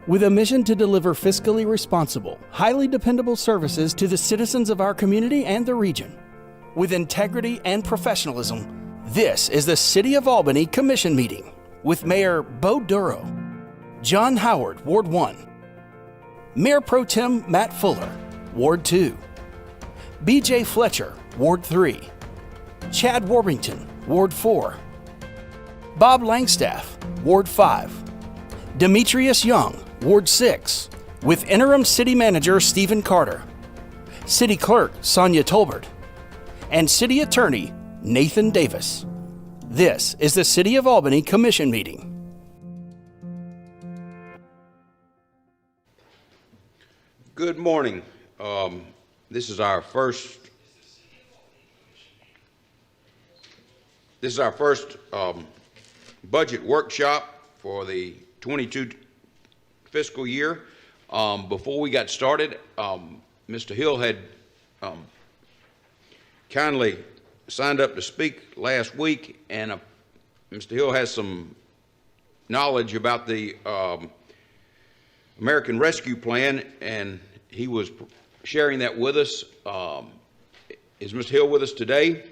With a mission to deliver fiscally responsible, highly dependable services to the citizens of our community and the region. With integrity and professionalism, this is the City of Albany Commission Meeting with Mayor Bo Duro, John Howard, Ward 1, Mayor Pro Tem Matt Fuller, Ward 2, BJ Fletcher, Ward 3, Chad Warbington, Ward 4, Bob Langstaff, Ward 5, Demetrius Young, Ward 6, with Interim City Manager Stephen Carter, City Clerk Sonia Tolbert, and City Attorney Nathan Davis. This is the City of Albany Commission Meeting. Good morning. This is our first budget workshop for the 22 fiscal year. Before we got started, Mr. Hill had kindly signed up to speak last week, and Mr. Hill has some knowledge about the American Rescue Plan, and he was sharing that with us. Is Mr. Hill with us today?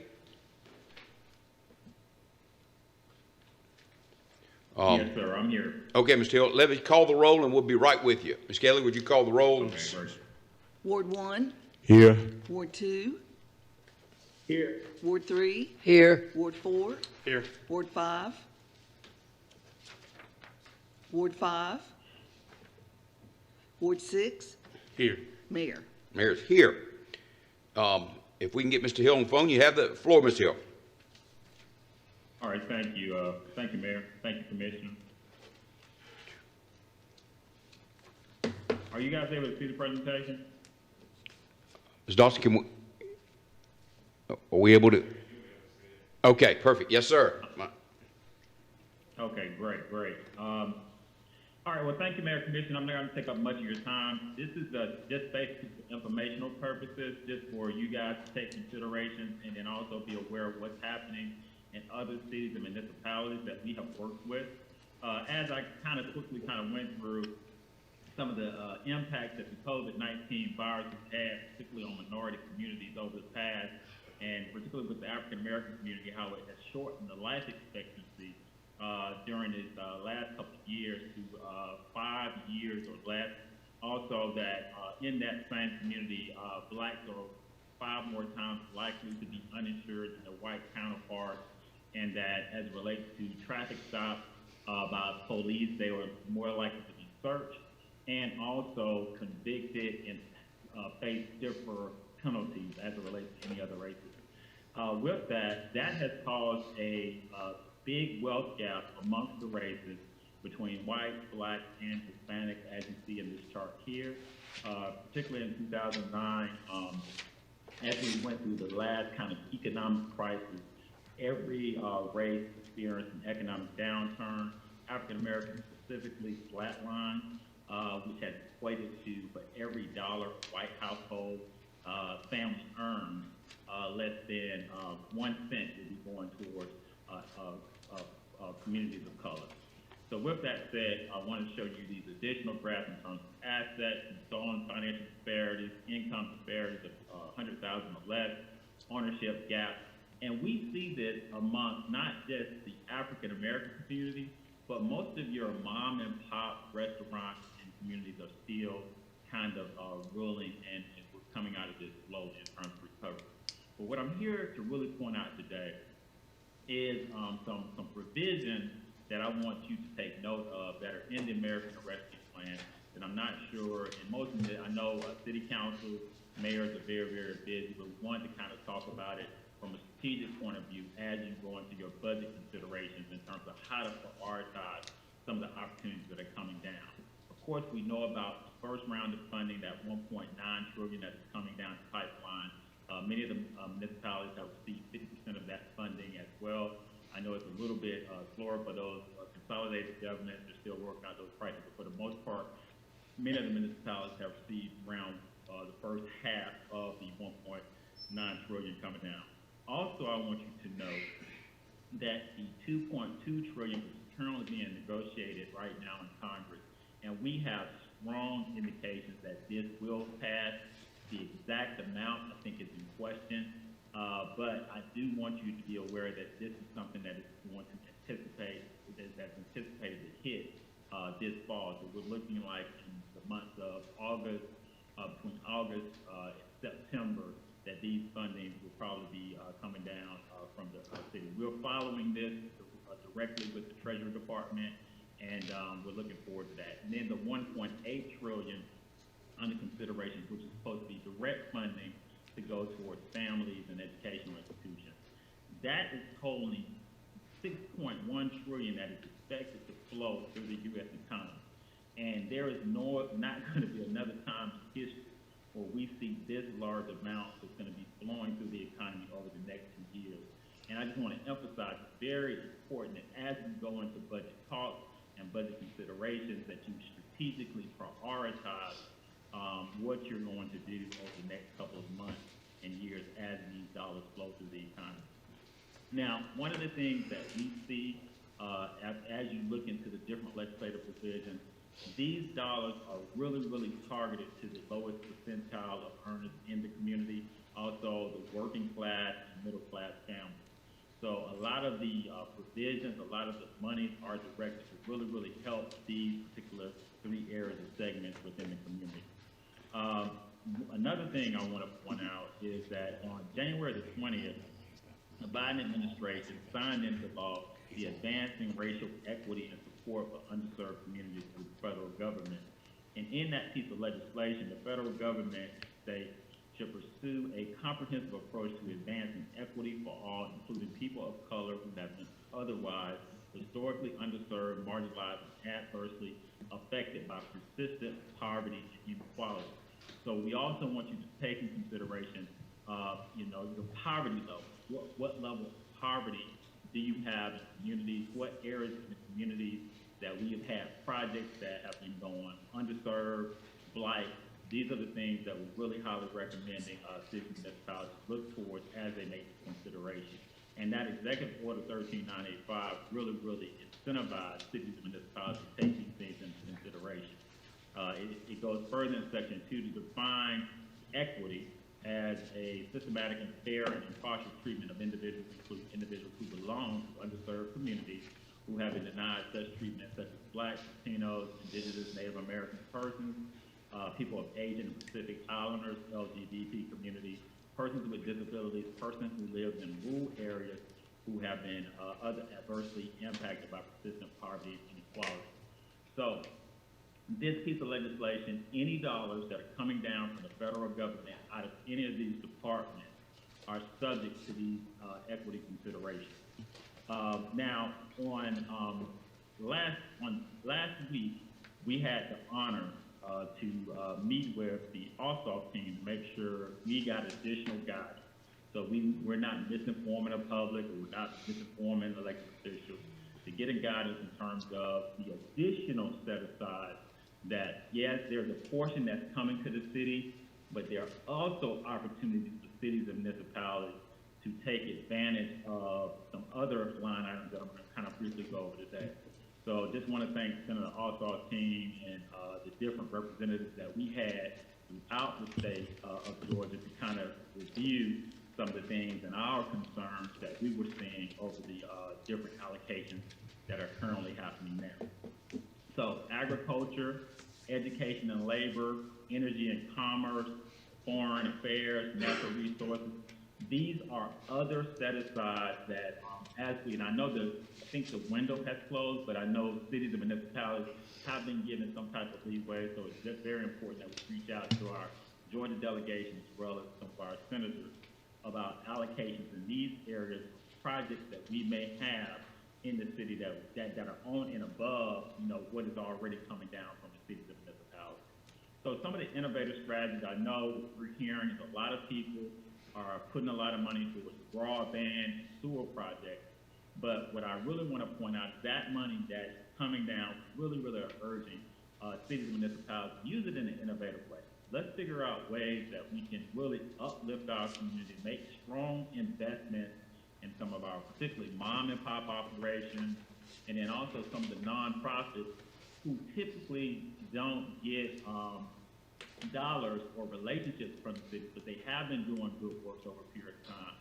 Yes, sir, I'm here. Okay, Mr. Hill, let me call the roll and we'll be right with you. Ms. Kelly, would you call the roll? Okay, first. Ward 1, Here. Ward 2, Here. Ward 3, Here. Ward 4, Here. Ward 5, Ward 5, Ward 6, Here. Mayor. Mayor's here. If we can get Mr. Hill on the phone, you have the floor, Mr. Hill. All right, thank you. Thank you, Mayor. Thank you, Commissioner. Are you guys able to see the presentation? Ms. Dawson, are we able to? Okay, perfect. Yes, sir. Okay, great. All right, well, thank you, Mayor, Commissioner. I'm not going to take up much of your time. This is just basically for informational purposes, just for you guys to take consideration and then also be aware of what's happening in other cities and municipalities that we have worked with. As I quickly went through some of the impacts that the COVID-19 virus has had, particularly on minority communities over the past, and particularly with the African American community, how it has shortened the life expectancy during this last couple of years to 5 years or less. Also that in that same community, blacks are 5 more times likely to be uninsured than their white counterparts, and that as it relates to traffic stops by police, they were more likely to be searched and also convicted and face stiffer penalties as it relates to any other races. With that has caused a big wealth gap amongst the races between white, black, and Hispanic, as you see in this chart here. Particularly in 2009, as we went through the last economic crisis, every race experienced an economic downturn. African Americans specifically flatlined, which had equated to, for every dollar white household families earned, less than 1 cent would be going towards communities of color. So with that said, I want to show you these additional graphs in terms of assets and so on, financial disparities, income disparities of 100,000 or less, ownership gaps. And we see this amongst not just the African American community, but most of your mom and pop restaurants and communities are still ruling and we're coming out of this slow in terms of recovery. But what I'm here to really point out today is some provisions that I want you to take note of that are in the American Rescue Plan that I'm not sure, and most of it, I know city council, mayors are very, very busy, but we wanted to talk about it from a strategic point of view as you go into your budget considerations in terms of how to prioritize some of the opportunities that are coming down. Of course, we know about the first round of funding, that $1.9 trillion that's coming down the pipeline. Many of the municipalities have received 50% of that funding as well. I know it's a little bit slower for those consolidated governments. They're still working on those prices, but for the most part, many of the municipalities have received around the first half of the $1.9 trillion coming down. Also, I want you to know that the $2.2 trillion is currently being negotiated right now in Congress and we have strong indications that this will pass. The exact amount, I think, is in question, but I do want you to be aware that this is something that is going to that's anticipated to hit this fall. So we're looking like in the months of August, between August and September, that these fundings will probably be coming down from the city. We're following this directly with the Treasury Department, and we're looking forward to that. And then the 1.8 trillion under consideration, which is supposed to be direct funding to go towards families and educational institutions. That is totaling 6.1 trillion that is expected to flow through the U.S. economy. And there is not going to be another time in history where we see this large amount that's going to be flowing through the economy over the next 2 years. And I just want to emphasize, it's very important that as we go into budget talks and budget considerations, that you strategically prioritize what you're going to do over the next couple of months and years as these dollars flow through the economy. Now, one of the things that we see as you look into the different legislative provisions, these dollars are really, really targeted to the lowest percentile of earners in the community, also the working class and middle class families. So a lot of the provisions, a lot of the monies are directed to really, really help these particular 3 areas of segments within the community. Another thing I want to point out is that on January the 20th, the Biden administration signed into law the Advancing Racial Equity and Support for Underserved Communities through the federal government. And in that piece of legislation, the federal government states should pursue a comprehensive approach to advancing equity for all, including people of color who have been otherwise historically underserved, marginalized, and adversely affected by persistent poverty and inequality. So we also want you to take in consideration, the poverty level. What level of poverty do you have in communities? What areas in the communities that we have had projects that have been going underserved, blight? These are the things that we're really highly recommending cities and municipalities look towards as they make this consideration. And that Executive Order 13985 really, really incentivizes cities and municipalities to take these things into consideration. It goes further in Section 2 to define equity as a systematic and fair and impartial treatment of individuals, including individuals who belong to underserved communities who have been denied such treatment, such as Blacks, Latinos, Indigenous, Native American persons, people of Asian and Pacific Islanders, LGBT communities, persons with disabilities, persons who live in rural areas who have been other adversely impacted by persistent poverty and inequality. So this piece of legislation, any dollars that are coming down from the federal government out of any of these departments are subject to these equity considerations. Now, on last week, we had the honor to meet with the OSOF team to make sure we got additional guidance. So we're not misinforming the public, or we're not misinforming elected officials, to get a guidance in terms of the additional set aside that, yes, there's a portion that's coming to the city, but there are also opportunities for cities and municipalities to take advantage of some other line items that I'm going to kind of briefly go over today. So just want to thank Senator Oswald's team and the different representatives that we had throughout the state of Georgia to kind of review some of the things and our concerns that we were seeing over the different allocations that are currently happening now. So agriculture, education and labor, energy and commerce, foreign affairs, natural resources. These are other set-asides that, and I know I think the window has closed, but I know cities and municipalities have been given some type of leeway, so it's just very important that we reach out to our Georgia delegation as well as some of our senators about allocations in these areas, projects that we may have in the city that are on and above, what is already coming down from the cities and municipalities. So some of the innovative strategies I know we're hearing is a lot of people are putting a lot of money towards broadband sewer projects. But what I really want to point out is that money that's coming down, really, really are urging cities and municipalities to use it in an innovative way. Let's figure out ways that we can really uplift our community, make strong investments in some of our particularly mom and pop operations, and then also some of the nonprofits who typically don't get dollars or relationships from the city, but they have been doing good work over a period of time,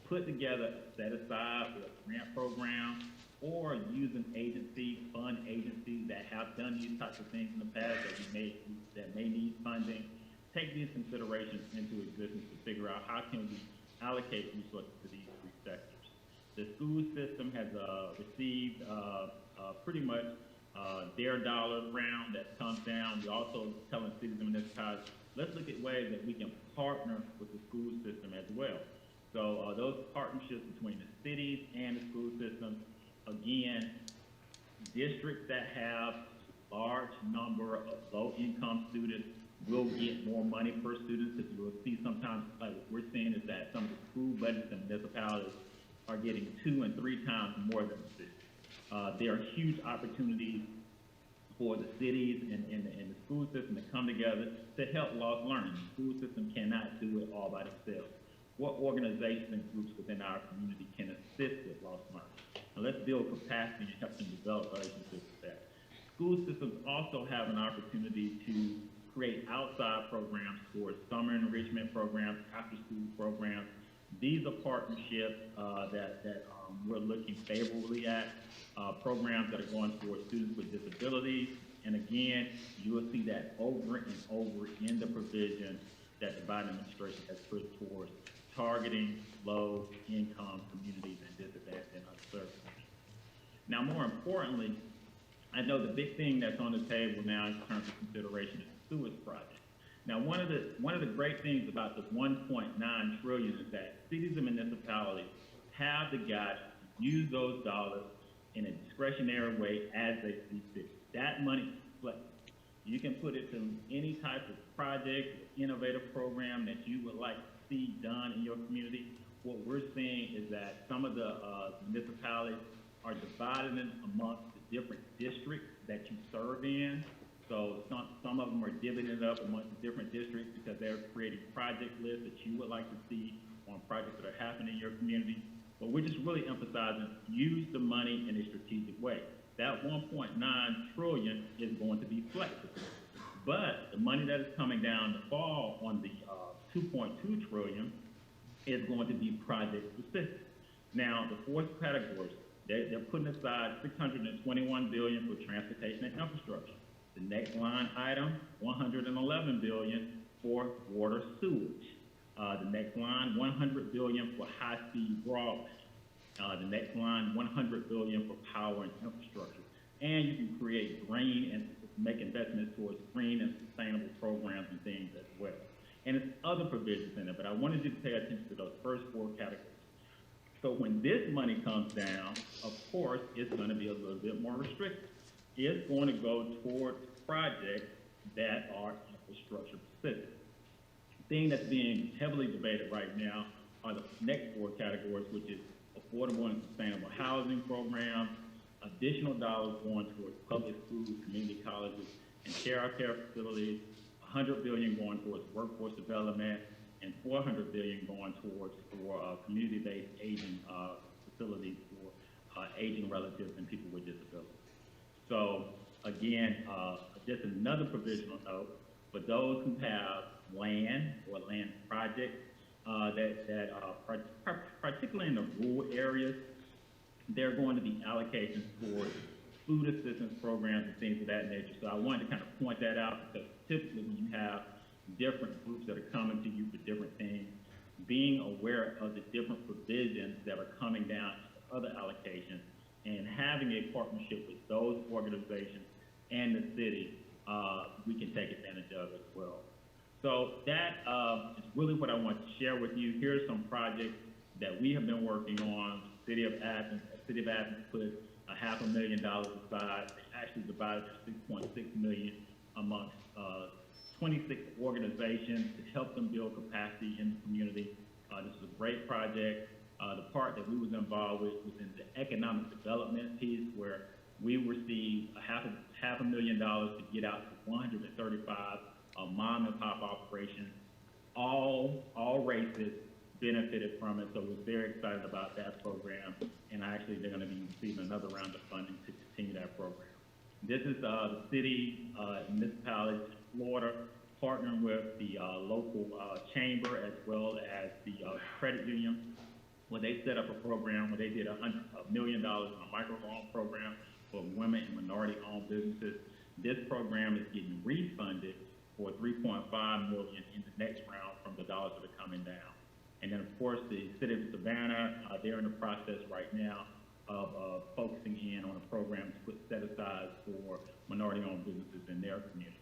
put together a set aside or a grant program, or using fund agencies that have done these types of things in the past that may need funding. Take these considerations into existence to figure out how can we allocate resources to these three sectors. The school system has received pretty much their dollar round that comes down. We're also telling cities and municipalities, let's look at ways that we can partner with the school system as well. So those partnerships between the cities and the school system, again, districts that have large number of low-income students will get more money per student, because you will see sometimes, like what we're seeing is that some of the school budgets and municipalities are getting 2 and 3 times more than the city. There are huge opportunities for the cities and the school system to come together to help lost learning. The school system cannot do it all by themselves. What organizations and groups within our community can assist with lost learning? Now let's build capacity and help them develop relationships with that. School systems also have an opportunity to create outside programs for summer enrichment programs, after-school programs. These are partnerships that we're looking favorably at, programs that are going for students with disabilities. And again, you will see that over and over in the provision that the Biden administration has put towards targeting low-income communities and disadvantaged and unserved communities. Now, more importantly, I know the big thing that's on the table now in terms of consideration is the sewage project. Now, one of the great things about the 1.9 trillion is that cities and municipalities have the guts to use those dollars in a discretionary way as they see fit. That money is flexible. You can put it to any type of project, innovative program that you would like to see done in your community. What we're seeing is that some of the municipalities are dividing it amongst the different districts that you serve in. So some of them are divvying it up amongst the different districts because they're creating project lists that you would like to see on projects that are happening in your community. But we're just really emphasizing use the money in a strategic way. That 1.9 trillion is going to be flexible. But the money that is coming down the fall on the 2.2 trillion is going to be project specific. Now, the fourth categories, they're putting aside $621 billion for transportation and infrastructure. The next line item, $111 billion for water sewage. The next line, $100 billion for high-speed broadband. The next line, $100 billion for power and infrastructure. And you can create green and make investments towards green and sustainable programs and things as well. And it's other provisions in it, but I wanted you to pay attention to those first 4 categories. So when this money comes down, of course, it's going to be a little bit more restricted. It's going to go towards projects that are infrastructure specific. The thing that's being heavily debated right now are the next 4 categories, which is affordable and sustainable housing programs, additional dollars going towards public schools, community colleges, and care facilities, $100 billion going towards workforce development, and $400 billion going towards community-based aging facilities for aging relatives and people with disabilities. So again, just another provisional note for those who have land or land projects that particularly in the rural areas, there are going to be allocations for food assistance programs and things of that nature. So I wanted to kind of point that out because typically when you have different groups that are coming to you for different things, being aware of the different provisions that are coming down to other allocations and having a partnership with those organizations and the city, we can take advantage of as well. So that is really what I want to share with you. Here are some projects that we have been working on. City of Athens put $500,000 aside. They actually divided their $6.6 million amongst 26 organizations to help them build capacity in the community. This is a great project. The part that we was involved with was in the economic development piece, where we received $500,000 to get out to 135 mom and pop operations. All races benefited from it, so we're very excited about that program. And actually, they're going to be receiving another round of funding to continue that program. This is the city, municipality of Florida, partnering with the local chamber as well as the credit union, where they set up a program where they did $1 million on a microloan program for women and minority-owned businesses. This program is getting refunded for $3.5 million in the next round from the dollars that are coming down. And then, of course, the city of Savannah, they're in the process right now of focusing in on a program to put set aside for minority-owned businesses in their community.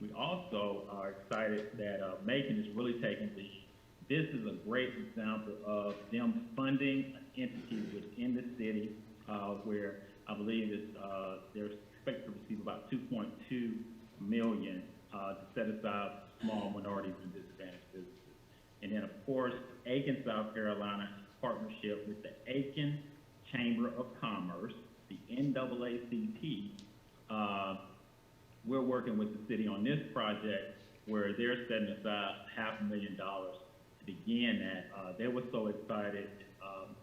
We also are excited that Macon is really taking the lead. This is a great example of them funding an entity within the city where I believe they're expected to receive about $2.2 million to set aside small minorities and disadvantaged businesses. And then, of course, Aiken, South Carolina, in partnership with the Aiken Chamber of Commerce, the NAACP, we're working with the city on this project where they're setting aside $500,000 to begin that. They were so excited.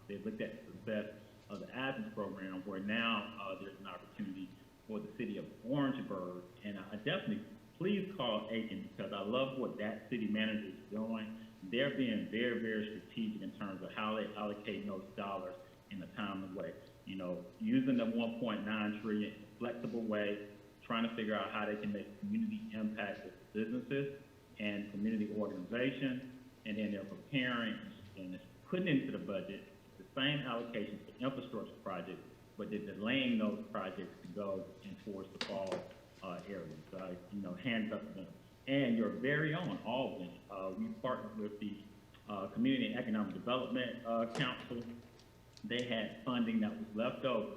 They looked at the success of the Athens program where now there's an opportunity for the city of Orangeburg. And I definitely, please call Aiken because I love what that city manager is doing. They're being very, very strategic in terms of how they allocate those dollars in a timely way. You know, using the $1.9 trillion in a flexible way, trying to figure out how they can make community impact with businesses and community organizations, and then they're preparing and putting into the budget the same allocations for infrastructure projects, but they're delaying those projects to go in towards the fall areas. You know, hands up to them. And your very own Albany, we partnered with the Community and Economic Development Council. They had funding that was left over,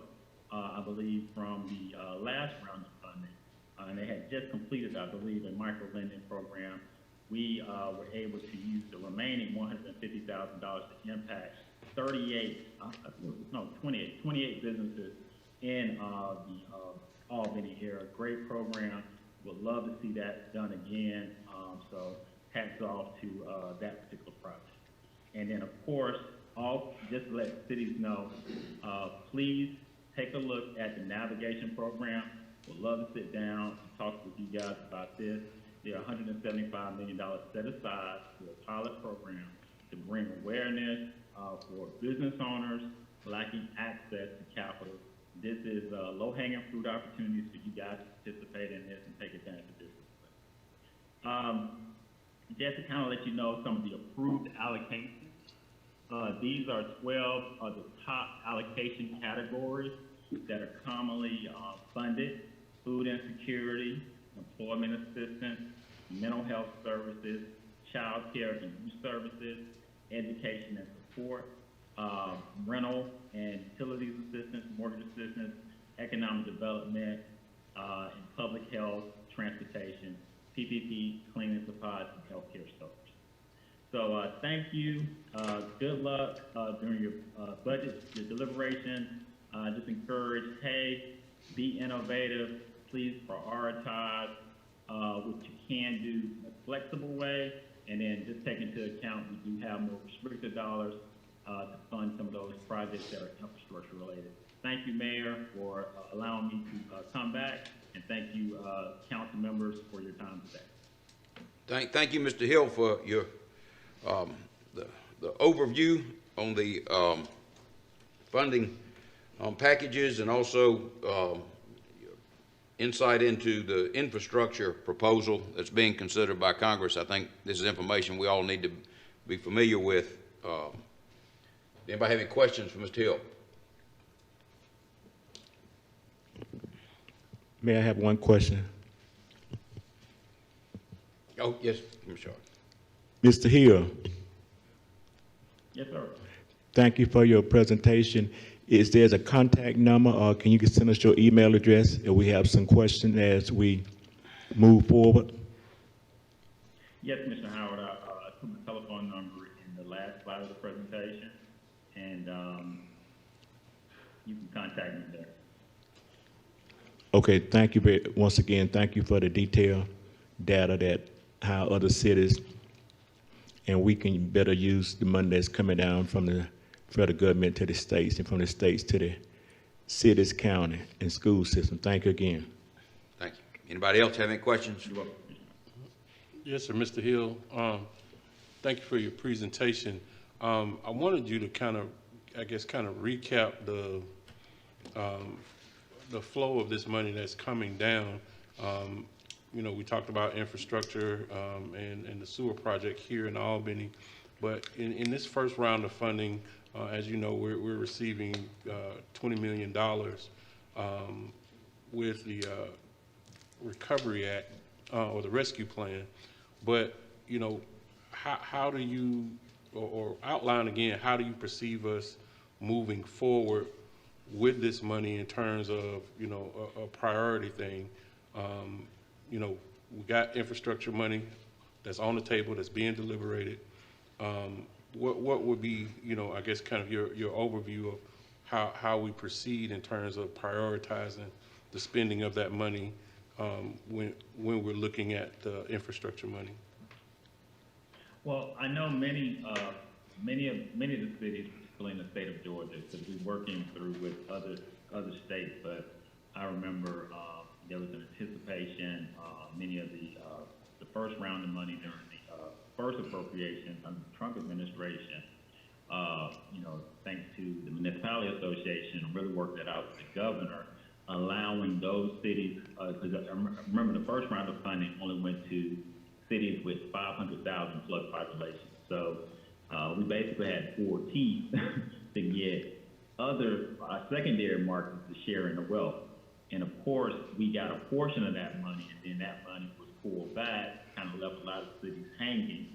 I believe, from the last round of funding. And they had just completed, I believe, a micro-lending program. We were able to use the remaining $150,000 to impact 28 businesses in the Albany area. Great program. Would love to see that done again. So hats off to that particular project. And then, of course, just to let cities know, please take a look at the navigation program. Would love to sit down and talk with you guys about this. There are $175 million set aside for a pilot program to bring awareness for business owners lacking access to capital. This is low-hanging fruit opportunities for you guys to participate in this and take advantage of this. Just to kind of let you know some of the approved allocations. These are 12 of the top allocation categories that are commonly funded: food insecurity, employment assistance, mental health services, child care and youth services, education and support, rental and utilities assistance, mortgage assistance, economic development, and public health, transportation, PPP, cleaning supplies, and healthcare stores. So thank you. Good luck during your budget, your deliberation. Just encourage, hey, be innovative. Please prioritize what you can do in a flexible way, and then just take into account we do have more restricted dollars to fund some of those projects that are infrastructure related. Thank you, Mayor, for allowing me to come back, and thank you, council members, for your time today. Thank you, Mr. Hill, for your the overview on the funding packages, and also insight into the infrastructure proposal that's being considered by Congress. I think this is information we all need to be familiar with. Anybody have any questions for Mr. Hill? May I have one question? Oh, yes, Mr. Sharp. Mr. Hill, Yes, sir. thank you for your presentation. Is there a contact number, or can you send us your email address if we have some questions as we move forward? Yes, Mr. Howard, I put my telephone number in the last slide of the presentation, and you can contact me there. Okay, thank you once again. Thank you for the detailed data that how other cities and we can better use the money that's coming down from the federal government to the states and from the states to cities, county, and school system. Thank you again. Thank you. Anybody else have any questions? Yes, sir, Mr. Hill. Thank you for your presentation. I wanted you to kind of recap the flow of this money that's coming down. We talked about infrastructure and the sewer project here in Albany, but in this first round of funding, as you know, we're receiving $20 million with the Recovery Act or the Rescue Plan. But how do you, or outline again, how do you perceive us moving forward with this money in terms of a priority thing? We got infrastructure money that's on the table, that's being deliberated. What would be, I guess, kind of your overview of how we proceed in terms of prioritizing the spending of that money when we're looking at the infrastructure money? Well, I know many of the cities, particularly in the state of Georgia, because we're working through with other states. But I remember there was an anticipation. Many of the first round of money during the first appropriation under the Trump administration, thanks to the Municipality Association, really worked that out with the governor, allowing those cities. Because I remember the first round of funding only went to cities with 500,000 plus population. So we basically had 4 teeth to get other secondary markets to share in the wealth. And of course, we got a portion of that money, and then that money was pulled back, kind of left a lot of cities hanging.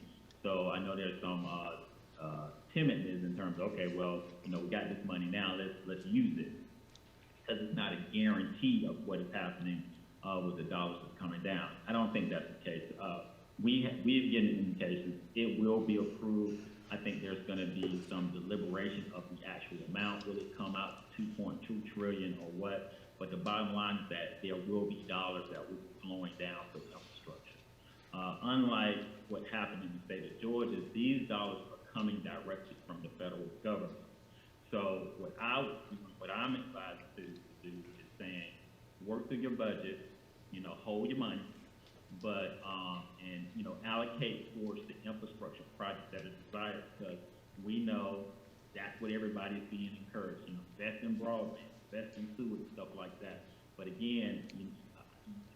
So I know there's some timidness in terms of, okay, well, we got this money now, let's use it, because it's not a guarantee of what is happening with the dollars that's coming down. I don't think that's the case. We have given indications it will be approved. I think there's going to be some deliberation of the actual amount. Will it come out to 2.2 trillion or what? But the bottom line is that there will be dollars that will be flowing down for infrastructure. Unlike what happened in the state of Georgia, these dollars are coming directly from the federal government. So what I'm advised to do is saying, work through your budget, hold your money, but and allocate towards the infrastructure projects that are desired, because we know that's what everybody's being encouraged. Invest in broadband, invest in sewage, stuff like that. But again, if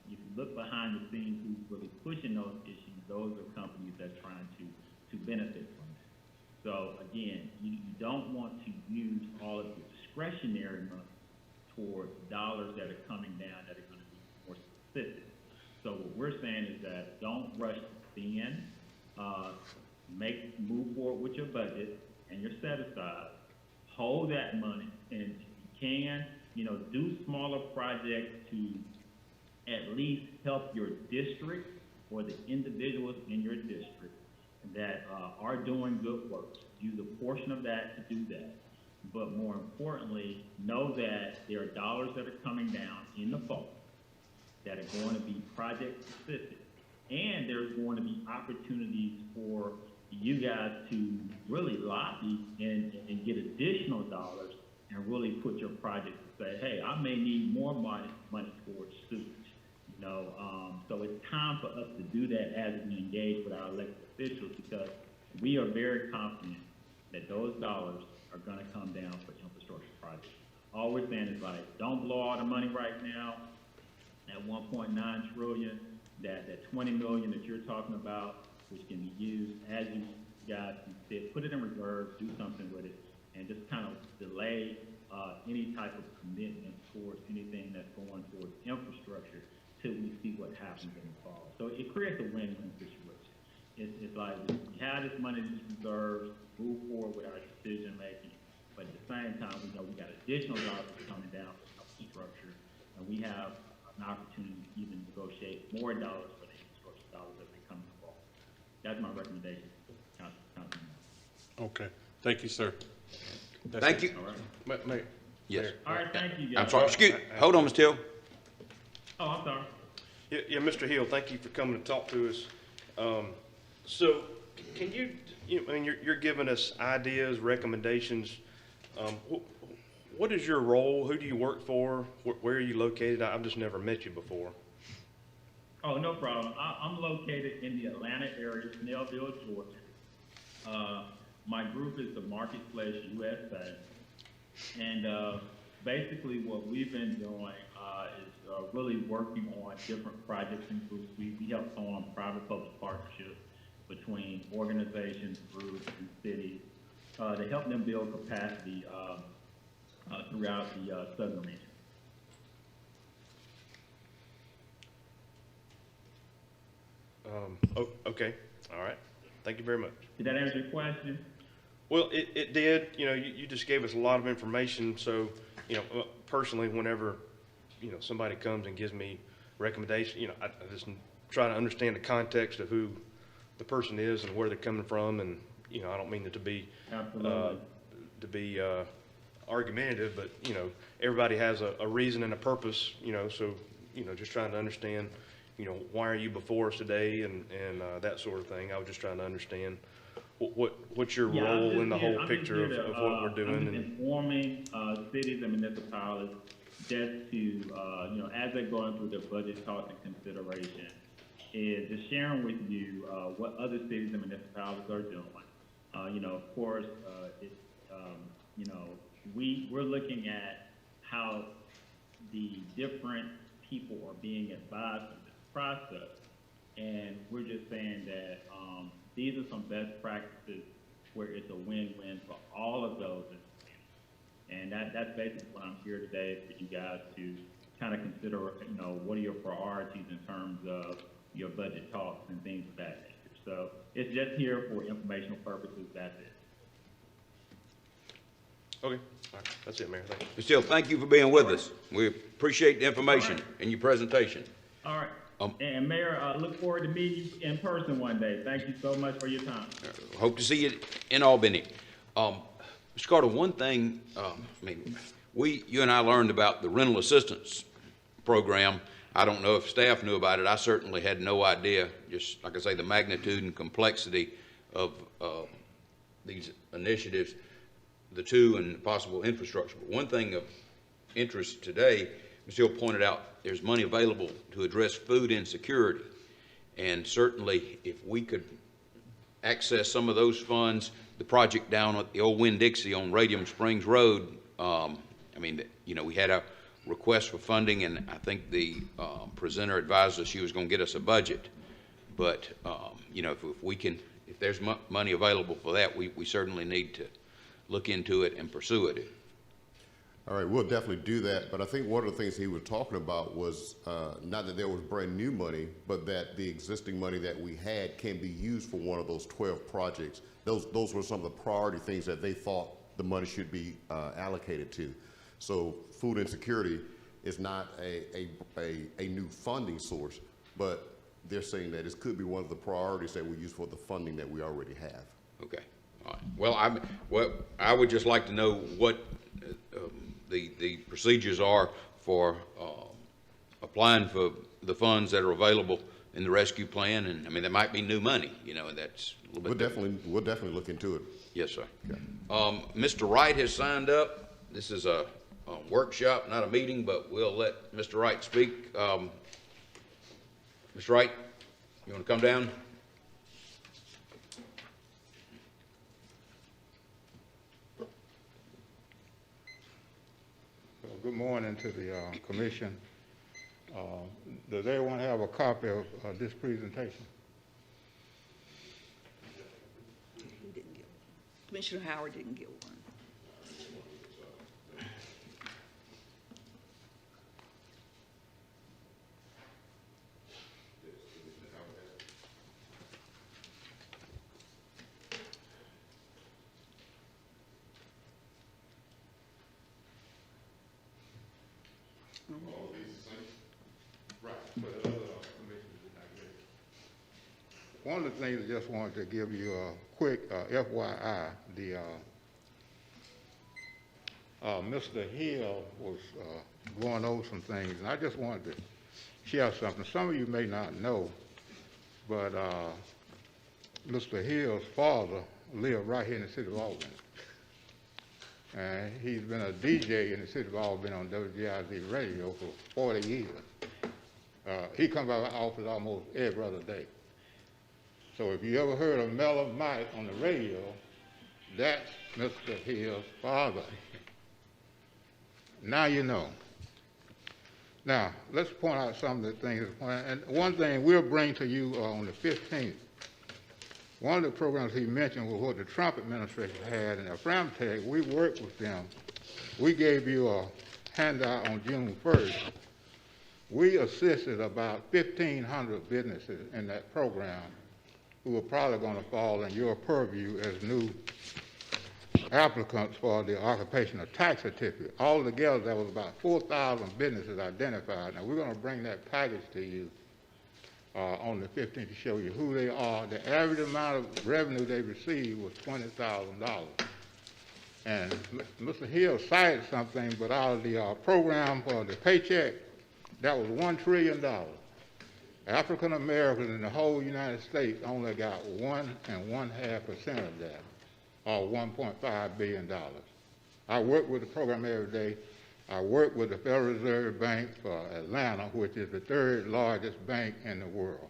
you look behind the scenes, who's really pushing those issues, those are companies that's trying to benefit from that. So again, you don't want to use all of the discretionary money towards dollars that are coming down that are going to be more specific. So what we're saying is that don't rush to spend. Move forward with your budget and your set aside. Hold that money, and if you can, do smaller projects to at least help your district or the individuals in your district that are doing good work. Use a portion of that to do that. But more importantly, know that there are dollars that are coming down in the fall that are going to be project specific. And there's going to be opportunities for you guys to really lobby and get additional dollars and really put your project to say, hey, I may need more money towards sewage. So it's time for us to do that as we engage with our elected officials, because we are very confident that those dollars are going to come down for infrastructure projects. All we're saying is, don't blow all the money right now. At 1.9 trillion, that 20 million that you're talking about, which can be used as you guys said, put it in reserve, do something with it, and just kind of delay any type of commitment towards anything that's going towards infrastructure till we see what happens in the fall. So it creates a win-win situation. It's like we have this money in reserves, move forward with our decision making, but at the same time, we know we got additional dollars coming down for infrastructure, and we have an opportunity to even negotiate more dollars for the infrastructure dollars as they come in the fall. That's my recommendation. Okay, thank you, sir. Thank you. All right. Yes. All right, thank you, guys. I'm sorry. Hold on, Mr. Hill. Oh, I'm sorry. Yeah, Mr. Hill, thank you for coming to talk to us. So can you're giving us ideas, recommendations. what is your role? Who do you work for? Where are you located? I've just never met you before. Oh, no problem. I'm located in the Atlanta area, Snellville, Georgia. My group is the Marketplace USA. And basically what we've been doing is really working on different projects and groups. We help form private-public partnerships between organizations, groups, and cities to help them build capacity throughout the southern region. Okay, all right. Thank you very much. Did that answer your question? Well, it did. You know, you just gave us a lot of information. So, you know, personally, whenever, you know, somebody comes and gives me recommendation, you know, I just try to understand the context of who the person is and where they're coming from. And, you know, I don't mean it to be, argumentative, but, you know, everybody has a reason and a purpose, you know, so, you know, just trying to understand, you know, why are you before us today and that sort of thing. I was just trying to understand what's your role in the whole picture of what we're doing. I'm informing cities and municipalities just to, you know, as they're going through their budget talks and consideration, is just sharing with you what other cities and municipalities are doing. You know, of course, you know, we're looking at how the different people are being advised in this process, and we're just saying that these are some best practices where it's a win-win for all of those. And that's basically what I'm here today, for you guys to kind of consider, you know, what are your priorities in terms of your budget talks and things of that nature. So it's just here for informational purposes, that's it. Okay, all right. That's it, Mayor. Thank you. Ms. Hill, thank you for being with us. We appreciate the information and your presentation. All right. And Mayor, look forward to meeting you in person one day. Thank you so much for your time. Hope to see you in Albany. Mr. Carter, one thing, I mean, you and I learned about the rental assistance program. I don't know if staff knew about it. I certainly had no idea, just like I say, the magnitude and complexity of these initiatives, the two and possible infrastructure. But one thing of interest today, Ms. Hill pointed out there's money available to address food insecurity. And certainly if we could access some of those funds, the project down at the old Winn-Dixie on Radium Springs Road, I mean, you know, we had a request for funding, and I think the presenter advised us she was going to get us a budget. But, you know, if there's money available for that, we certainly need to look into it and pursue it. All right, we'll definitely do that, but I think one of the things he was talking about was not that there was brand new money, but that the existing money that we had can be used for one of those 12 projects. Those were some of the priority things that they thought the money should be allocated to. So food insecurity is not a new funding source, but they're saying that it could be one of the priorities that we use for the funding that we already have. Okay. All right. Well, I would just like to know what the procedures are for applying for the funds that are available in the rescue plan. And I mean, there might be new money, you know, and that's a little bit. We'll definitely look into it. Yes, sir. Okay. Mr. Wright has signed up. This is a workshop, not a meeting, but we'll let Mr. Wright speak. Mr. Wright, you want to come down? Good morning to the commission. Does everyone have a copy of this presentation? He didn't get one. Commissioner Howard didn't get one. One of the things I just wanted to give you a quick FYI, Mr. Hill was going over some things, and I just wanted to share something. Some of you may not know, but Mr. Hill's father lived right here in the city of Albany. And he's been a DJ in the city of Albany on WGIZ radio for 40 years. He comes by my office almost every other day. So if you ever heard of Mellow Mike on the radio, that's Mr. Hill's father. Now you know. Now, let's point out some of the things. And one thing we'll bring to you on the 15th, one of the programs he mentioned was what the Trump administration had in Aframtech. We worked with them. We gave you a handout on June 1st. We assisted about 1,500 businesses in that program who are probably going to fall in your purview as new applicants for the occupational tax certificate. Altogether, there was about 4,000 businesses identified. Now, we're going to bring that package to you on the 15th to show you who they are. The average amount of revenue they received was $20,000. And Mr. Hill cited something, but out of the program for the paycheck, that was $1 trillion. African Americans in the whole United States only got 1.5% of that, or $1.5 billion. I work with the program every day. I work with the Federal Reserve Bank for Atlanta, which is the third largest bank in the world.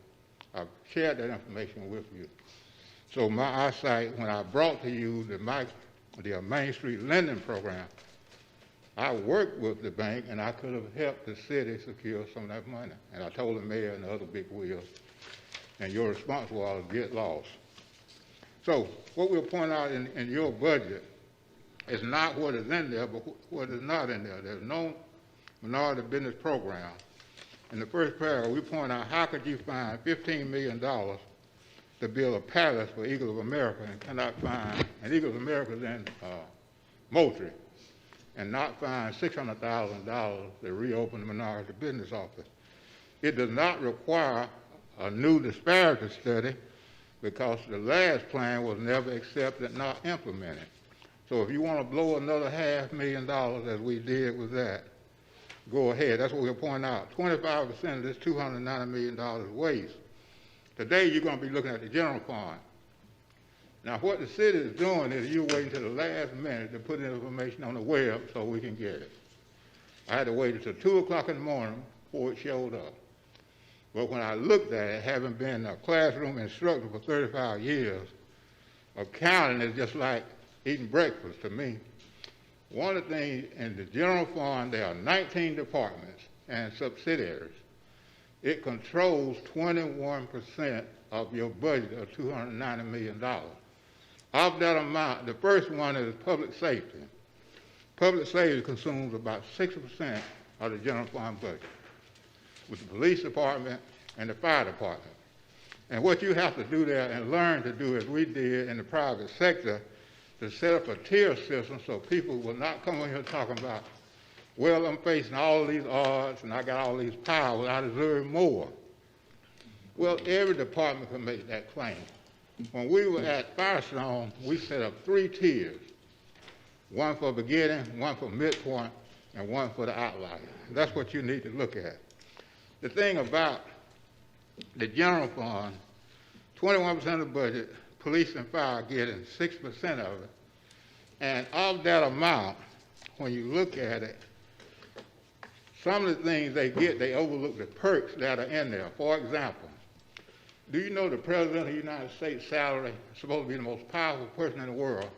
I've shared that information with you. So my eyesight, when I brought to you the Main Street Lending Program, I worked with the bank and I could have helped the city secure some of that money. And I told the mayor and the other big wheels, and your response was get lost. So what we'll point out in your budget is not what is in there, but what is not in there. There's no minority business program. In the first paragraph, we point out how could you find $15 million to build a palace for Eagle of America and cannot find, and Eagle of America is in Moultrie, and not find $600,000 to reopen the minority business office. It does not require a new disparity study because the last plan was never accepted, not implemented. So if you want to blow another $500,000 as we did with that, go ahead. That's what we'll point out. 25% of this $290 million waste. Today you're going to be looking at the general fund. Now what the city is doing is you're waiting till the last minute to put in information on the web so we can get it. I had to wait until 2 o'clock in the morning before it showed up. But when I looked at it, having been a classroom instructor for 35 years, accounting is just like eating breakfast to me. One of the things in the general fund, there are 19 departments and subsidiaries. It controls 21% of your budget of $290 million. Of that amount, the first one is public safety. Public safety consumes about 60% of the general fund budget, with the police department and the fire department. And what you have to do there and learn to do as we did in the private sector, to set up a tier system so people will not come in here talking about, well, I'm facing all these odds and I got all these powers, I deserve more. Well, every department can make that claim. When we were at Firestone, we set up 3 tiers, one for beginning, one for midpoint, and one for the outlier. That's what you need to look at. The thing about the general fund, 21% of the budget, police and fire getting 6% of it. And of that amount, when you look at it, some of the things they get, they overlook the perks that are in there. For example, do you know the President of the United States salary is supposed to be the most powerful person in the world,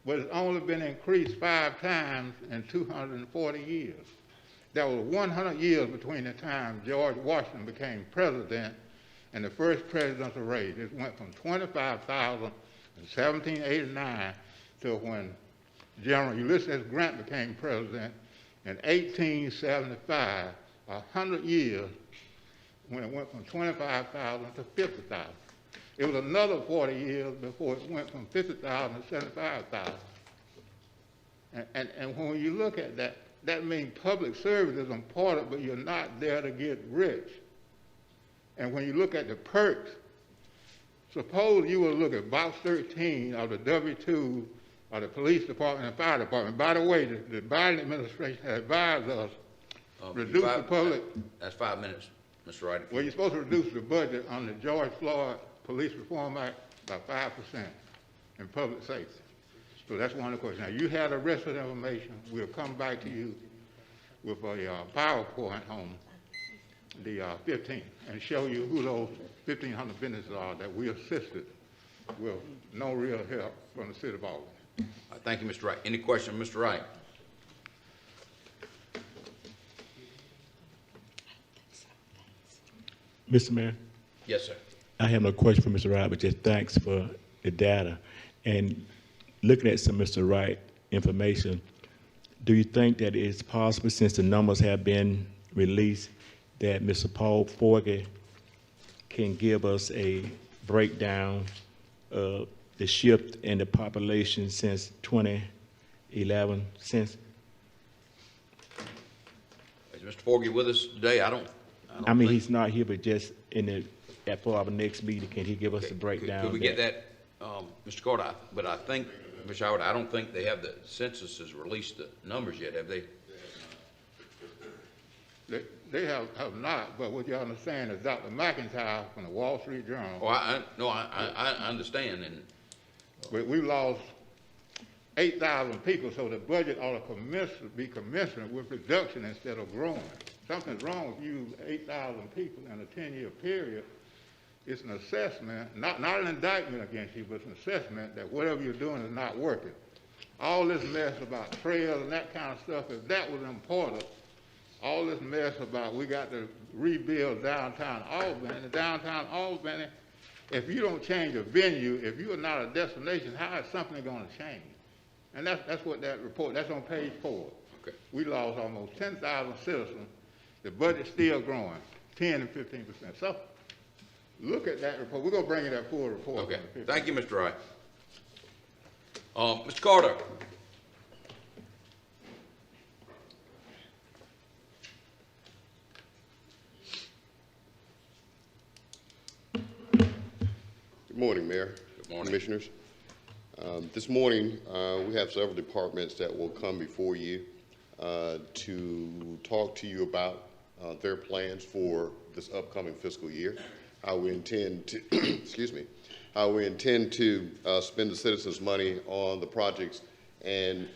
but it's only been increased 5 times in 240 years. There was 100 years between the time George Washington became president and the first presidential raise. It went from $25,000 in 1789 to when General Ulysses Grant became president in 1875, 100 years, when it went from 25,000 to 50,000. It was another 40 years before it went from 50,000 to 75,000. And when you look at that, that means public service is important, but you're not there to get rich. And when you look at the perks, suppose you will look at box 13 of the W-2 of the police department and fire department. By the way, the Biden administration has advised us reduce the public. That's 5 minutes, Mr. Wright. Well, you're supposed to reduce the budget on the George Floyd Police Reform Act by 5% in public safety. So that's one of the questions. Now, you have the rest of the information. We'll come back to you with a PowerPoint on the 15th and show you who those 1,500 businesses are that we assisted with no real help from the city of Albany. Thank you, Mr. Wright. Any question, Mr. Wright? Mr. Mayor, Yes, sir. I have no question for Mr. Wright, but just thanks for the data. And looking at some Mr. Wright information, do you think that it's possible, since the numbers have been released, that Mr. Paul Forgey can give us a breakdown of the shift in the population since 2011, since? Is Mr. Forgey with us today? I don't I mean, think- he's not here, but just for our next meeting, can he give us a Could breakdown? we get that, Mr. Carter? But I think, Ms. Howard, I don't think they have the census has released the numbers yet, have they? They have not, but what you understand is Dr. McIntyre from the Wall Street Journal, Oh, I understand, and we lost 8,000 people, so the budget ought to be commensurate with reduction instead of growing. Something's wrong if you lose 8,000 people in a 10-year period. It's an assessment, not an indictment against you, but it's an assessment that whatever you're doing is not working. All this mess about trails and that kind of stuff, if that was important, all this mess about we got to rebuild downtown Albany, if you don't change a venue, if you are not a destination, how is something going to change? And that's what that report, that's on page 4. Okay. We lost almost 10,000 citizens. The budget's still growing, 10 and 15%. So look at that report. We're going to bring you that full report. okay. on the 15th. Thank you, Mr. Wright. Mr. Carter? Good morning, Mayor. Good morning. Commissioners. This morning, we have several departments that will come before you to talk to you about their plans for this upcoming fiscal year, how we intend to, excuse me, how we intend to spend the citizens' money on the projects and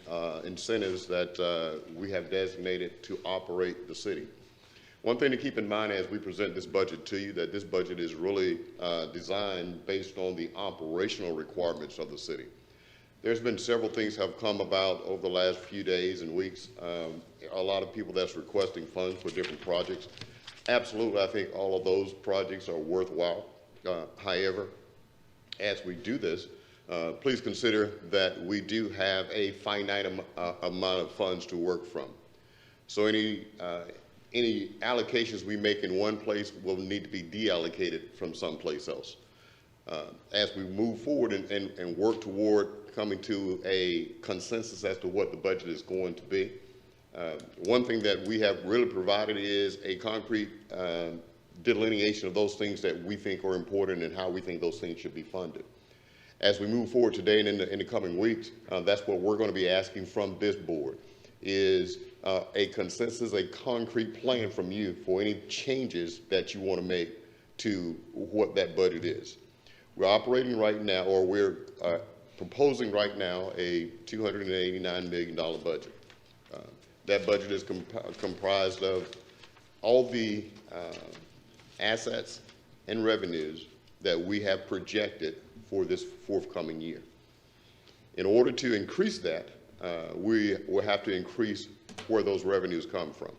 incentives that we have designated to operate the city. One thing to keep in mind as we present this budget to you, that this budget is really designed based on the operational requirements of the city. There's been several things have come about over the last few days and weeks. A lot of people that's requesting funds for different projects. Absolutely, I think all of those projects are worthwhile. However, as we do this, please consider that we do have a finite amount of funds to work from. So any allocations we make in one place will need to be deallocated from someplace else. As we move forward and work toward coming to a consensus as to what the budget is going to be, one thing that we have really provided is a concrete delineation of those things that we think are important and how we think those things should be funded. As we move forward today and in the coming weeks, that's what we're going to be asking from this board, is a consensus, a concrete plan from you for any changes that you want to make to what that budget is. We're operating right now, or we're proposing right now, a $289 million budget. That budget is comprised of all the assets and revenues that we have projected for this forthcoming year. In order to increase that, we will have to increase where those revenues come from.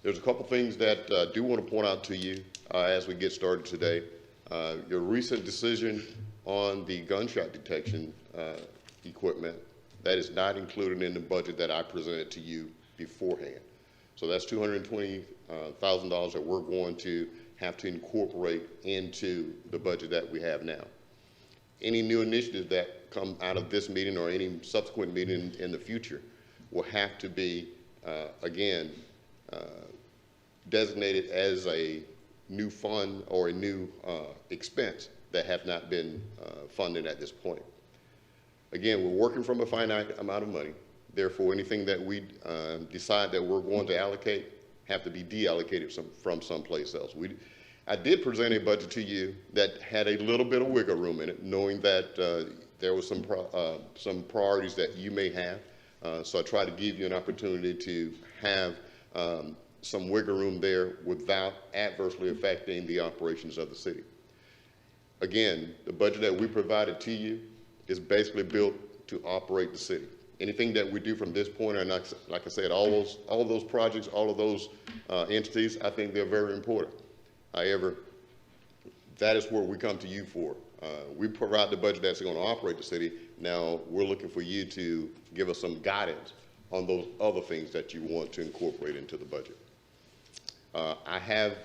There's a couple things that I do want to point out to you as we get started today. Your recent decision on the gunshot detection equipment, that is not included in the budget that I presented to you beforehand. So that's $220,000 that we're going to have to incorporate into the budget that we have now. Any new initiatives that come out of this meeting or any subsequent meeting in the future will have to be, again, designated as a new fund or a new expense that have not been funded at this point. Again, we're working from a finite amount of money. Therefore, anything that we decide that we're going to allocate have to be deallocated from someplace else. I did present a budget to you that had a little bit of wiggle room in it, knowing that there were some priorities that you may have. So I try to give you an opportunity to have some wiggle room there without adversely affecting the operations of the city. Again, the budget that we provided to you is basically built to operate the city. Anything that we do from this point, and like I said, all of those projects, all of those entities, I think they're very important. However, that is what we come to you for. We provide the budget that's going to operate the city. Now, we're looking for you to give us some guidance on those other things that you want to incorporate into the budget. I have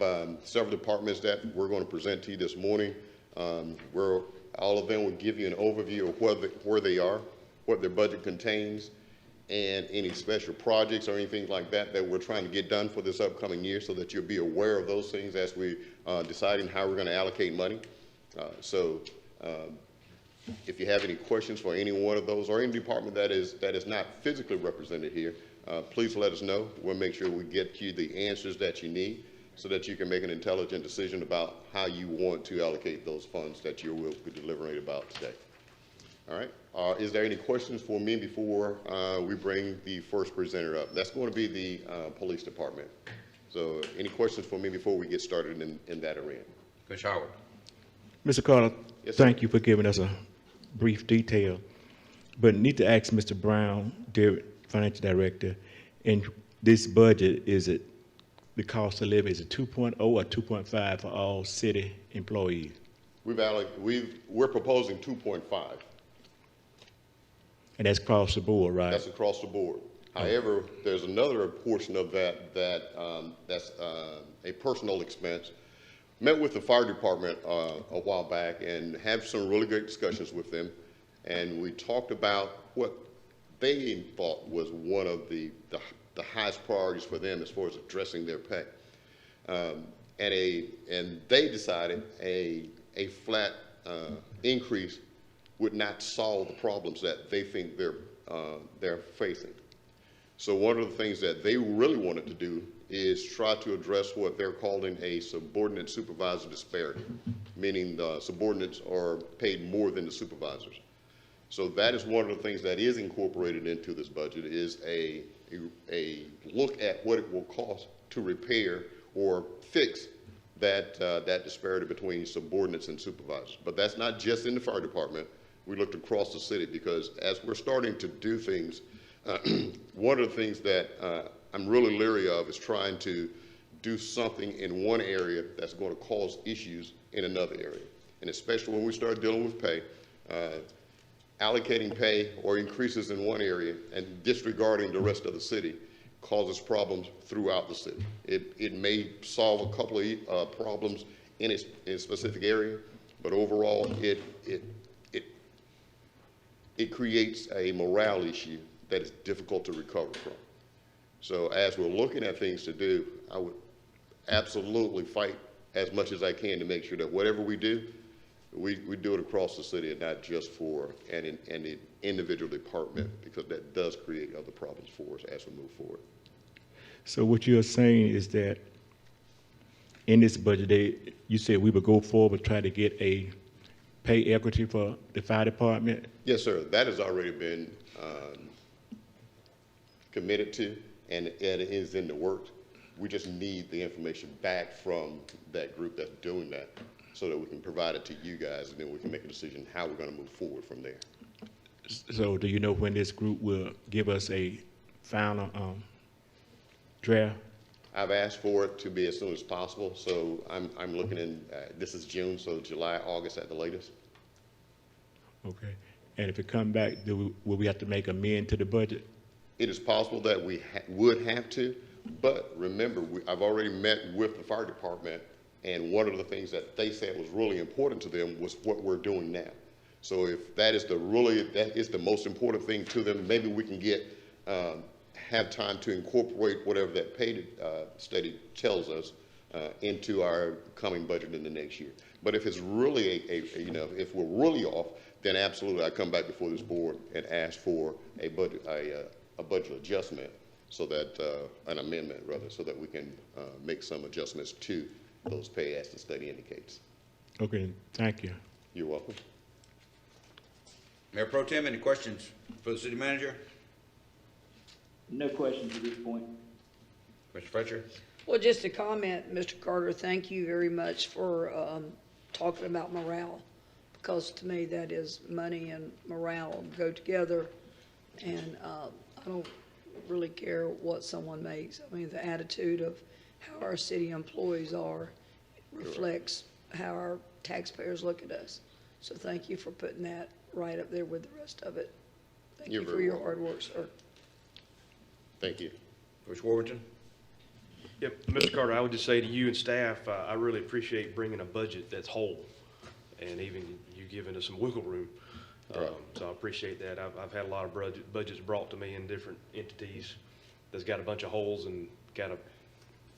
several departments that we're going to present to you this morning, where all of them will give you an overview of where they are, what their budget contains, and any special projects or anything like that that we're trying to get done for this upcoming year, so that you'll be aware of those things as we deciding how we're going to allocate money. If you have any questions for any one of those or any department that is not physically represented here, please let us know. We'll make sure we get you the answers that you need so that you can make an intelligent decision about how you want to allocate those funds that you will be deliberating about today. All right. Is there any questions for me before we bring the first presenter up? That's going to be the police department. So any questions for me before we get started in that arena? Commissioner Howard. Mr. Carter, Yes, sir. thank you for giving us a brief detail, but need to ask Mr. Brown, dear Financial Director, in this budget, is it the cost of living, is it 2.0 or 2.5 for all city employees? We're proposing 2.5. And that's across the board, right? That's across the board. However, there's another portion of that that's a personal expense. Met with the fire department a while back and have some really great discussions with them. And we talked about what they thought was one of the highest priorities for them as far as addressing their pay. And they decided a flat increase would not solve the problems that they think they're facing. So one of the things that they really wanted to do is try to address what they're calling a subordinate supervisor disparity, meaning the subordinates are paid more than the supervisors. So that is one of the things that is incorporated into this budget, is a look at what it will cost to repair or fix that disparity between subordinates and supervisors. But that's not just in the fire department. We looked across the city, because as we're starting to do things, one of the things that I'm really leery of is trying to do something in one area that's going to cause issues in another area. And especially when we start dealing with pay, allocating pay or increases in one area and disregarding the rest of the city causes problems throughout the city. It may solve a couple of problems in a specific area, but overall it creates a morale issue that is difficult to recover from. So as we're looking at things to do, I would absolutely fight as much as I can to make sure that whatever we do, we do it across the city and not just for an individual department, because that does create other problems for us as we move forward. So what you're saying is that in this budget, you said we would go forward, try to get a pay equity for the fire department? Yes, sir. That has already been committed to, and it is in the works. We just need the information back from that group that's doing that, so that we can provide it to you guys, and then we can make a decision how we're going to move forward from there. So do you know when this group will give us a final draft? I've asked for it to be as soon as possible, so I'm looking in, this is June, so July, August at the latest. Okay. And if it come back, will we have to make amend to the budget? It is possible that we would have to, but remember, I've already met with the fire department, and one of the things that they said was really important to them was what we're doing now. So if that is the most important thing to them, maybe we can have time to incorporate whatever that pay study tells us into our coming budget in the next year. But if it's really if we're really off, then absolutely I come back before this board and ask for a budget adjustment, so that an amendment rather, so that we can make some adjustments to those pay as the study indicates. Okay, thank you. You're welcome. Mayor Pro Tem, any questions for the city manager? No questions at this point. Mr. Fletcher? Well, just a comment, Mr. Carter, thank you very much for talking about morale, because to me, that is money and morale go together, and I don't really care what someone makes. I mean, the attitude of how our city employees are reflects how our taxpayers look at us. So thank you for putting that right up there with the rest of it. Thank You're you for very your welcome. hard work, sir. Thank you. Mr. Warrington? Yep, Mr. Carter, I would just say to you and staff, I really appreciate bringing a budget that's whole, and even you giving us some wiggle room. So I appreciate that. I've had a lot of budgets brought to me in different entities that's got a bunch of holes and got to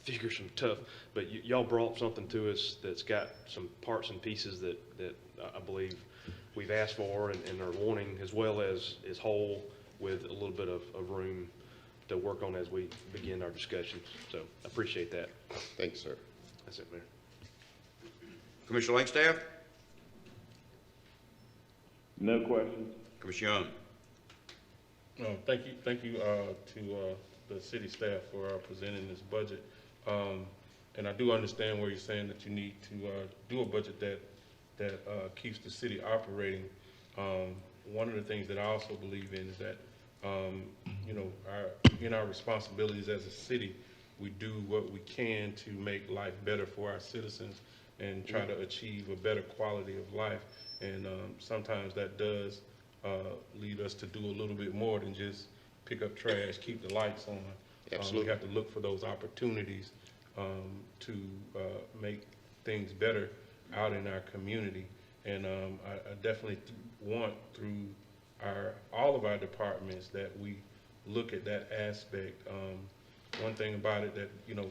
figure some tough, but y'all brought something to us that's got some parts and pieces that I believe we've asked for and are wanting, as well as is whole with a little bit of room to work on as we begin our discussions. So I appreciate that. Thanks, sir. That's it, Mayor. Commissioner Langstaff? No questions. Commissioner Young? No, thank you to the city staff for presenting this budget. And I do understand where you're saying that you need to do a budget that keeps the city operating. One of the things that I also believe in is that you know, in our responsibilities as a city, we do what we can to make life better for our citizens and try to achieve a better quality of life. And sometimes that does lead us to do a little bit more than just pick up trash, keep the lights on. Absolutely. We have to look for those opportunities to make things better out in our community. And I definitely want through all of our departments that we look at that aspect. One thing about it that, you know,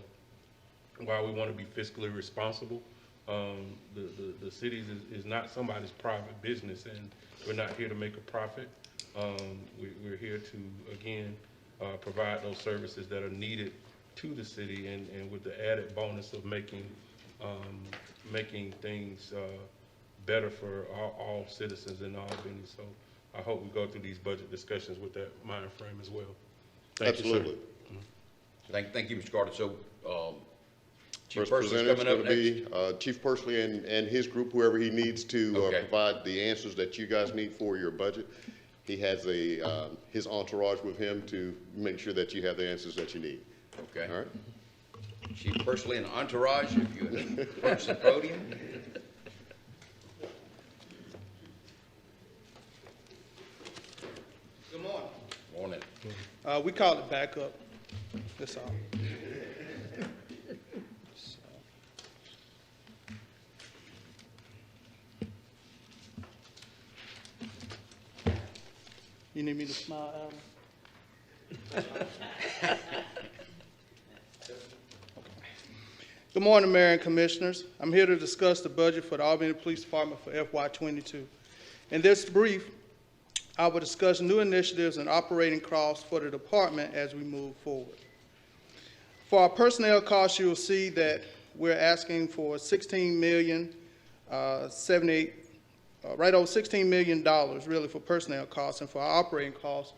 while we want to be fiscally responsible, the cities is not somebody's private business, and we're not here to make a profit. We're here to, again, provide those services that are needed to the city, and with the added bonus of making things better for all citizens in Albany. So I hope we go through these budget discussions with that mind frame as well. Thank you, sir. Absolutely. Thank you, Mr. Carter. So, Chief First Pursley's presenter is coming up going next. to be Chief Pursley and his group, whoever he needs to Okay. provide the answers that you guys need for your budget. He has his entourage with him to make sure that you have the answers that you need. Okay. All right? Chief Pursley and entourage, if you would approach the podium. Good morning. Morning. We call it backup. That's all. You need me to smile, Adam? Good morning, Mayor and Commissioners. I'm here to discuss the budget for the Albany Police Department for FY22. In this brief, I will discuss new initiatives and operating costs for the department as we move forward. For our personnel costs, you will see that we're asking for right over $16 million really for personnel costs, and for our operating costs,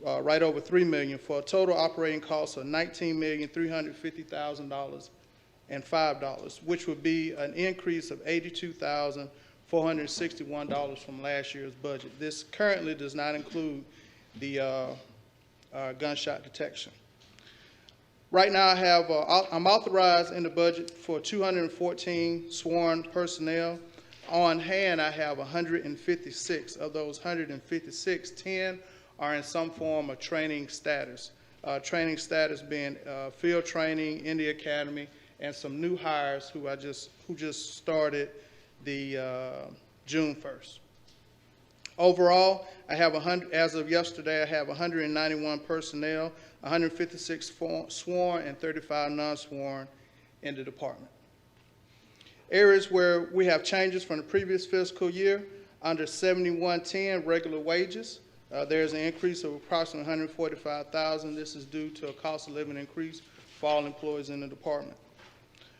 right over $3 million, for a total operating cost of $19,350,005, which would be an increase of $82,461 from last year's budget. This currently does not include the gunshot detection. Right now, I'm authorized in the budget for 214 sworn personnel. On hand, I have 156. Of those 156, 10 are in some form of training status. Training status being field training in the academy, and some new hires who just started the June 1st. Overall, I have as of yesterday, I have 191 personnel, 156 sworn and 35 non-sworn in the department. Areas where we have changes from the previous fiscal year, under 7110 regular wages, there's an increase of approximately $145,000. This is due to a cost of living increase for all employees in the department.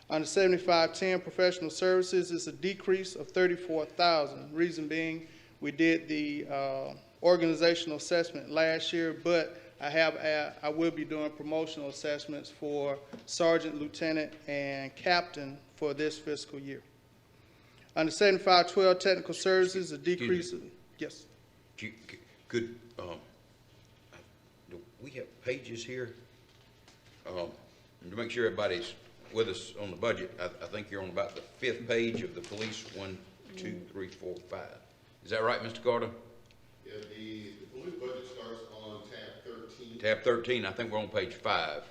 Under 7510 professional services, it's a decrease of $34,000. Reason being, We did the organizational assessment last year, but I will be doing promotional assessments for sergeant, lieutenant, and captain for this fiscal year. Under 7512 technical services, a decrease of, yes. Could, do we have pages here? To make sure everybody's with us on the budget, I think you're on about the 5th page of the police 1, 2, 3, 4, 5. Is that right, Mr. Carter? Yeah, the police budget starts on tab 13. Tab 13, I think we're on page 5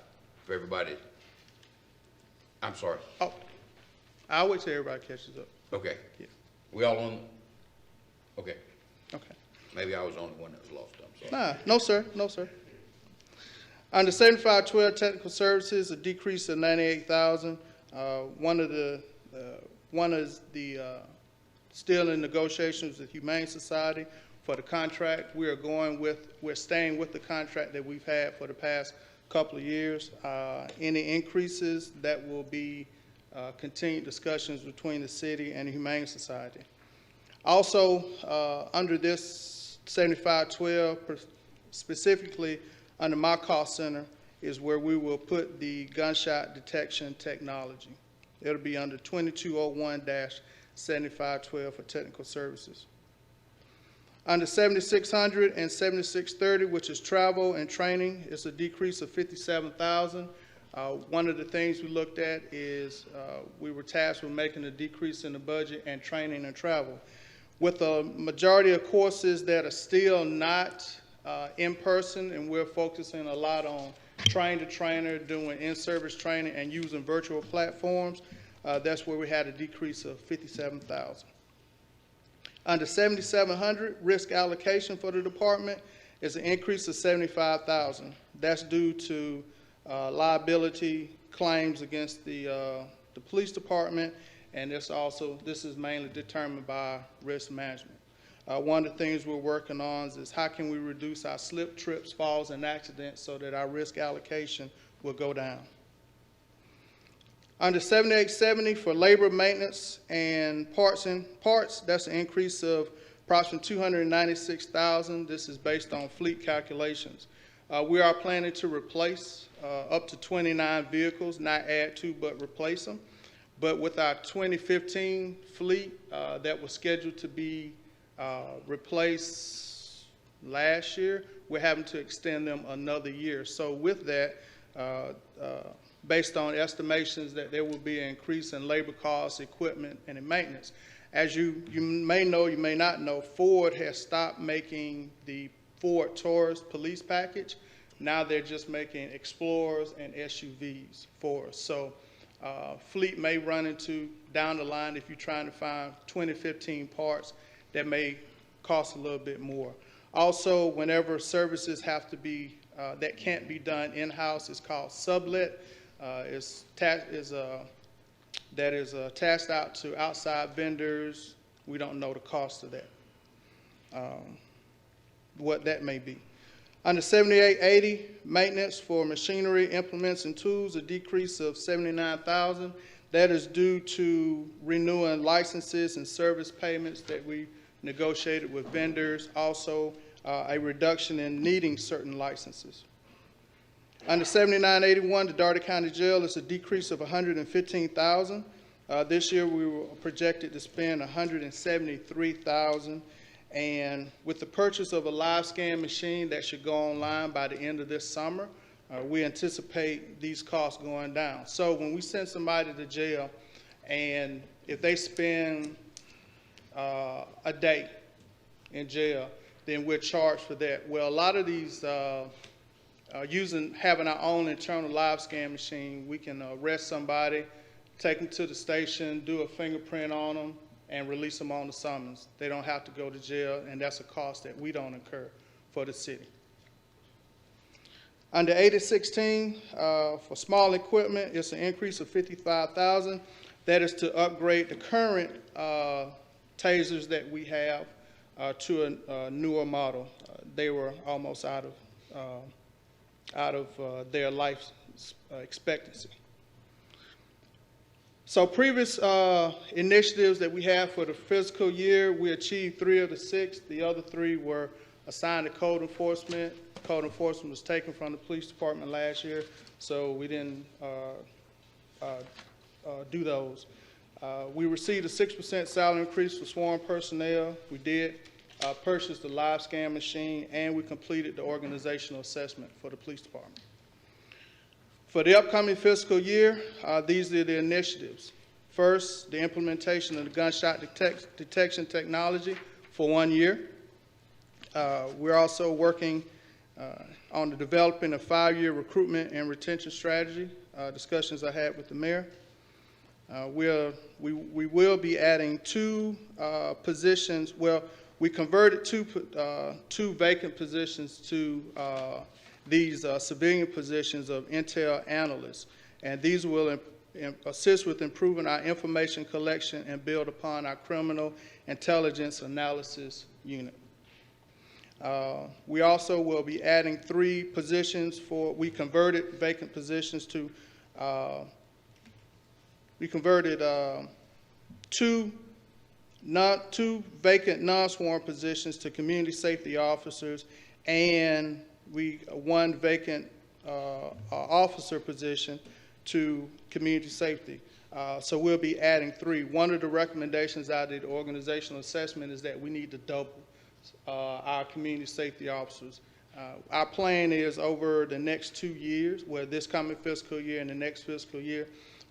for everybody. I'm sorry. Oh, I'll wait till everybody catches up. Okay. Yeah. We all on? Okay. Okay. Maybe I was the only one that was lost. I'm sorry. Nah, no, sir. No, sir. Under 7512 technical services, a decrease of 98,000. One is the still in negotiations with Humane Society for the contract. We're staying with the contract that we've had for the past couple of years. Any increases, that will be continued discussions between the city and the Humane Society. Also, under this 7512, specifically under my cost center, is where we will put the gunshot detection technology. It'll be under 2201-7512 for technical services. Under 7600 and 7630, which is travel and training, it's a decrease of 57,000. One of the things we looked at is we were tasked with making a decrease in the budget and training and travel. With a majority of courses that are still not in person, and we're focusing a lot on train-to-trainer, doing in-service training and using virtual platforms, that's where we had a decrease of 57,000. Under 7700, risk allocation for the department is an increase of 75,000. That's due to liability claims against the police department, and this is mainly determined by risk management. One of the things we're working on is how can we reduce our slip, trips, falls, and accidents so that our risk allocation will go down. Under 7870 for labor, maintenance, and parts, that's an increase of approximately 296,000. This is based on fleet calculations. We are planning to replace up to 29 vehicles, not add to, but replace them. But with our 2015 fleet that was scheduled to be replaced last year, we're having to extend them another year. So with that, based on estimations that there will be an increase in labor costs, equipment, and in maintenance. As you may know, you may not know, Ford has stopped making the Ford Taurus police package. Now they're just making Explorers and SUVs for us. So fleet may run into, down the line, if you're trying to find 2015 parts, that may cost a little bit more. Also, whenever services have to be, that can't be done in-house, it's called sublet. That is tasked out to outside vendors. We don't know the cost of that, what that may be. Under 7880, maintenance for machinery, implements, and tools, a decrease of 79,000. That is due to renewing licenses and service payments that we negotiated with vendors. Also, a reduction in needing certain licenses. Under 7981, the Dougherty County Jail is a decrease of 115,000. This year we were projected to spend 173,000. And with the purchase of a live scan machine that should go online by the end of this summer, we anticipate these costs going down. So when we send somebody to jail, and if they spend a day in jail, then we're charged for that. Well, a lot of these, having our own internal live scan machine, we can arrest somebody, take them to the station, do a fingerprint on them, and release them on the summons. They don't have to go to jail, and that's a cost that we don't incur for the city. Under 8016, for small equipment, it's an increase of 55,000. That is to upgrade the current tasers that we have to a newer model. They were almost out of their life expectancy. So previous initiatives that we had for the fiscal year, we achieved 3 of the 6. The other 3 were assigned to code enforcement. Code enforcement was taken from the police department last year, so we didn't do those. We received a 6% salary increase for sworn personnel. We did purchase the live scan machine, and we completed the organizational assessment for the police department. For the upcoming fiscal year, these are the initiatives. First, the implementation of the gunshot detection technology for 1 year. We're also working on the developing a 5-year recruitment and retention strategy, discussions I had with the mayor. We will be adding 2 positions. Well, we converted 2 vacant positions to these civilian positions of intel analysts, and these will assist with improving our information collection and build upon our criminal intelligence analysis unit. We also will be adding 3 positions we converted vacant positions to, we converted 2 vacant non-sworn positions to community safety officers, and 1 vacant officer position to community safety. So we'll be adding 3. One of the recommendations out of the organizational assessment is that we need to double our community safety officers. Our plan is over the next 2 years, where this coming fiscal year and the next fiscal year,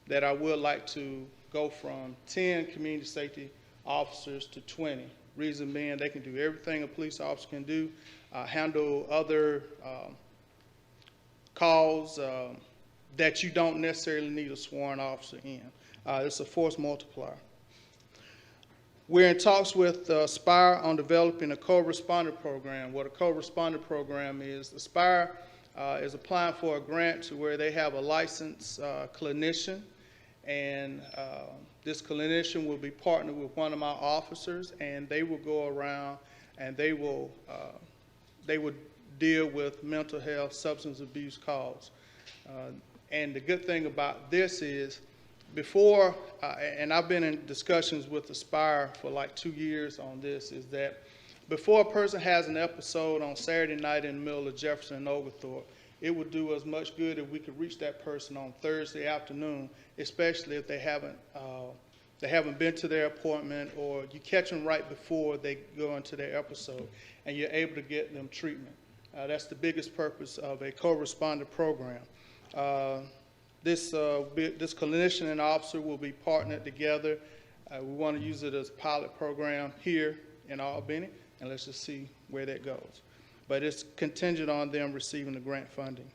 that I would like to go from 10 community safety officers to 20. Reason being, they can do everything a police officer can do, handle other calls that you don't necessarily need a sworn officer in. It's a force multiplier. We're in talks with Aspire on developing a co-responder program. What a co-responder program is, Aspire is applying for a grant to where they have a licensed clinician, and this clinician will be partnered with one of my officers, and they will go around and they will deal with mental health, substance abuse calls. And the good thing about this is, before, and I've been in discussions with Aspire for like 2 years on this, is that before a person has an episode on Saturday night in the middle of Jefferson and Oglethorpe, it would do us much good if we could reach that person on Thursday afternoon, especially if they haven't been to their appointment, or you catch them right before they go into their episode, and you're able to get them treatment. That's the biggest purpose of a co-responder program. This clinician and officer will be partnered together. We want to use it as a pilot program here in Albany, and let's just see where that goes. But it's contingent on them receiving the grant funding.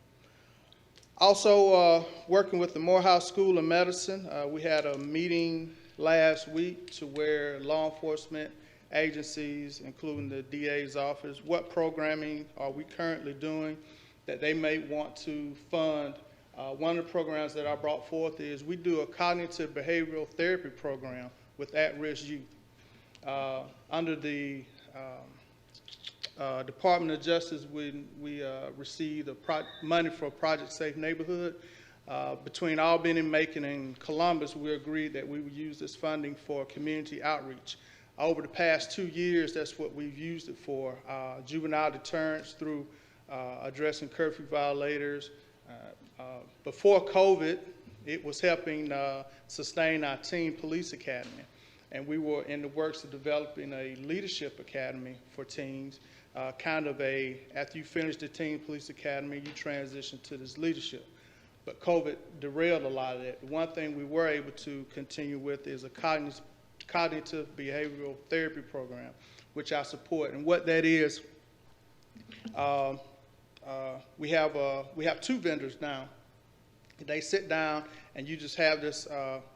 Also, working with the Morehouse School of Medicine, we had a meeting last week to where law enforcement agencies, including the DA's office, what programming are we currently doing that they may want to fund. One of the programs that I brought forth is we do a cognitive behavioral therapy program with at-risk youth. Under the Department of Justice, we received money for Project Safe Neighborhood. Between Albany, Macon, and Columbus, we agreed that we would use this funding for community outreach. Over the past 2 years, that's what we've used it for. Juvenile deterrence through addressing curfew violators. Before COVID, it was helping sustain our teen police academy. And we were in the works of developing a leadership academy for teens, after you finish the teen police academy, you transition to this leadership. But COVID derailed a lot of that. The one thing we were able to continue with is a cognitive behavioral therapy program, which I support. And what that is, we have 2 vendors now. They sit down and you just have this,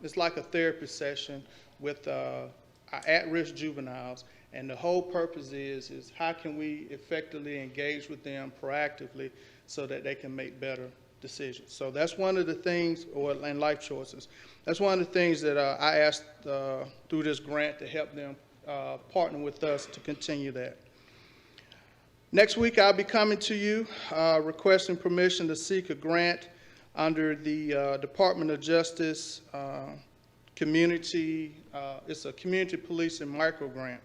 it's like a therapy session with at-risk juveniles. And the whole purpose is how can we effectively engage with them proactively so that they can make better decisions. So that's one of the things, and life choices. That's one of the things that I asked through this grant to help them partner with us to continue that. Next week, I'll be coming to you requesting permission to seek a grant under the Department of Justice community, it's a community policing micro grant.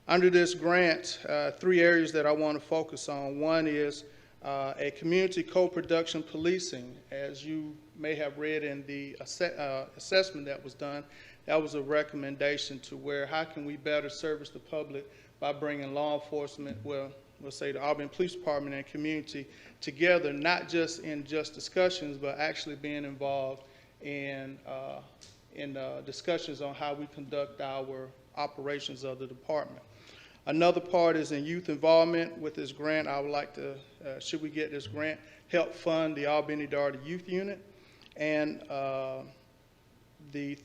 Under this grant, 3 areas that I want to focus on. One is a community co-production policing. As you may have read in the assessment that was done, that was a recommendation to where how can we better service the public by bringing law enforcement, well, we'll say the Albany Police Department and community together, not just in discussions, but actually being involved in discussions on how we conduct our operations of the department. Another part is in youth involvement. With this grant, I would like to, should we get this grant, help fund the Albany Darty Youth Unit. And a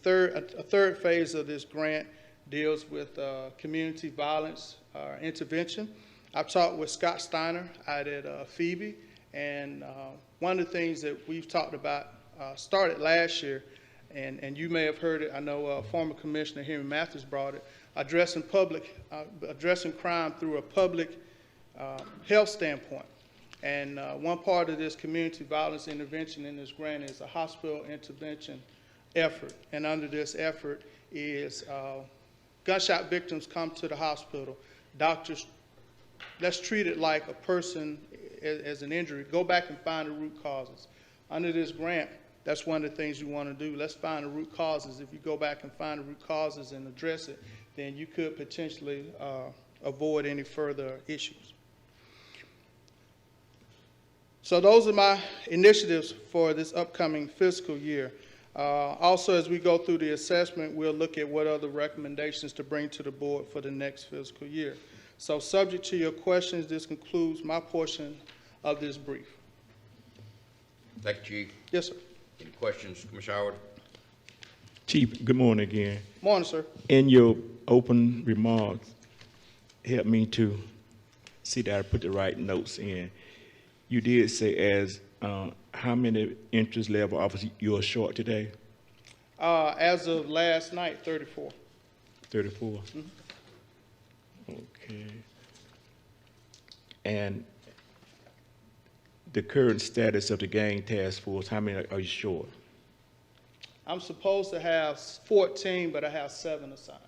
third phase of this grant deals with community violence intervention. I've talked with Scott Steiner out at Phoebe, and one of the things that we've talked about started last year, and you may have heard it, I know former Commissioner Henry Matthews brought it, addressing crime through a public health standpoint. And one part of this community violence intervention in this grant is a hospital intervention effort. And under this effort is gunshot victims come to the hospital. Doctors, let's treat it like a person as an injury. Go back and find the root causes. Under this grant, that's one of the things you want to do. Let's find the root causes. If you go back and find the root causes and address it, then you could potentially avoid any further issues. So those are my initiatives for this upcoming fiscal year. Also, as we go through the assessment, we'll look at what other recommendations to bring to the board for the next fiscal year. So subject to your questions, this concludes my portion of this brief. Thank you, Chief. Yes, sir. Any questions, Commissioner Howard? Chief, good morning again. Morning, sir. In your open remarks, help me to see that I put the right notes in. You did say as how many interest level officers you are short today? As of last night, 34. 34? Mm-hmm. Okay. And the current status of the gang task force, how many are you short? I'm supposed to have 14, but I have 7 assigned.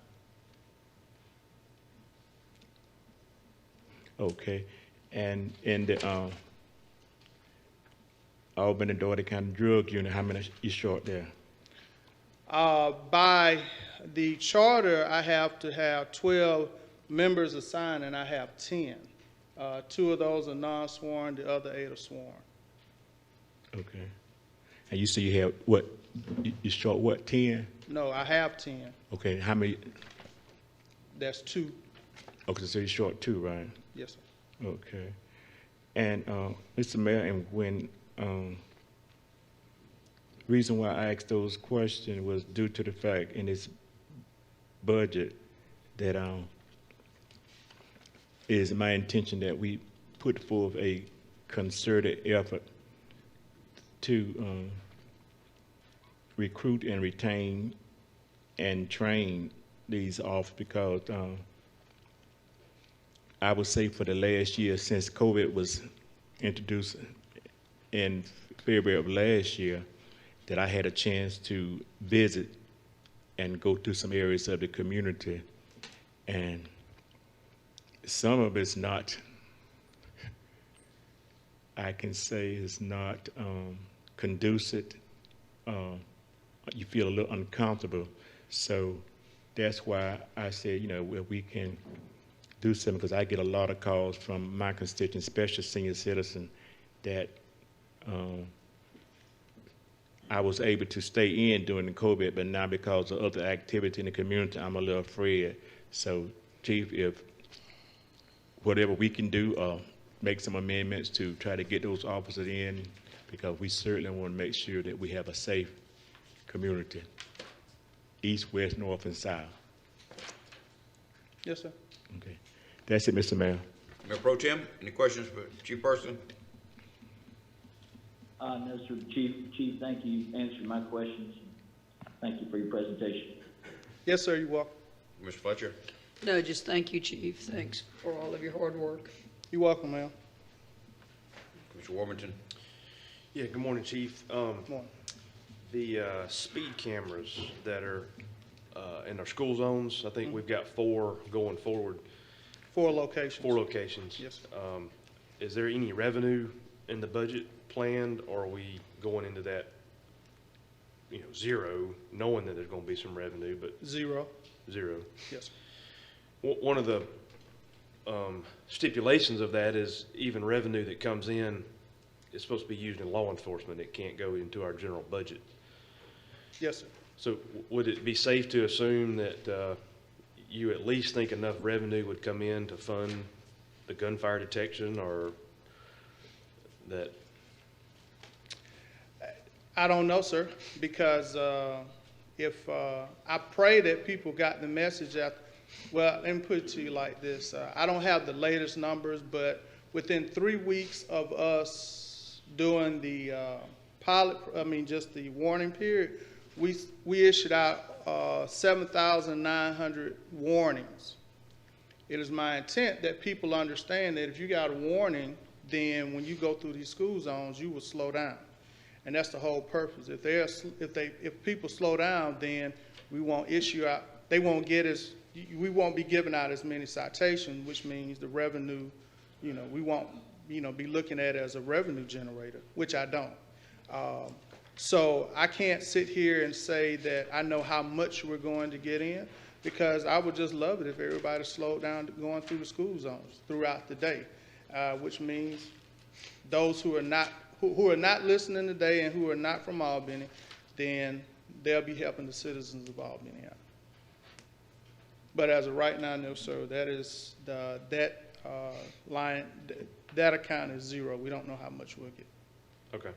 Okay. And in the Albany Darty County Drug Unit, how many you short there? By the charter, I have to have 12 members assigned, and I have 10. 2 of those are non-sworn, the other 8 are sworn. Okay. And you say you have what? You short what, 10? No, I have 10. Okay, how many? That's 2. Okay, so you're short 2, right? Yes, sir. Okay. And Mr. Mayor, and when reason why I asked those questions was due to the fact in this budget that is my intention that we put forth a concerted effort to recruit and retain and train these officers, because I would say for the last year since COVID was introduced in February of last year, that I had a chance to visit and go to some areas of the community, and some of it's not, I can say it's not conducive. You feel a little uncomfortable. So that's why I said, you know, where we can do something, because I get a lot of calls from my constituents, especially senior citizens, that I was able to stay in during the COVID, but now because of other activity in the community, I'm a little afraid. So, Chief, if whatever we can do, make some amendments to try to get those officers in, because we certainly want to make sure that we have a safe community, east, west, north, and south. Yes, sir. Okay. That's it, Mr. Mayor. Mayor Pro Tem, any questions for Chief Person? No, sir. Chief, thank you. Answered my questions. Thank you for your presentation. Yes, sir, you're welcome. Mr. Fletcher? No, just thank you, Chief. Thanks for all of your hard work. You're welcome, ma'am. Commissioner Warmington? Yeah, good morning, Chief. Morning. The speed cameras that are in our school zones, I think we've got 4 going forward, 4 locations. 4 locations. Yes, sir. Is there any revenue in the budget planned, or are we going into that, 0, knowing that there's going to be some revenue, but 0. 0? Yes, sir. One of the stipulations of that is even revenue that comes in is supposed to be used in law enforcement. It can't go into our general budget. Yes, sir. So would it be safe to assume that you at least think enough revenue would come in to fund the gunfire detection, or that? I don't know, sir, because if I pray that people got the message out. Well, let me put it to you like this. I don't have the latest numbers, but within 3 weeks of us doing the just the warning period, we issued out 7,900 warnings. It is my intent that people understand that if you got a warning, then when you go through these school zones, you will slow down. And that's the whole purpose. If people slow down, then we won't issue out, we won't be giving out as many citations, which means the revenue, we won't, be looking at it as a revenue generator, which I don't. So I can't sit here and say that I know how much we're going to get in, because I would just love it if everybody slowed down going through the school zones throughout the day, which means those who are not listening today and who are not from Albany, then they'll be helping the citizens of Albany out. But as of right now, no, sir, that is that account is 0. We don't know how much we'll get. Okay.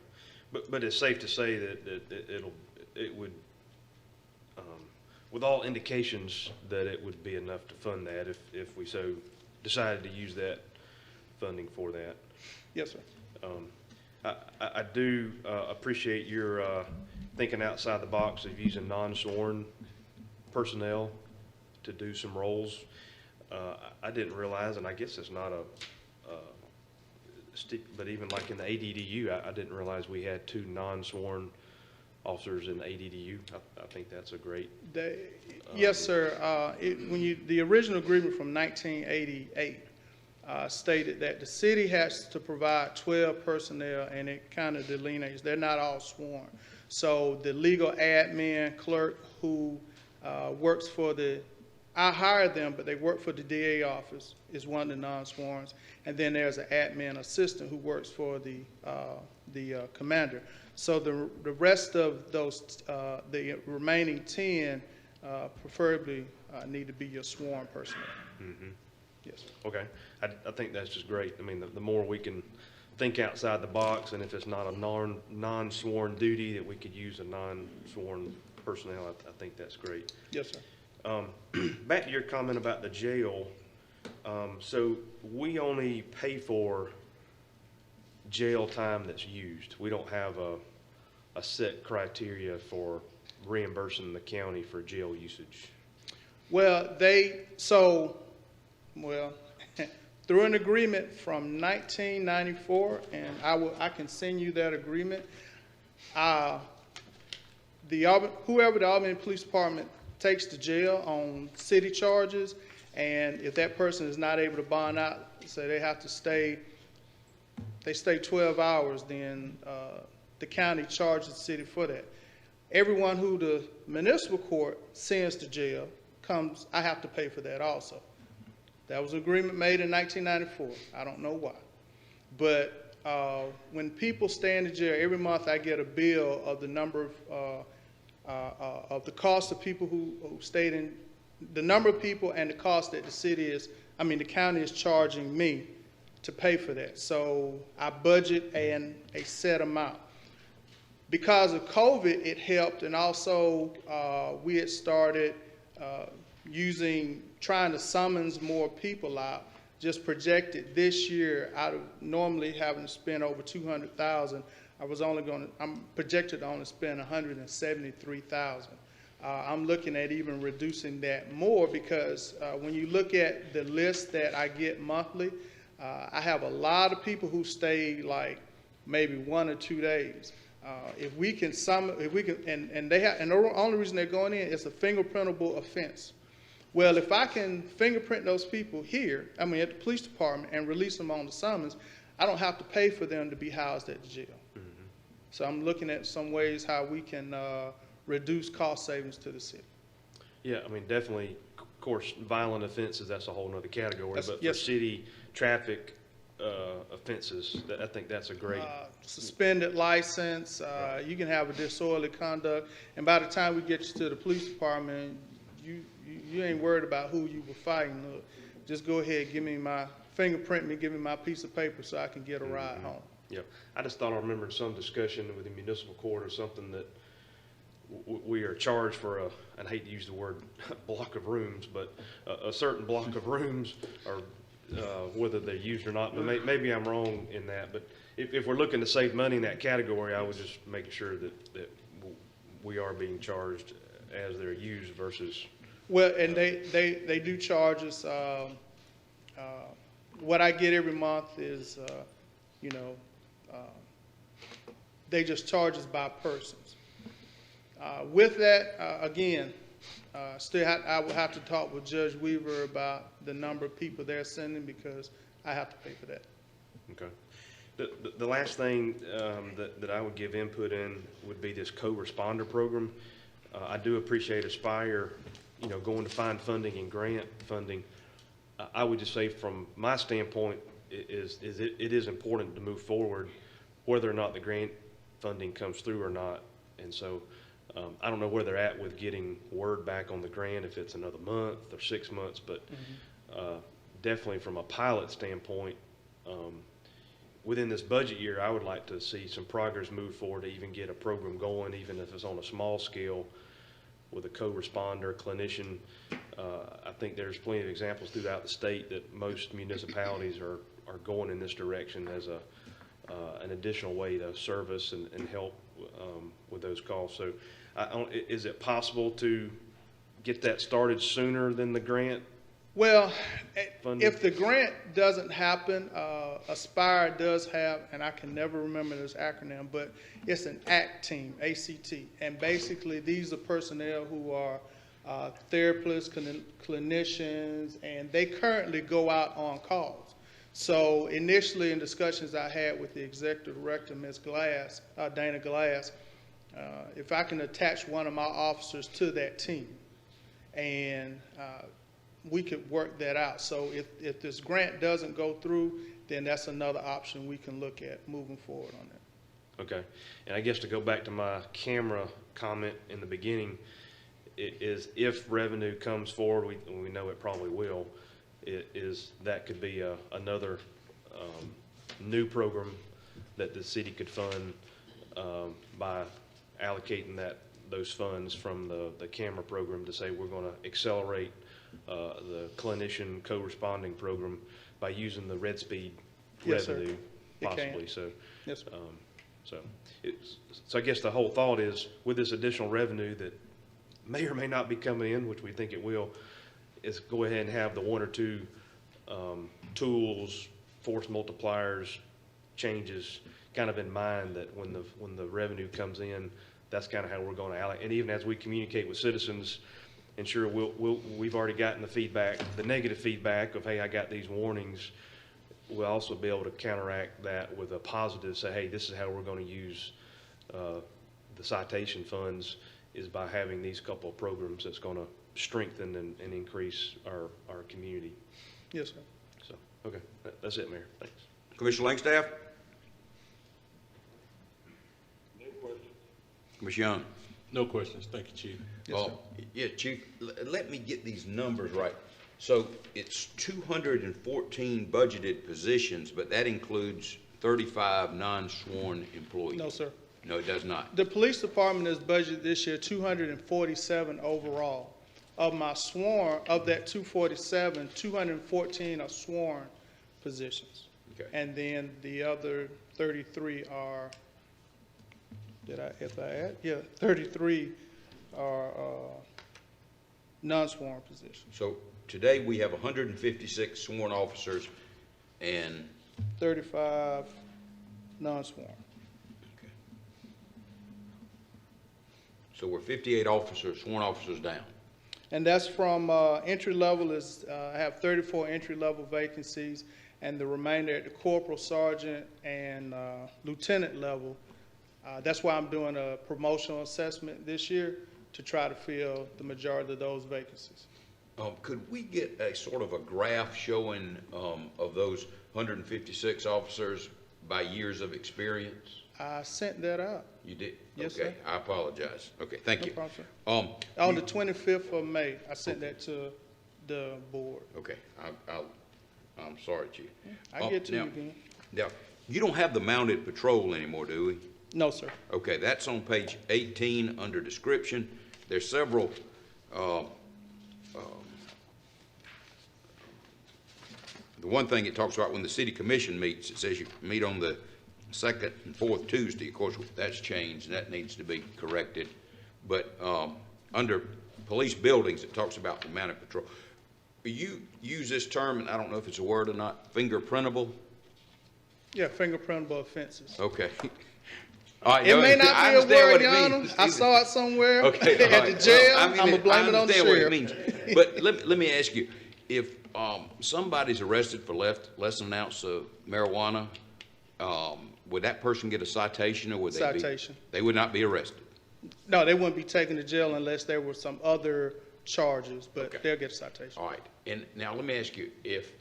But it's safe to say that it would, with all indications that it would be enough to fund that if we so decided to use that funding for that. Yes, sir. I do appreciate your thinking outside the box of using non-sworn personnel to do some roles. I didn't realize, and I guess it's not but even like in the ADDU, I didn't realize we had 2 non-sworn officers in the ADDU. I think that's a great. Yes, sir. The original agreement from 1988 stated that the city has to provide 12 personnel, and it kind of delineates. They're not all sworn. So the legal admin clerk who works for I hired them, but they work for the DA office, is one of the non-sworns. And then there's an admin assistant who works for the commander. So the rest of those, the remaining 10, preferably need to be your sworn personnel. Mm-hmm. Yes. Okay. I think that's just great. I mean, the more we can think outside the box, and if it's not a non-sworn duty, that we could use a non-sworn personnel, I think that's great. Yes, sir. Back to your comment about the jail. So we only pay for jail time that's used. We don't have a set criteria for reimbursing the county for jail usage. Well, through an agreement from 1994, and I can send you that agreement. Whoever the Albany Police Department takes to jail on city charges, and if that person is not able to bond out, so they have to stay 12 hours, then the county charges the city for that. Everyone who the municipal court sends to jail I have to pay for that also. That was an agreement made in 1994. I don't know why. But when people stay in the jail, every month I get a bill of the number of the cost of people who stayed in, the number of people and the cost that the county is charging me to pay for that. So I budget a set amount. Because of COVID, it helped, and also we had started trying to summons more people out. Just projected this year, out of normally having to spend over $200,000, I'm projected to only spend $173,000. I'm looking at even reducing that more, because when you look at the list that I get monthly, I have a lot of people who stay like maybe 1 or 2 days. If we can and they have, and the only reason they're going in is a fingerprintable offense. Well, if I can fingerprint those people here, at the police department, and release them on the summons, I don't have to pay for them to be housed at the jail. So I'm looking at some ways how we can reduce cost savings to the city. Yeah, I mean, definitely, of course, violent offenses, that's a whole nother category, but for yes, sir. city traffic offenses, I think that's a great, Suspended license, you can have a disorderly conduct, and by the time we get you to the police department, you ain't worried about who you were fighting. Look, just go ahead, give me my piece of paper so I can get a ride home. yeah. I just thought I remembered some discussion with the municipal court or something that we are charged for and I hate to use the word block of rooms, but a certain block of rooms, or whether they're used or not, but maybe I'm wrong in that, but if we're looking to save money in that category, I was just making sure that we are being charged as they're used versus. Well, and they do charge us, what I get every month is, they just charge us by persons. With that, again, I will have to talk with Judge Weaver about the number of people they're sending because I have to pay for that. Okay. The last thing that I would give input in would be this co-responder program. I do appreciate Aspire, going to find funding and grant funding. I would just say from my standpoint it is important to move forward whether or not the grant funding comes through or not. And so I don't know where they're at with getting word back on the grant, if it's another month or 6 months, but definitely from a pilot standpoint, within this budget year, I would like to see some progress move forward to even get a program going, even if it's on a small scale with a co-responder, clinician. I think there's plenty of examples throughout the state that most municipalities are going in this direction as an additional way to service and help with those calls. So is it possible to get that started sooner than the grant? Well, funding? if the grant doesn't happen, Aspire does have, and I can never remember this acronym, but it's an ACT team, A-C-T. And basically, these are personnel who are therapists, clinicians, and they currently go out on calls. So initially in discussions I had with the executive director, Ms. Glass, Dana Glass, if I can attach one of my officers to that team, and we could work that out. So if this grant doesn't go through, then that's another option we can look at moving forward on that. Okay. And I guess to go back to my camera comment in the beginning, is if revenue comes forward, we know it probably will, that could be another new program that the city could fund by allocating those funds from the camera program to say we're going to accelerate the clinician co-responding program by using the Red Speed Yes, revenue, sir. possibly. So, Yes, sir. so I guess the whole thought is with this additional revenue that may or may not be coming in, which we think it will, is go ahead and have the one or two tools, force multipliers, changes kind of in mind, that when the revenue comes in, that's kind of how we're going to allocate. And even as we communicate with citizens, and sure, we've already gotten the feedback, the negative feedback of, hey, I got these warnings. We'll also be able to counteract that with a positive, say, hey, this is how we're going to use the citation funds, is by having these couple of programs that's going to strengthen and increase our community. Yes, sir. So, okay, that's it, Mayor. Thanks. Commissioner Langstaff? Commissioner Young? No questions. Thank you, Chief. Yes, sir. Yeah, Chief, let me get these numbers right. So it's 214 budgeted positions, but that includes 35 non-sworn employees? No, sir. No, it does not. The police department is budgeted this year 247 overall. Of that 247, 214 are sworn positions. Okay. And then the other 33 are, 33 are non-sworn positions. So today we have 156 sworn officers and 35 non-sworn. So we're 58 officers, sworn officers down. And that's from entry level is, I have 34 entry level vacancies, and the remainder at the corporal, sergeant, and lieutenant level. That's why I'm doing a promotional assessment this year to try to fill the majority of those vacancies. Could we get a sort of a graph showing of those 156 officers by years of experience? I sent that out. You did? Yes, Okay, sir. I apologize. Okay, thank No you. problem, sir. On the 25th of May, I sent that to the board. Okay, I'm sorry, Chief. I get to you now- again. Now, you don't have the mounted patrol anymore, do we? No, sir. Okay, that's on page 18 under description. There's several, the one thing it talks about when the city commission meets, it says you meet on the second and fourth Tuesday. Of course, that's changed, and that needs to be corrected. But under police buildings, it talks about the mounted patrol. You use this term, and I don't know if it's a word or not, fingerprintable? Yeah, fingerprintable offenses. Okay. All right, It may I not be a understand word, what it Your Honor. means. I saw it somewhere Okay, at all the right. jail. Well, I mean, I'm gonna blame it on the I understand what it sheriff. means. But let me ask you, if somebody's arrested for less than an ounce of marijuana, would that person get a citation, or would they be? Citation. They would not be arrested? No, they wouldn't be taken to jail unless there were some other charges, but Okay. they'll get a citation. All right, and now let me ask you, if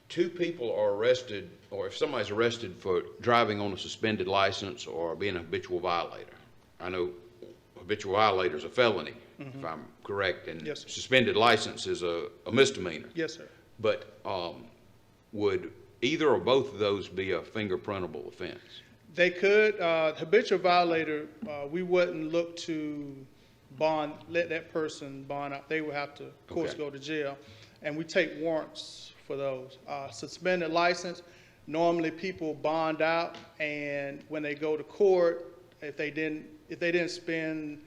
two people are arrested, or if somebody's arrested for driving on a suspended license or being a habitual violator, I know habitual violator is a felony, if I'm correct, and Yes, sir. suspended license is a misdemeanor. Yes, sir. But would either or both of those be a fingerprintable offense? They could, habitual violator, we wouldn't look to let that person bond out. They would have to, of course, Okay. go to jail. And we take warrants for those. Suspended license, normally people bond out, and when they go to court, if they didn't spend,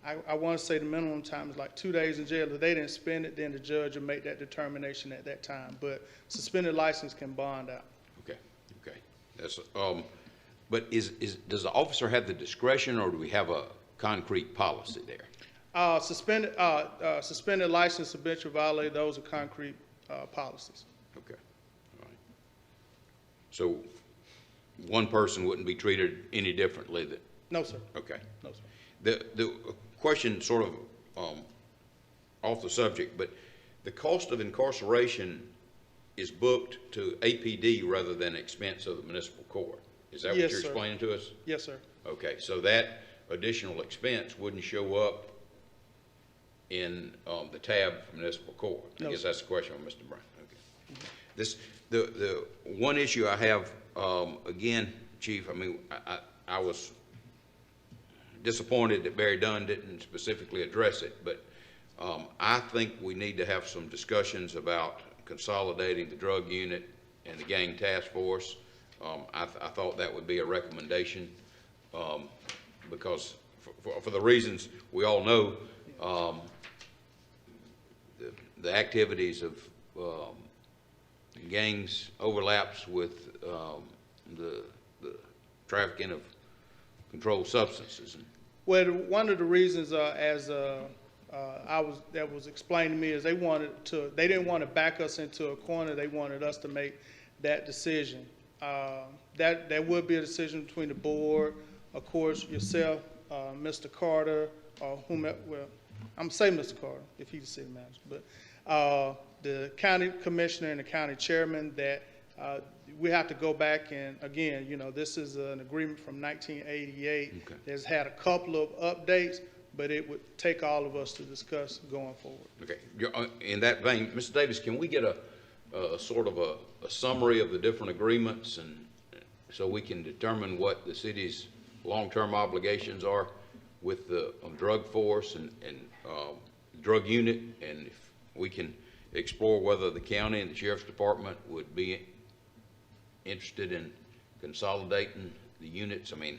I want to say the minimum time is like 2 days in jail. If they didn't spend it, then the judge will make that determination at that time. But suspended license can bond out. Okay, okay. That's, but does the officer have the discretion, or do we have a concrete policy there? Suspended license, habitual violator, those are concrete policies. Okay, all right. So one person wouldn't be treated any differently than, No, sir. okay. No, sir. The question sort of off the subject, but the cost of incarceration is booked to APD rather than expense of the municipal court. Is that what Yes, you're sir. explaining to us? Yes, sir. Okay, so that additional expense wouldn't show up in the tab for municipal court? I No, guess sir. that's the question from Mr. Brown. Okay. The one issue I have, again, Chief, I mean, I was disappointed that Barry Dunn didn't specifically address it, but I think we need to have some discussions about consolidating the drug unit and the gang task force. I thought that would be a recommendation, because for the reasons we all know, the activities of gangs overlaps with the trafficking of controlled substances. Well, one of the reasons, that was explained to me, is they didn't want to back us into a corner. They wanted us to make that decision. That would be a decision between the board, of course, yourself, Mr. Carter, or whomever. Well, I'm saying Mr. Carter if he's the city manager, but the county commissioner and the county chairman. That we have to go back and, again, this is an agreement from 1988. Okay. That's had a couple of updates, but it would take all of us to discuss going forward. Okay, in that vein, Mr. Davis, can we get a sort of a summary of the different agreements, and so we can determine what the city's long-term obligations are with the drug force and drug unit, and if we can explore whether the county and the sheriff's department would be interested in consolidating the units? I mean,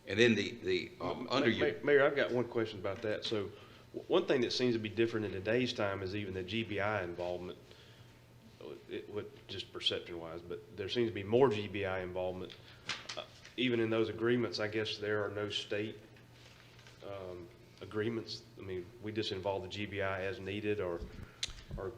and then under your, Mayor, I've got one question about that. So one thing that seems to be different in today's time is even the GBI involvement. just perception-wise, but there seems to be more GBI involvement. Even in those agreements, I guess there are no state agreements. I mean, we just involve the GBI as needed, or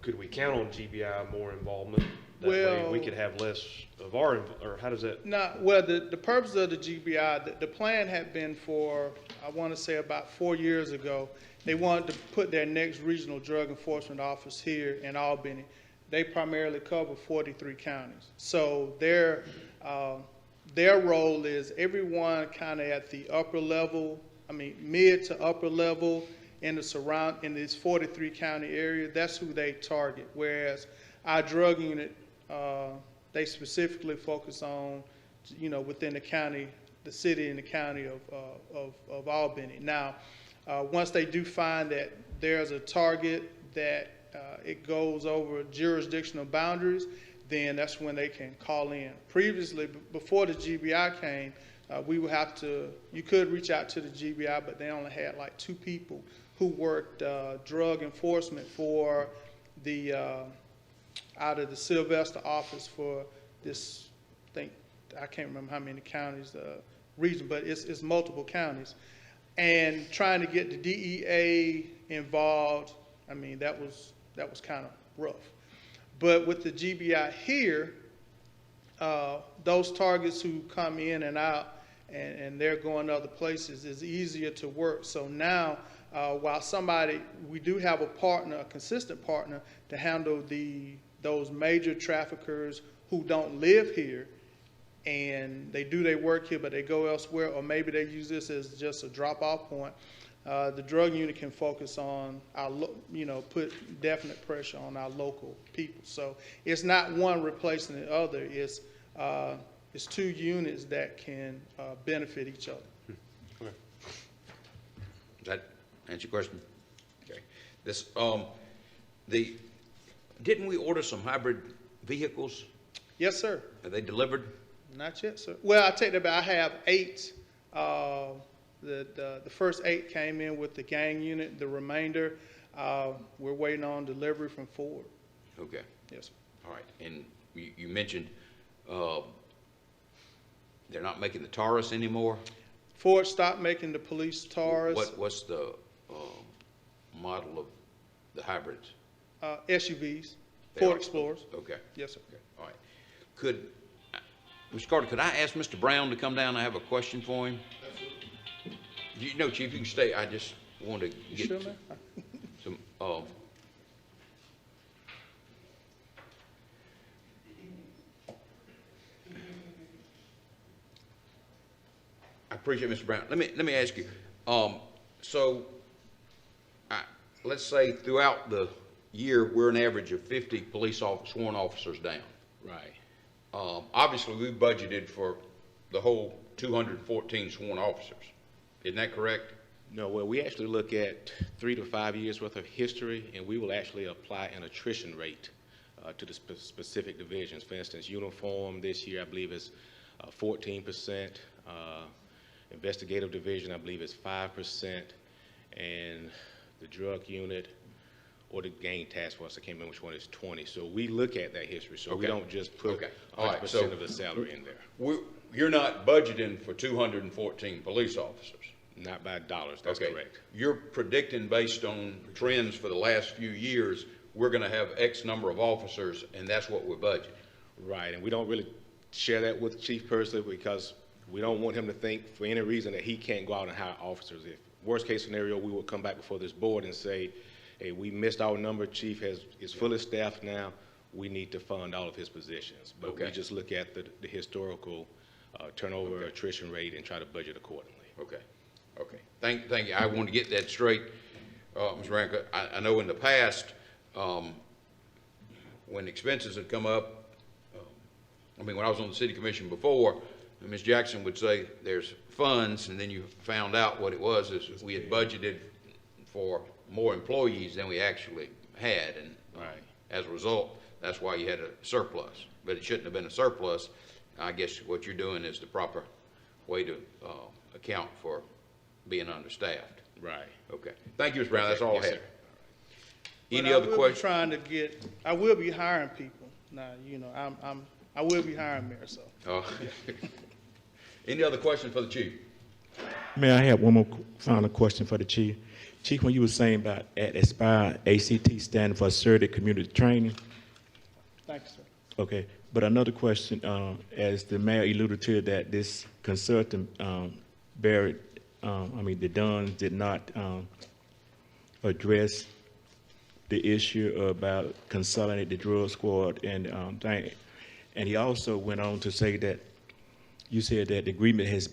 could we count on GBI more involvement? That way we could have less of our, or how does that? No, well, the purpose of the GBI, the plan had been for, I want to say about 4 years ago, they wanted to put their next regional drug enforcement office here in Albany. They primarily cover 43 counties. So their role is everyone kind of at the upper level, I mean, mid to upper level in this 43 county area. That's who they target. Whereas our drug unit, they specifically focus on, within the county, the city and the county of Albany. Now, once they do find that there's a target that it goes over jurisdictional boundaries, then that's when they can call in. Previously, before the GBI came, you could reach out to the GBI, but they only had like 2 people who worked drug enforcement for the out of the Sylvester office for this thing. I can't remember how many counties, region, but it's multiple counties. And trying to get the DEA involved, I mean, that was kind of rough. But with the GBI here, those targets who come in and out and they're going other places is easier to work. So now, while we do have a consistent partner to handle those major traffickers who don't live here, and they do their work here, but they go elsewhere, or maybe they use this as just a drop-off point. The drug unit can focus on put definite pressure on our local people. So it's not one replacing the other. It's 2 units that can benefit each other. Does that answer your question? Okay. Didn't we order some hybrid vehicles? Yes, sir. Are they delivered? Not yet, sir. Well, I take that back. I have 8. The first 8 came in with the gang unit. The remainder, we're waiting on delivery from Ford. Okay. Yes, sir. All right. And you mentioned they're not making the Taurus anymore? Ford stopped making the police Taurus. What's the model of the hybrids? SUVs, They Ford are? Explorers. Okay. Yes, sir. Okay. All right. Mr. Carter, could I ask Mr. Brown to come down? I have a question for him. No, Chief, you can stay. I just wanted to get Sure, man. some, I appreciate it, Mr. Brown. Let me ask you, let's say throughout the year, we're an average of 50 sworn officers down. Right. Obviously, we budgeted for the whole 214 sworn officers. Isn't that correct? No, well, we actually look at 3 to 5 years worth of history, and we will actually apply an attrition rate to the specific divisions. For instance, uniform this year, I believe, is 14%. Investigative division, I believe, is 5%. And the drug unit or the gang task force, I can't remember which one, is 20. So we look at that history. So we don't just put 100% of the salary in there. You're not budgeting for 214 police officers? Not by dollars, that's correct. You're predicting based on trends for the last few years, we're going to have X number of officers, and that's what we're budgeting. Right, and we don't really share that with Chief personally because we don't want him to think for any reason that he can't go out and hire officers. If worst case scenario, we will come back before this board and say, hey, we missed our number, Chief is fully staffed now, we need to fund all of his positions. But we just look at the historical turnover attrition rate and try to budget accordingly. Okay. Thank you. I want to get that straight, Mr. Rankin. I know in the past, when expenses had come up, when I was on the city commission before, Ms. Jackson would say there's funds, and then you found out what it was is we had budgeted for more employees than we actually had, and as a result, that's why you had a surplus. But it shouldn't have been a surplus. I guess what you're doing is the proper way to account for being understaffed. Right. Okay. Thank you, Mr. Brown. That's all I have. But Any other questions? I will be hiring people. Now, you know, I will be hiring Mayor, so. Any other questions for the chief? May I have one more final question for the chief? Chief, when you were saying about ASPIRE, ACT standing for Assertive Community Training. Thank you, sir. Okay, but another question, as the mayor alluded to, that this consultant, the Duns did not address the issue about consolidating the drug squad and thing. And he also went on to say that you said that the agreement is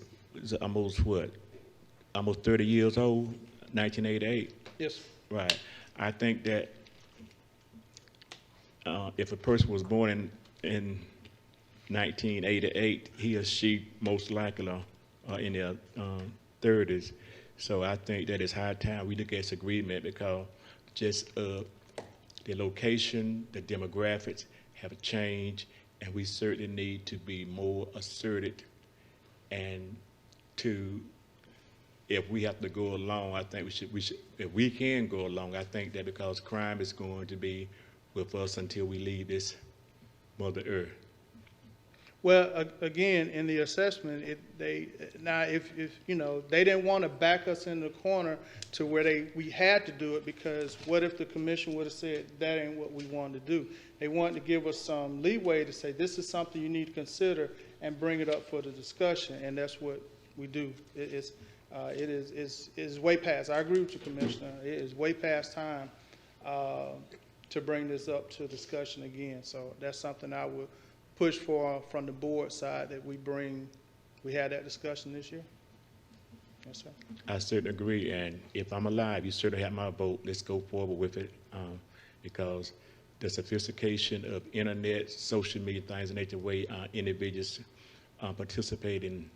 almost 30 years old, 1988. Yes, sir. Right. I think that if a person was born in 1988, he or she most likely are in their 30s. So I think that it's high time we look at this agreement because just the location, the demographics have changed, and we certainly need to be more assertive. And if we have to go along, I think we should, if we can go along, I think that because crime is going to be with us until we leave this Mother Earth. Well, again, in the assessment, if you know, they didn't want to back us in the corner to where we had to do it, because what if the commission would have said that ain't what we wanted to do? They wanted to give us some leeway to say this is something you need to consider and bring it up for the discussion, and that's what we do. It is way past. I agree with you, Commissioner. It is way past time to bring this up to discussion again. So that's something I would push for from the board side, that we had that discussion this year. Yes, sir. I certainly agree, and if I'm alive, you certainly have my vote. Let's go forward with it, because the sophistication of internet, social media, things in nature, way individuals participate in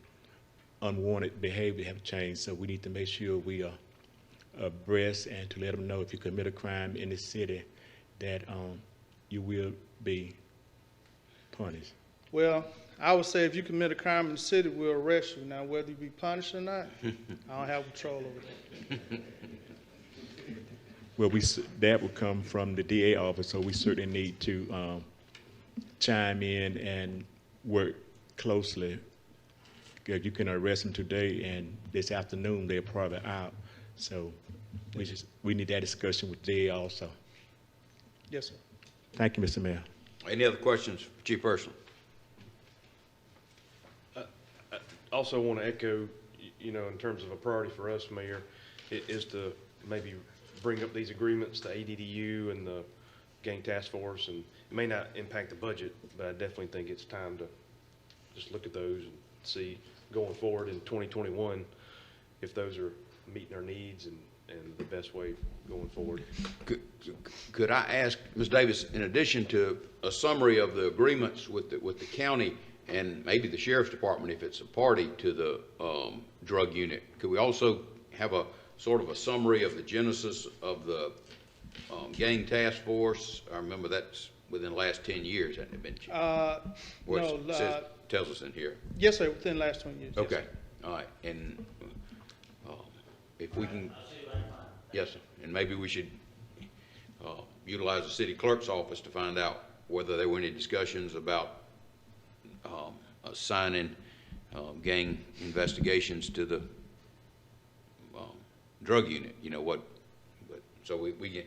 unwanted behavior have changed. So we need to make sure we are abreast and to let them know if you commit a crime in the city that you will be punished. Well, I would say if you commit a crime in the city, we'll arrest you. Now, whether you be punished or not, I don't have control over that. Well, that would come from the DA office, so we certainly need to chime in and work closely. Because you can arrest them today, and this afternoon they're probably out. So we need that discussion with the DA also. Yes, sir. Thank you, Mr. Mayor. Any other questions for Chief Person? I also want to echo, you know, in terms of a priority for us, Mayor, is to maybe bring up these agreements, the ADDU and the gang task force, and it may not impact the budget, but I definitely think it's time to just look at those and see going forward in 2021 if those are meeting our needs and the best way going forward. Could I ask, Ms. Davis, in addition to a summary of the agreements with the county and maybe the sheriff's department, if it's a party to the drug unit, could we also have a sort of a summary of the genesis of the gang task force? I remember that's within the last 10 years, hasn't it been? No, tells us in here. yes, sir, within the last 20 years. Okay, all right, and if we can, yes, sir, and maybe we should utilize the city clerk's office to find out whether there were any discussions about assigning gang investigations to the drug unit, you know what, so we can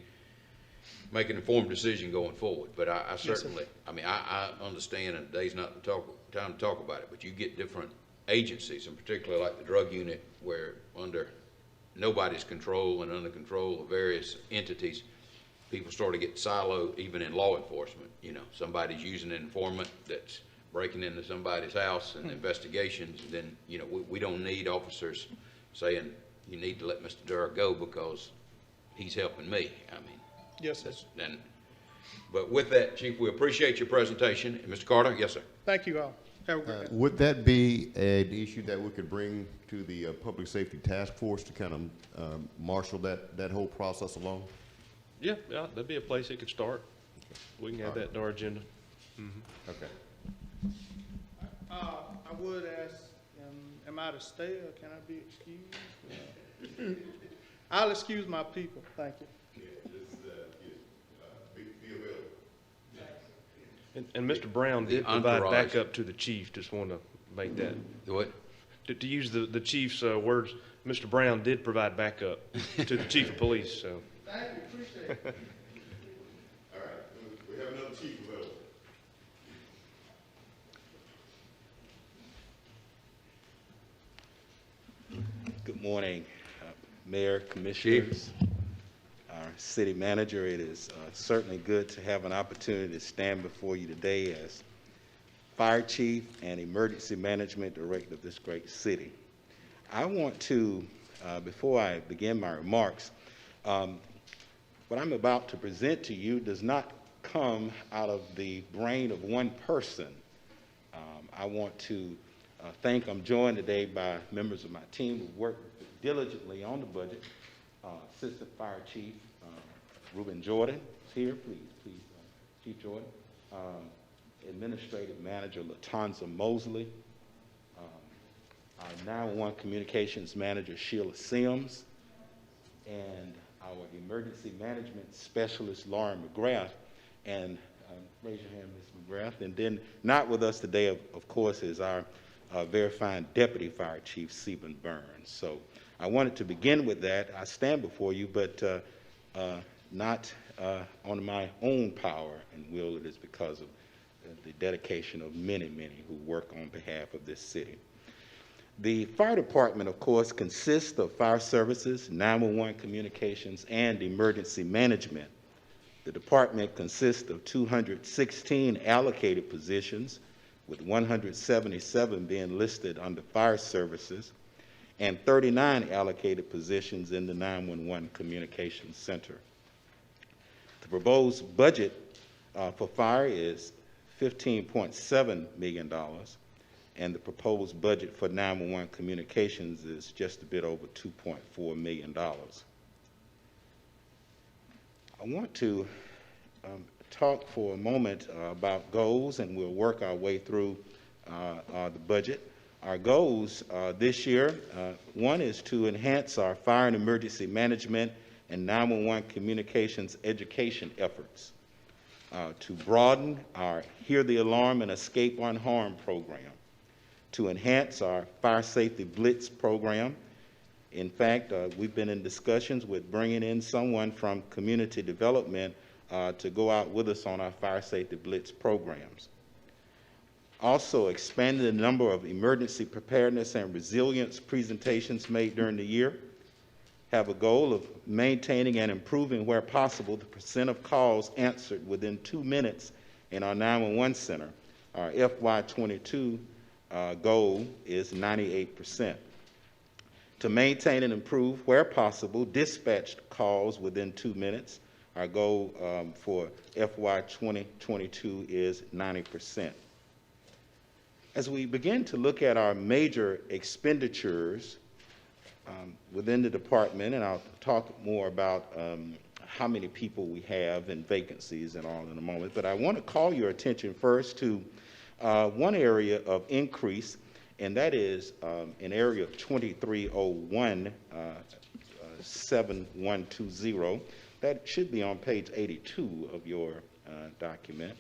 make an informed decision going forward. But I certainly, I mean, I understand, and today's not the time to talk about it, but you get different agencies, and particularly like the drug unit, where under nobody's control and under control of various entities, people start to get siloed even in law enforcement. You know, somebody's using an informant that's breaking into somebody's house and investigations, then, you know, we don't need officers saying, you need to let Mr. Durr go because he's helping me. I mean, Yes, sir. But with that, Chief, we appreciate your presentation. And Mr. Carter, yes, sir. Thank you all. Have a good day. Would that be an issue that we could bring to the Public Safety Task Force to kind of marshal that whole process along? Yeah, that'd be a place it could start. We can add that to our agenda. Okay. I would ask, am I to stay or can I be excused? I'll excuse my people. Thank you. And Mr. Brown did the provide entourage. backup to the chief, just wanted to make that, What? to use the chief's words, Mr. Brown did provide backup to the chief of police, so. All right, we have another chief available. Good morning, Mayor, Commissioners, our city manager. It is certainly good to have an opportunity to stand before you today as Fire Chief and Emergency Management Director of this great city. I want to, before I begin my remarks, what I'm about to present to you does not come out of the brain of one person. I want to I'm joined today by members of my team who worked diligently on the budget. Assistant Fire Chief Ruben Jordan is here, please, Chief Jordan. Administrative Manager Latanza Mosley. Our 911 Communications Manager Sheila Sims, and our Emergency Management Specialist Lauren McGrath. And raise your hand, Ms. McGrath. And then not with us today, of course, is our very fine Deputy Fire Chief Stephen Burns. So I wanted to begin with that. I stand before you, but not on my own power and will. It is because of the dedication of many, many who work on behalf of this city. The fire department, of course, consists of fire services, 911 communications, and emergency management. The department consists of 216 allocated positions, with 177 being listed under fire services and 39 allocated positions in the 911 Communications Center. The proposed budget for fire is $15.7 million, and the proposed budget for 911 communications is just a bit over $2.4 million. I want to talk for a moment about goals, and we'll work our way through the budget. Our goals this year, one is to enhance our fire and emergency management and 911 communications education efforts, to broaden our Hear the Alarm and Escape Unharmed program, to enhance our Fire Safety Blitz program. In fact, we've been in discussions with bringing in someone from community development to go out with us on our Fire Safety Blitz programs. Also, expanding the number of emergency preparedness and resilience presentations made during the year. Have a goal of maintaining and improving, where possible, the percent of calls answered within 2 minutes in our 911 center. Our FY22 goal is 98%. To maintain and improve, where possible, dispatched calls within 2 minutes. Our goal for FY 2022 is 90%. As we begin to look at our major expenditures within the department, and I'll talk more about how many people we have and vacancies and all in a moment, but I want to call your attention first to one area of increase, and that is an area of 2301 7120. That should be on page 82 of your document.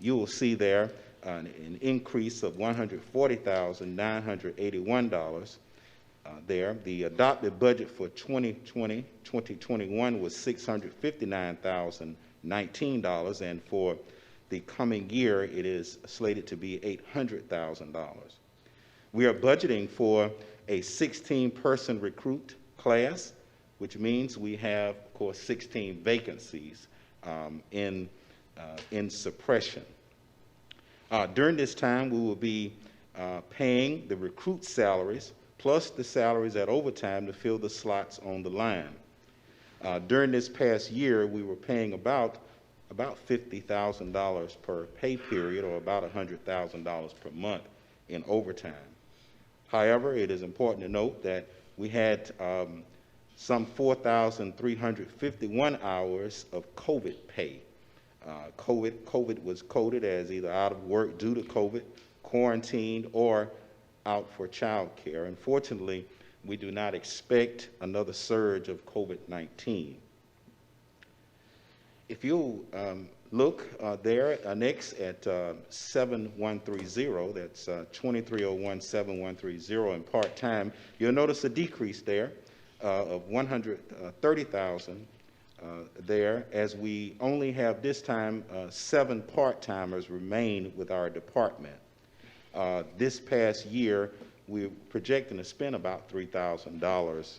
You will see there an increase of $140,981 there. The adopted budget for 2020-2021 was $659,019, and for the coming year, it is slated to be $800,000. We are budgeting for a 16-person recruit class, which means we have, of course, 16 vacancies in suppression. During this time, we will be paying the recruit salaries plus the salaries at overtime to fill the slots on the line. During this past year, we were paying about $50,000 per pay period, or about $100,000 per month in overtime. However, it is important to note that we had some 4,351 hours of COVID pay. COVID was coded as either out of work due to COVID, quarantined, or out for child care. Unfortunately, we do not expect another surge of COVID-19. If you'll look there next at 7130, that's 2301-7130 in part-time, you'll notice a decrease there of 130,000 there, as we only have this time 7 part-timers remain with our department. This past year, we're projecting to spend about $3,000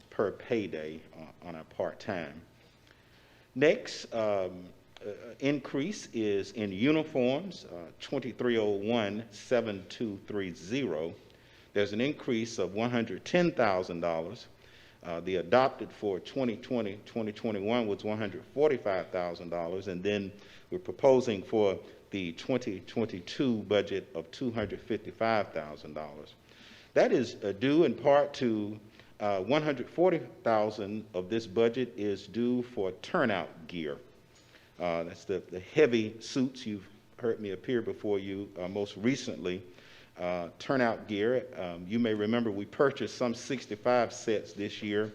per payday on our part-time. Next, increase is in uniforms, 2301-7230. There's an increase of $110,000. The adopted for 2020-2021 was $145,000, and then we're proposing for the 2022 budget of $255,000. That is due in part to $140,000 of this budget is due for turnout gear. That's the heavy suits you've heard me appear before you most recently. Turnout gear, you may remember we purchased some 65 sets this year,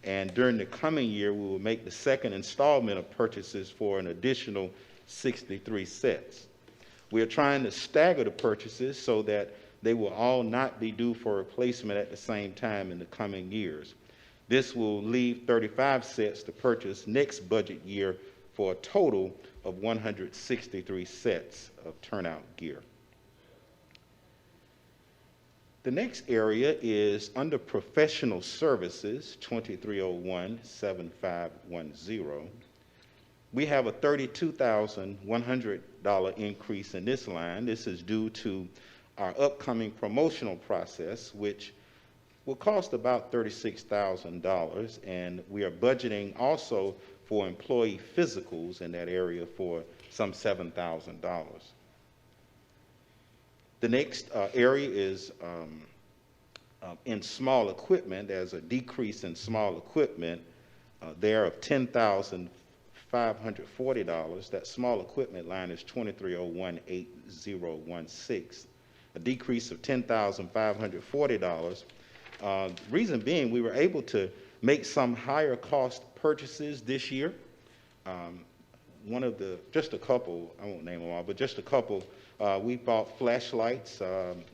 and during the coming year we will make the second installment of purchases for an additional 63 sets. We are trying to stagger the purchases so that they will all not be due for replacement at the same time in the coming years. This will leave 35 sets to purchase next budget year for a total of 163 sets of turnout gear. The next area is under professional services, 2301-7510. We have a $32,100 increase in this line. This is due to our upcoming promotional process, which will cost about $36,000, and we are budgeting also for employee physicals in that area for some $7,000. The next area is in small equipment. There's a decrease in small equipment there of $10,540. That small equipment line is 2301-8016, a decrease of $10,540. Reason being, we were able to make some higher cost purchases this year. Just a couple, I won't name them all, but just a couple. We bought flashlights.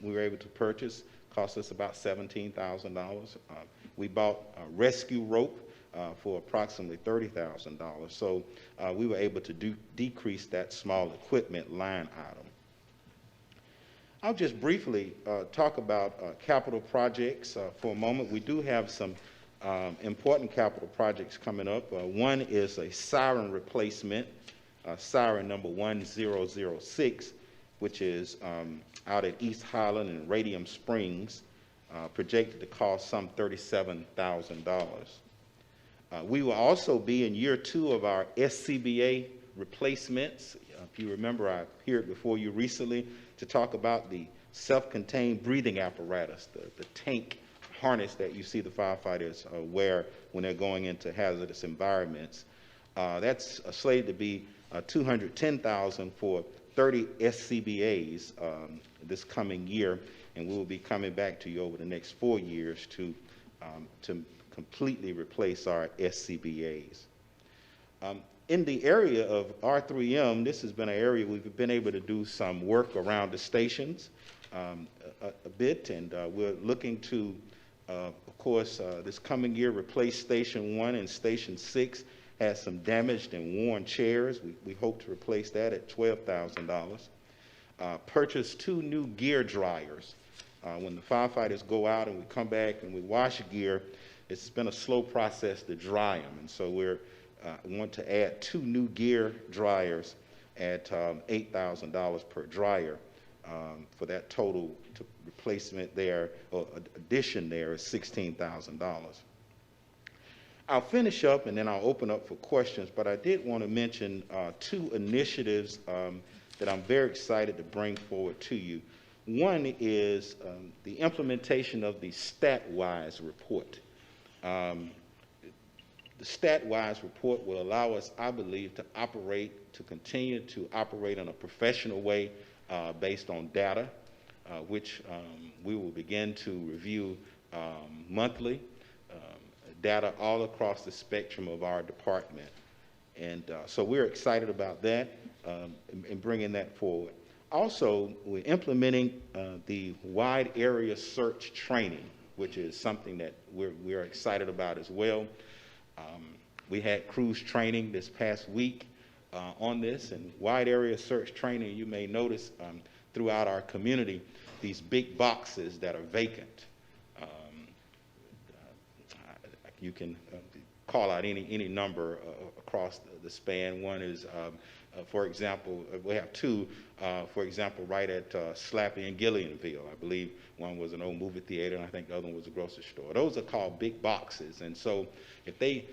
We were able to purchase, cost us about $17,000. We bought a rescue rope for approximately $30,000. So we were able to decrease that small equipment line item. I'll just briefly talk about capital projects for a moment. We do have some important capital projects coming up. One is a siren replacement, siren number 1006, which is out at East Highland and Radium Springs, projected to cost some $37,000. We will also be in year 2 of our SCBA replacements. If you remember, I appeared before you recently to talk about the self-contained breathing apparatus, the tank harness that you see the firefighters wear when they're going into hazardous environments. That's slated to be $210,000 for 30 SCBAs this coming year, and we will be coming back to you over the next 4 years to completely replace our SCBAs. In the area of R3M, this has been an area we've been able to do some work around the stations a bit, and we're looking to, of course, this coming year replace Station 1 and Station 6. Has some damaged and worn chairs. We hope to replace that at $12,000. Purchase 2 new gear dryers. When the firefighters go out and we come back and we wash gear, it's been a slow process to dry them, and so we want to add 2 new gear dryers at $8,000 per dryer. For that total replacement there, or addition there, is $16,000. I'll finish up and then I'll open up for questions, but I did want to mention 2 initiatives that I'm very excited to bring forward to you. One is the implementation of the StatWise report. The StatWise report will allow us, I believe, to continue to operate in a professional way based on data, which we will begin to review monthly. Data all across the spectrum of our department. And so we're excited about that and bringing that forward. Also, we're implementing the wide area search training, which is something that we're excited about as well. We had cruise training this past week on this, and wide area search training, you may notice throughout our community, these big boxes that are vacant. You can call out any number across the span. One is, for example, we have two, for example, right at Slappy and Gillianville. I believe one was an old movie theater, and I think the other one was a grocery store. Those are called big boxes, and so if they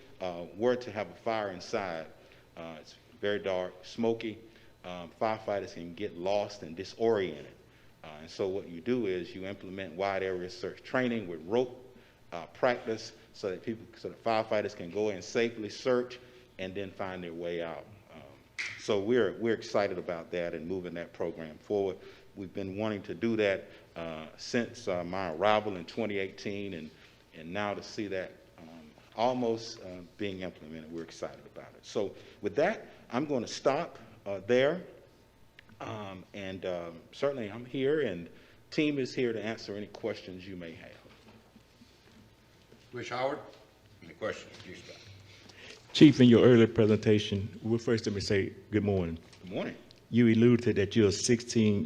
were to have a fire inside, it's very dark, smoky, firefighters can get lost and disoriented. And so what you do is you implement wide area search training with rope practice so that firefighters can go in safely, search, and then find their way out. So we're excited about that and moving that program forward. We've been wanting to do that since my arrival in 2018, and now to see that almost being implemented, we're excited about it. So with that, I'm going to stop there. Certainly I'm here, and team is here to answer any questions you may have. Commissioner Howard, any questions? Chief, in your earlier presentation, well, first let me say good morning. Good morning. You alluded to that you have 16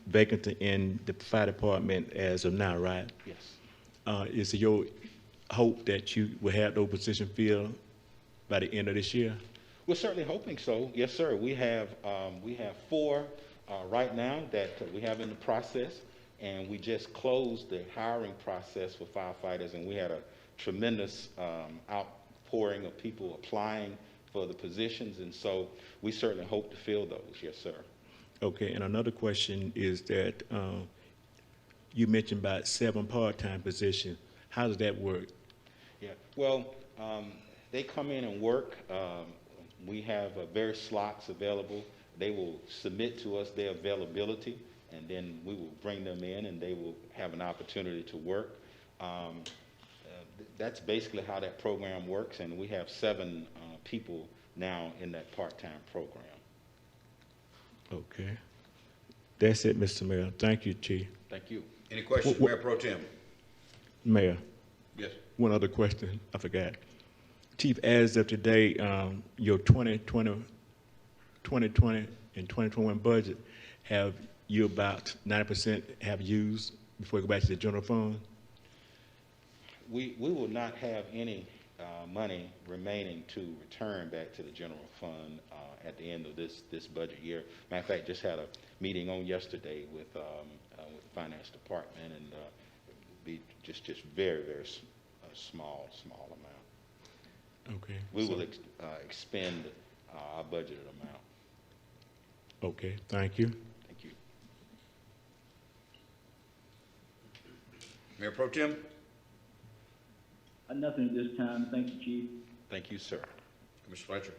vacancies in the fire department as of now, right? Yes. Is it your hope that you will have those positions filled by the end of this year? We're certainly hoping so. Yes, sir. We have 4 right now that we have in the process, and we just closed the hiring process for firefighters, and we had a tremendous outpouring of people applying for the positions, and so we certainly hope to fill those. Yes, sir. Okay, and another question is that you mentioned about 7 part-time positions. How does that work? Yeah, well, they come in and work. We have various slots available. They will submit to us their availability, and then we will bring them in, and they will have an opportunity to work. That's basically how that program works, and we have 7 people now in that part-time program. Okay. That's it, Mr. Mayor. Thank you, Chief. Thank you. Any questions, Mayor Pro Tem? Mayor. Yes. One other question, I forgot. Chief, as of today, your 2020 and 2021 budget, have you about 90% have used before we go back to the general fund? We will not have any money remaining to return back to the general fund at the end of this budget year. Matter of fact, just had a meeting on yesterday with the finance department, and be just very small amount. Okay. We will expend our budgeted amount. Okay, thank you. Thank you. Mayor Pro Tem? Nothing at this time. Thank you, Chief. Thank you, sir. Commissioner Fletcher?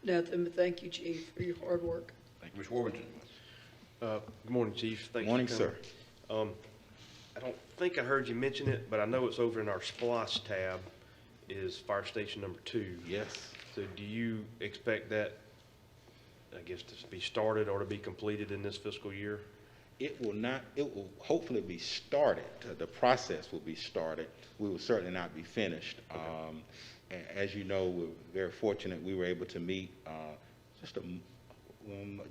Nothing, but thank you, Chief, for your hard work. Thank you, Commissioner Warrington? Good morning, Chief. Thanks Morning, for coming. I don't think I heard you mention it, but I know it's over in our SPLOST tab is Fire Station number 2. Yes. So do you expect that, I guess, to be started or to be completed in this fiscal year? It will hopefully be started. The process will be started. We will certainly not be finished. Okay. As you know, we're very fortunate we were able to meet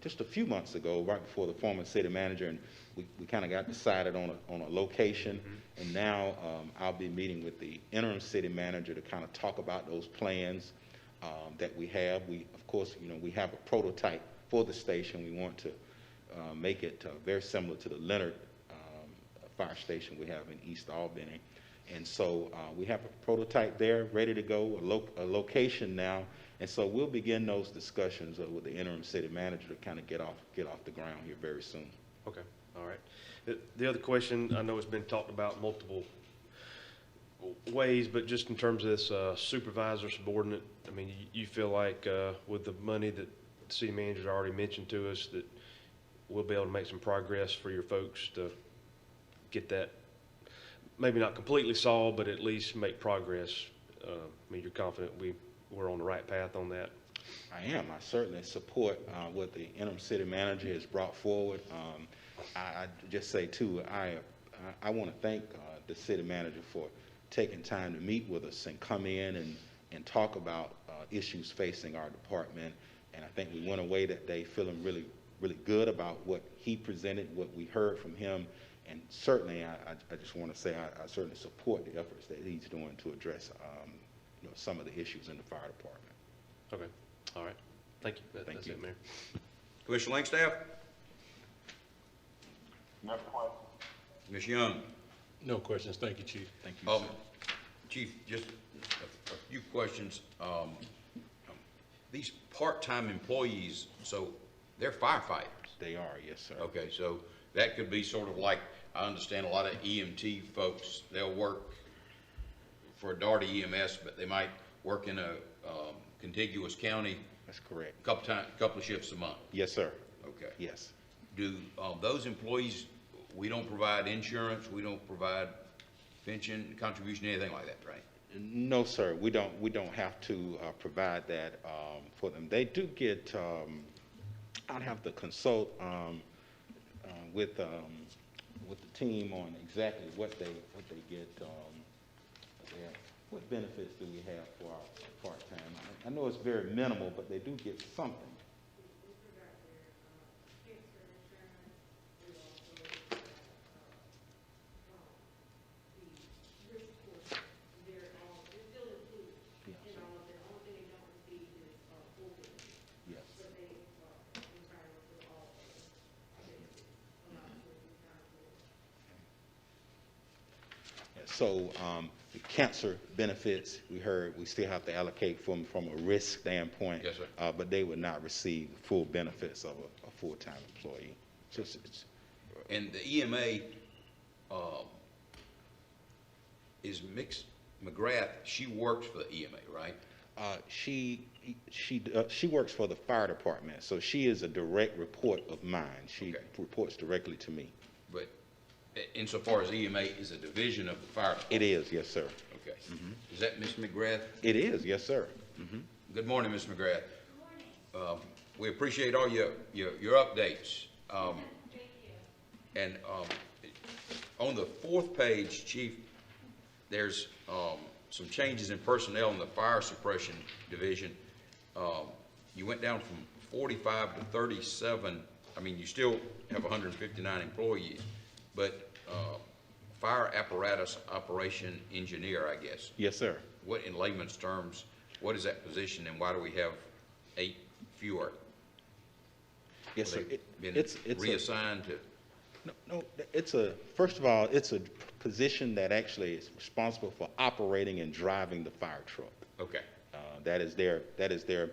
just a few months ago, right before the former city manager, and we kind of got decided on a location. Mm-hmm. And now I'll be meeting with the interim city manager to kind of talk about those plans that we have. Of course, we have a prototype for the station. We want to make it very similar to the Leonard fire station we have in East Albany. And so we have a prototype there ready to go, a location now. And so we'll begin those discussions with the interim city manager to kind of get off the ground here very soon. Okay, all right. The other question, I know it's been talked about multiple ways, but just in terms of this supervisor subordinate, I mean, you feel like with the money that the city manager already mentioned to us that we'll be able to make some progress for your folks to get that, maybe not completely solved, but at least make progress. I mean, you're confident we we're on the right path on that? I am. I certainly support what the interim city manager has brought forward. I just say too, I want to thank the city manager for taking time to meet with us and come in and talk about issues facing our department. And I think we went away that day feeling really, really good about what he presented, what we heard from him. And certainly, I just want to say I certainly support the efforts that he's doing to address some of the issues in the fire department. Okay, all right. Thank you. Thank That's you. it, Mayor. Commissioner Langstaff? Ms. Young? No questions. Thank you, Chief. Thank you, sir. Chief, just a few questions. These part-time employees, so they're firefighters? They are, yes, sir. Okay, so that could be sort of like, I understand a lot of EMT folks, they'll work for Daugherty EMS, but they might work in a contiguous county. That's correct. Couple of shifts a month. Yes, sir. Okay. Yes. Do those employees, we don't provide insurance, we don't provide pension contribution, anything like that, right? No, sir. We don't have to provide that for them. They do get. I'd have to consult with the team on exactly what they get. What benefits do we have for our part-time? I know it's very minimal, but they do get something. So the cancer benefits, we heard, we still have to allocate from a risk standpoint. Yes, sir. But they would not receive full benefits of a full-time employee. And the EMA is McGrath. She works for the EMA, right? She works for the fire department, so she is a direct report of mine. She reports directly to me. But insofar as EMA is a division of the fire department? It is, yes, sir. Okay. Is that Ms. McGrath? It is, yes, sir. Good morning, Ms. McGrath. We appreciate all your updates. And on the fourth page, Chief, there's some changes in personnel in the fire suppression division. You went down from 45 to 37. I mean, you still have 159 employees, but fire apparatus operation engineer, I guess. Yes, sir. What, in layman's terms, what is that position, and why do we have 8 fewer? Yes, sir. Been reassigned to? No, first of all, it's a position that actually is responsible for operating and driving the fire truck. Okay. That is their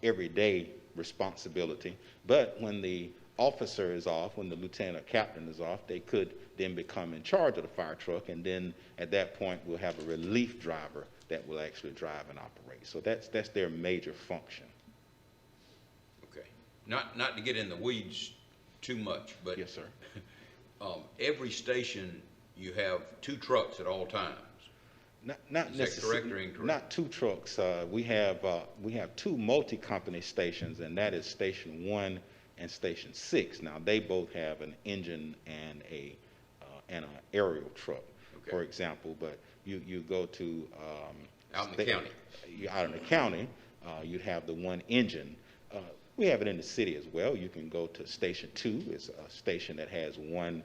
everyday responsibility. But when the officer is off, when the lieutenant or captain is off, they could then become in charge of the fire truck, and then at that point we'll have a relief driver that will actually drive and operate. So that's their major function. Okay. Not to get in the weeds too much, but yes, sir. Every station you have 2 trucks at all times. Not Is that correct or incorrect? Not 2 trucks. We have 2 multi-company stations, and that is Station 1 and Station 6. Now they both have an engine and an aerial truck, for example. But you go to out in the county. Out in the county, you'd have the one engine. We have it in the city as well. You can go to Station 2. It's a station that has one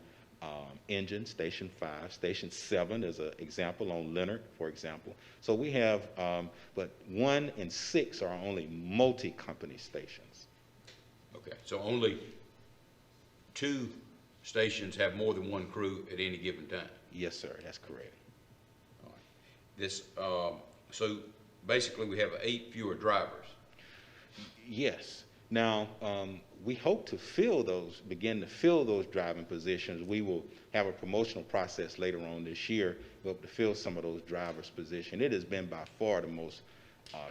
engine. Station 5, Station 7 is an example on Leonard, for example. So we have, but 1 and 6 are only multi-company stations. Okay, so only 2 stations have more than 1 crew at any given time? Yes, sir, that's correct. All right. This, so basically we have 8 fewer drivers? Yes. Now, we hope to begin to fill those driving positions. We will have a promotional process later on this year. We hope to fill some of those drivers' positions. It has been by far the most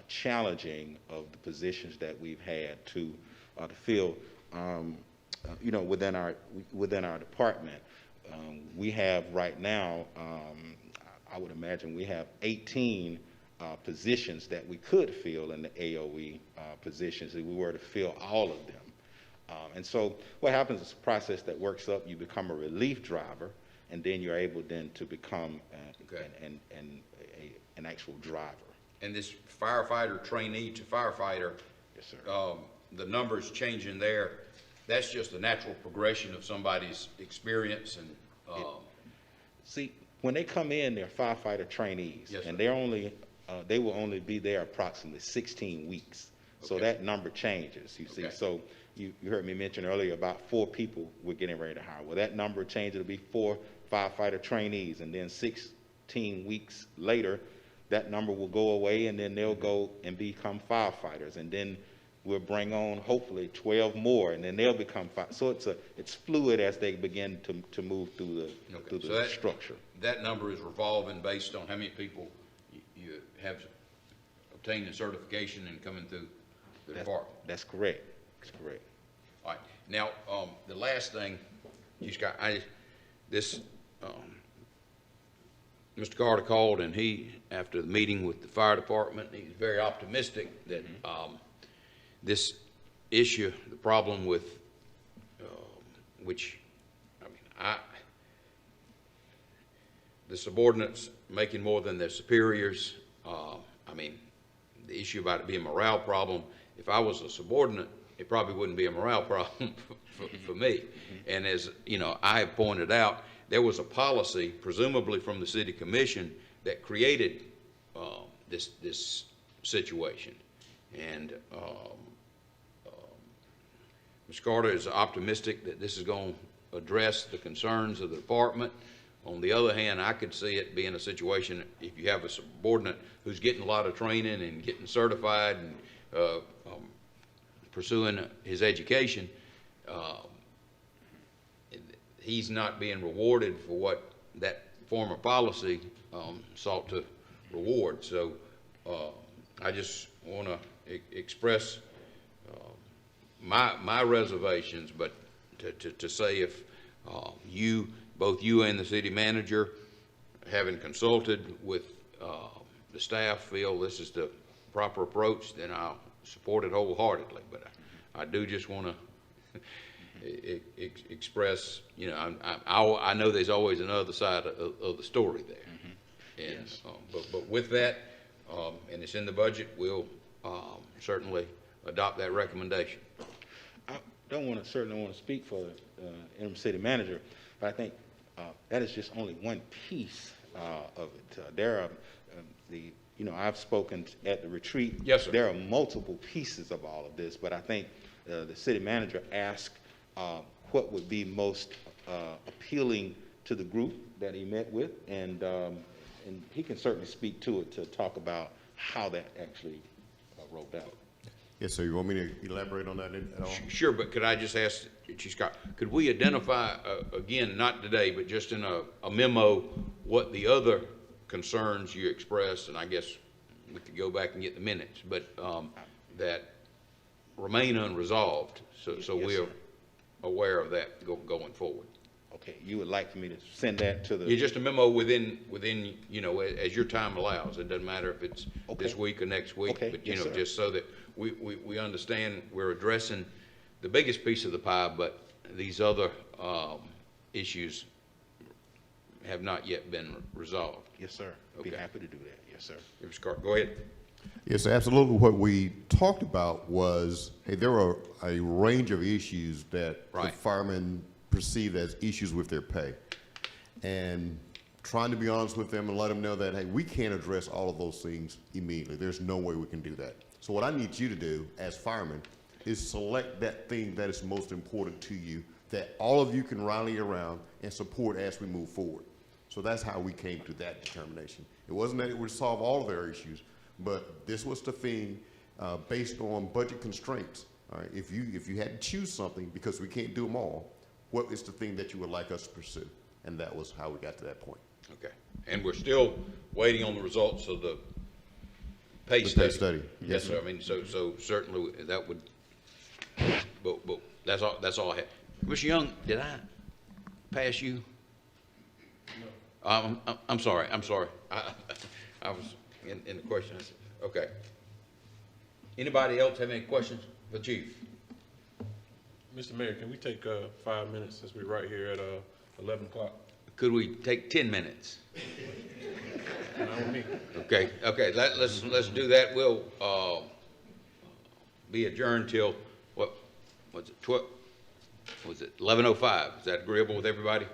challenging of the positions that we've had to fill, within our department. We have right now, I would imagine we have 18 positions that we could fill in the AOE positions if we were to fill all of them. And so what happens is a process that works up, you become a relief driver, and then you're able then to become an actual driver. And this firefighter trainee to firefighter, Yes, sir. The numbers changing there, that's just the natural progression of somebody's experience and, See, when they come in, they're firefighter trainees, Yes, and sir. they will only be there approximately 16 weeks. So Okay. that number changes, you see. Okay. So you heard me mention earlier about 4 people we're getting ready to hire. Well, that number changes, it'll be 4 firefighter trainees, and then 16 weeks later, that number will go away, and then they'll go and become firefighters, and then we'll bring on hopefully 12 more, and then they'll become so it's fluid as they begin to move through the structure. that number is revolving based on how many people you have obtained a certification and coming through the department. That's correct. That's correct. All right. Now, the last thing, Mr. Carter called, and after the meeting with the fire department, he's very optimistic that this issue, the problem with, the subordinates making more than their superiors, the issue about it being a morale problem, if I was a subordinate, it probably wouldn't be a morale problem for me. And as I have pointed out, there was a policy, presumably from the city commission, that created this situation. And Mr. Carter is optimistic that this is going to address the concerns of the department. On the other hand, I could see it being a situation if you have a subordinate who's getting a lot of training and getting certified and pursuing his education, he's not being rewarded for what that former policy sought to reward. So I just want to express my reservations, but to say if both you and the city manager, having consulted with the staff, feel this is the proper approach, then I'll support it wholeheartedly. But I do just want to express, I know there's always another side of the story there. And, Yes. But with that, and it's in the budget, we'll certainly adopt that recommendation. I certainly want to speak for the interim city manager, but I think that is just only one piece of it. There are I've spoken at the retreat. Yes, sir. There are multiple pieces of all of this, but I think the city manager asked what would be most appealing to the group that he met with, and he can certainly speak to it to talk about how that actually rolled out. Yes, sir. You want me to elaborate on that at all? Sure, but could I just ask, Chief Scott, could we identify, again, not today, but just in a memo, what the other concerns you expressed, and I guess we could go back and get the minutes, but that remain unresolved, so Yes, we're sir. aware of that going forward? Okay, you would like for me to send that to the... Yeah, just a memo within as your time allows. It doesn't matter if it's this Okay. week or next week, Okay, but, yes, sir. just so that we understand we're addressing the biggest piece of the pie, but these other issues have not yet been resolved. Yes, sir. Be Okay. happy to do that. Yes, sir. Mr. Carter, go ahead. Yes, absolutely. What we talked about was, hey, there are a range of issues that the Right. firemen perceive as issues with their pay. And trying to be honest with them and let them know that, hey, we can't address all of those things immediately. There's no way we can do that. So what I need you to do as firemen is select that thing that is most important to you, that all of you can rally around and support as we move forward. So that's how we came to that determination. It wasn't that it would solve all of their issues, but this was the thing based on budget constraints. All right, if you had to choose something, because we can't do them all, what is the thing that you would like us to pursue? And that was how we got to that point. Okay. And we're still waiting on the results of the pay The study. pay study. Yes, sir. I mean, so certainly that would, but that's all I had. Mr. Young, did I pass you? No. I'm sorry. I was in the question. Okay. Anybody else have any questions for Chief? Mr. Mayor, can we take 5 minutes since we're right here at 11 o'clock? Could we take 10 minutes? Not with me. Okay, let's do that. We'll, be adjourned till, what, was it 12, was it 11:05? Is that agreeable with everybody?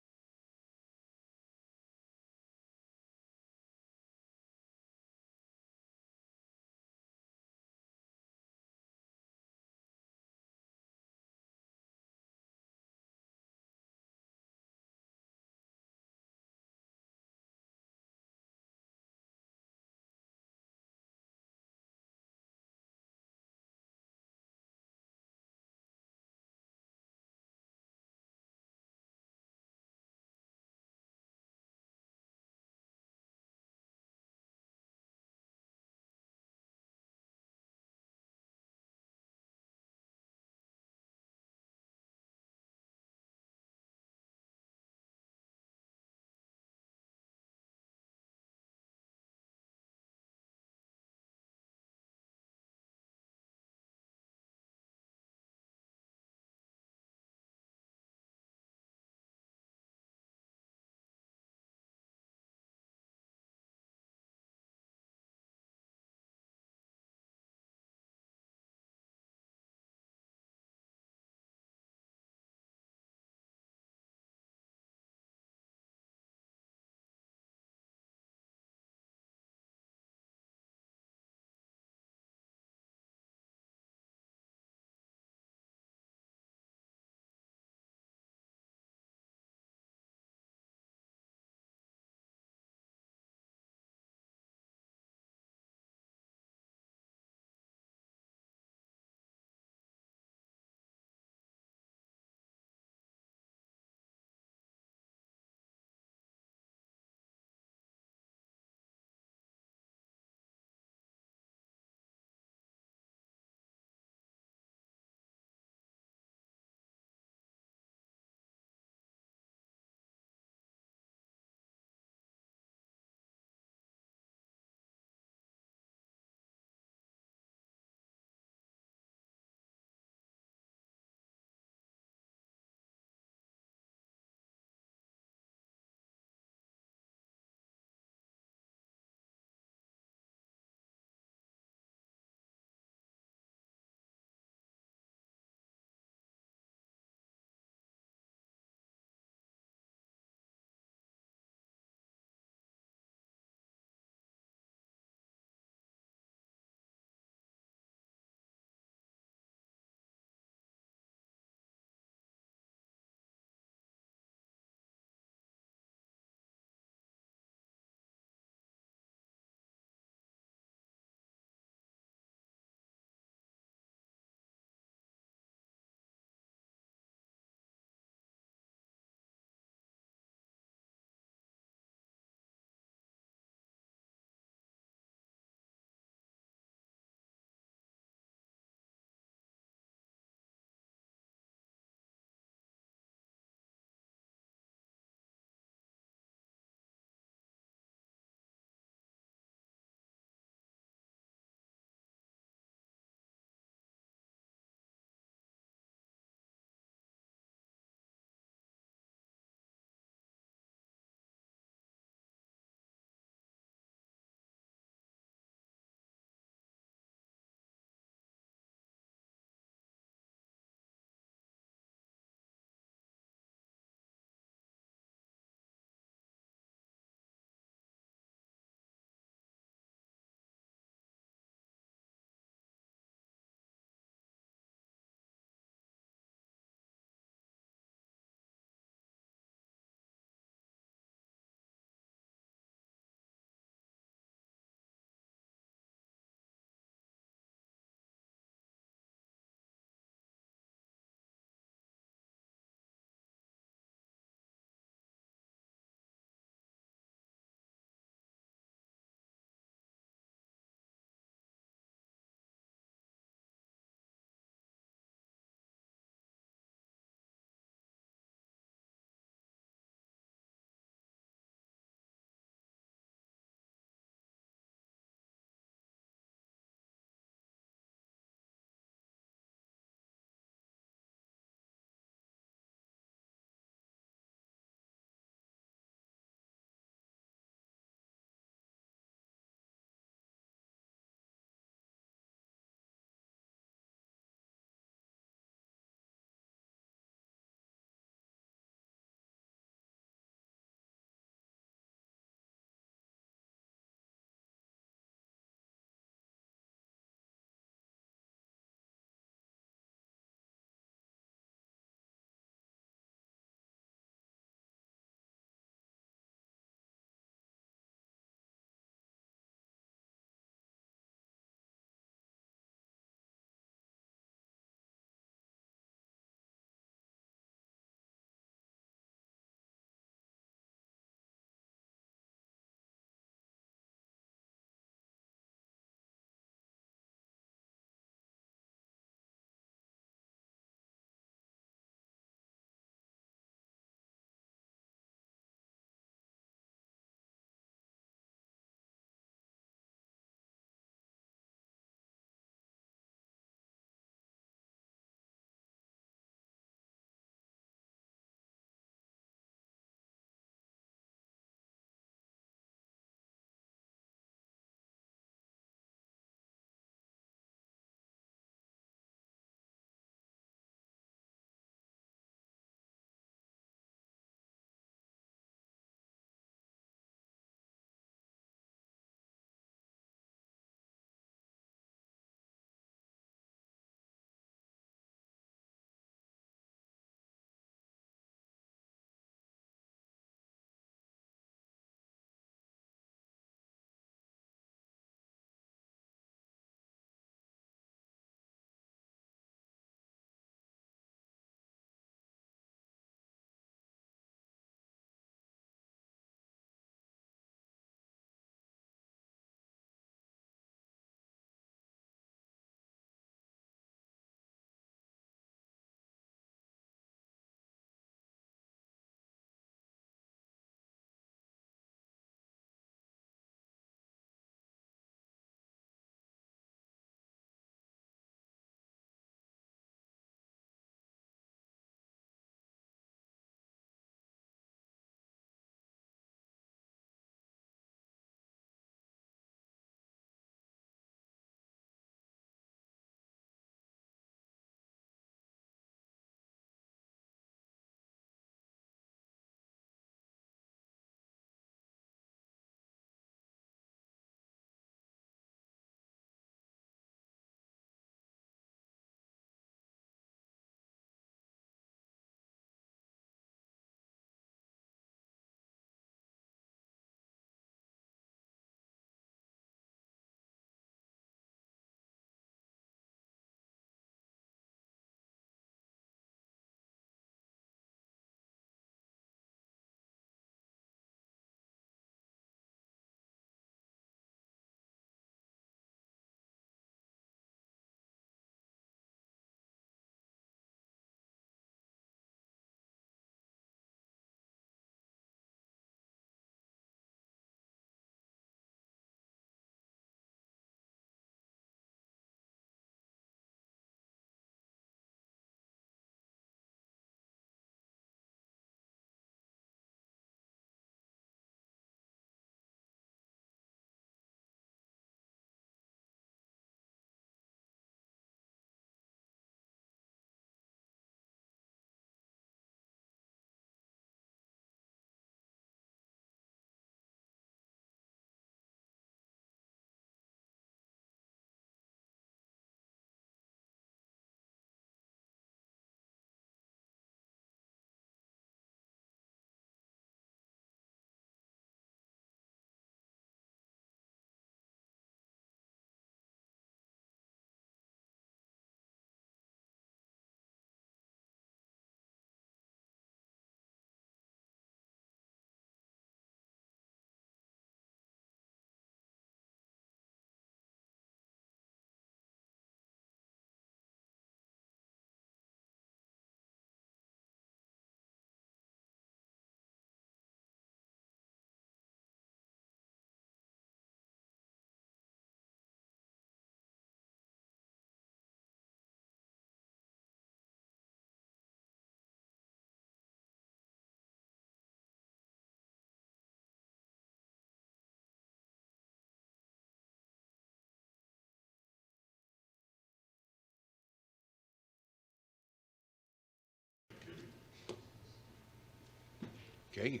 Okay,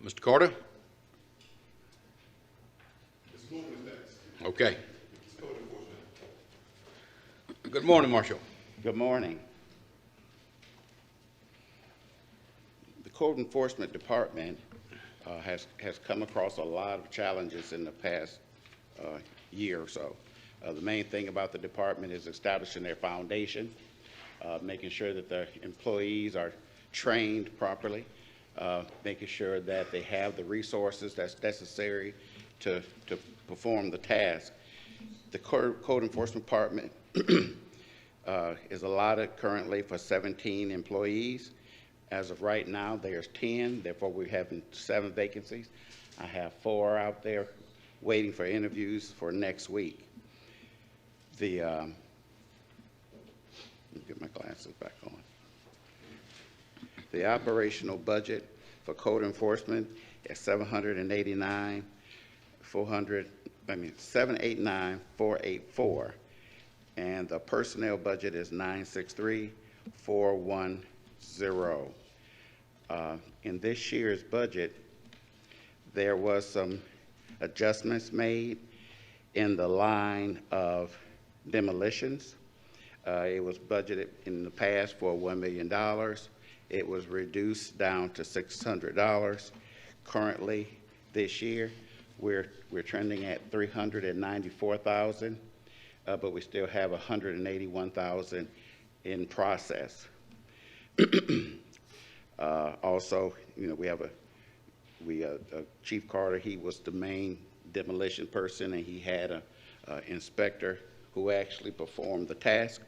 Mr. Carter? Okay. Good morning, Marshall. Good morning. The Code Enforcement Department has come across a lot of challenges in the past year or so. The main thing about the department is establishing their foundation, making sure that the employees are trained properly, making sure that they have the resources that's necessary to perform the task. The Code Enforcement Department is allotted currently for 17 employees. As of right now, there's 10, therefore we're having 7 vacancies. I have 4 out there waiting for interviews for next week. Let me get my glasses back on. The operational budget for code enforcement is $789,484, and the personnel budget is $963,410. In this year's budget, there was some adjustments made in the line of demolitions. It was budgeted in the past for $1 million. It was reduced down to $600. Currently, this year, we're trending at $394,000, but we still have $181,000 in process. Also, you know, we have Chief Carter. He was the main demolition person, and he had a inspector who actually performed the task.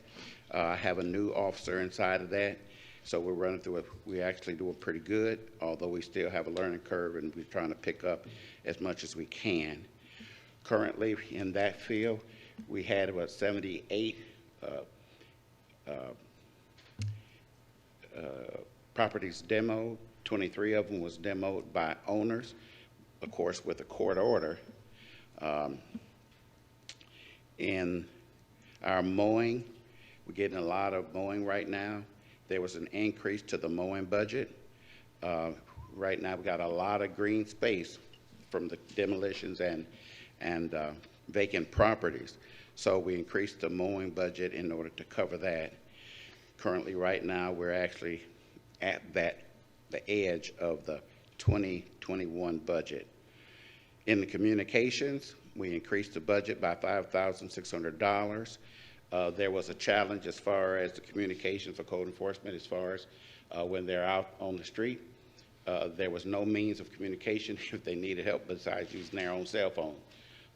I have a new officer inside of that, so we're running through it. We're actually doing pretty good, although we still have a learning curve, and we're trying to pick up as much as we can. Currently, in that field, we had about 78 properties demoed. 23 of them was demoed by owners, of course, with a court order. In our mowing, we're getting a lot of mowing right now. There was an increase to the mowing budget. Right now, we've got a lot of green space from the demolitions and vacant properties. So we increased the mowing budget in order to cover that. Currently, right now, we're actually at the edge of the 2021 budget. In the communications, we increased the budget by $5,600. There was a challenge as far as the communication for code enforcement, as far as when they're out on the street. There was no means of communication if they needed help besides using their own cell phone.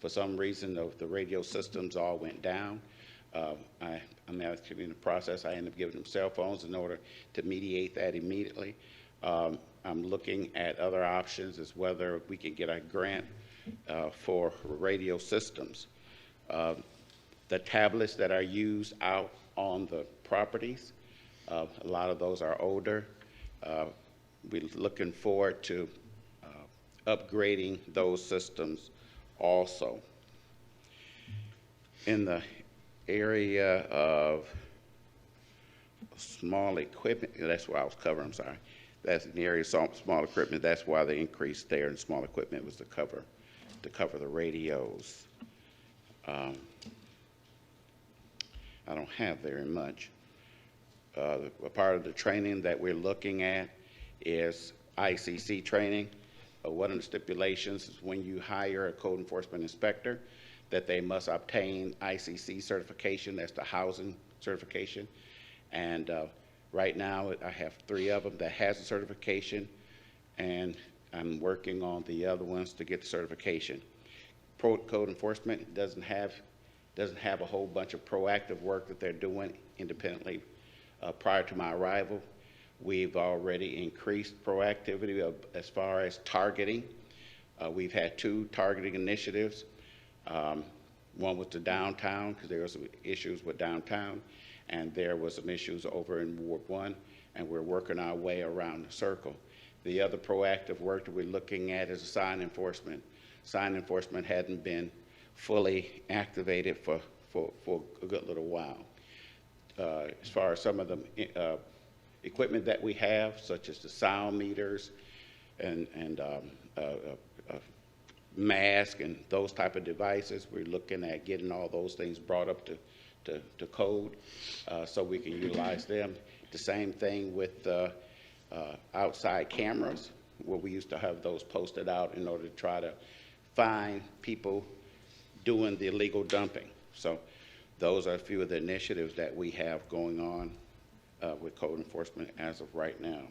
For some reason, the radio systems all went down. I'm actually in the process. I ended up giving them cell phones in order to mediate that immediately. I'm looking at other options as whether we can get a grant for radio systems. The tablets that are used out on the properties, a lot of those are older. We're looking forward to upgrading those systems also. In the area of small equipment, that's what I was covering, I'm sorry. That's in the area of small equipment. That's why the increase there in small equipment was to cover the radios. I don't have very much. A part of the training that we're looking at is ICC training. One of the stipulations is when you hire a code enforcement inspector, that they must obtain ICC certification. That's the housing certification. And right now, I have 3 of them that has the certification, and I'm working on the other ones to get the certification. Code enforcement doesn't have a whole bunch of proactive work that they're doing independently. Prior to my arrival, we've already increased proactivity as far as targeting. We've had 2 targeting initiatives. One was the downtown, because there were some issues with downtown, and there was some issues over in Ward 1, and we're working our way around the circle. The other proactive work that we're looking at is sign enforcement. Sign enforcement hadn't been fully activated for a good little while. As far as some of the equipment that we have, such as the sound meters, mask and those type of devices. We're looking at getting all those things brought up to code so we can utilize them. The same thing with outside cameras, where we used to have those posted out in order to try to find people doing the illegal dumping. So those are a few of the initiatives that we have going on with code enforcement as of right now.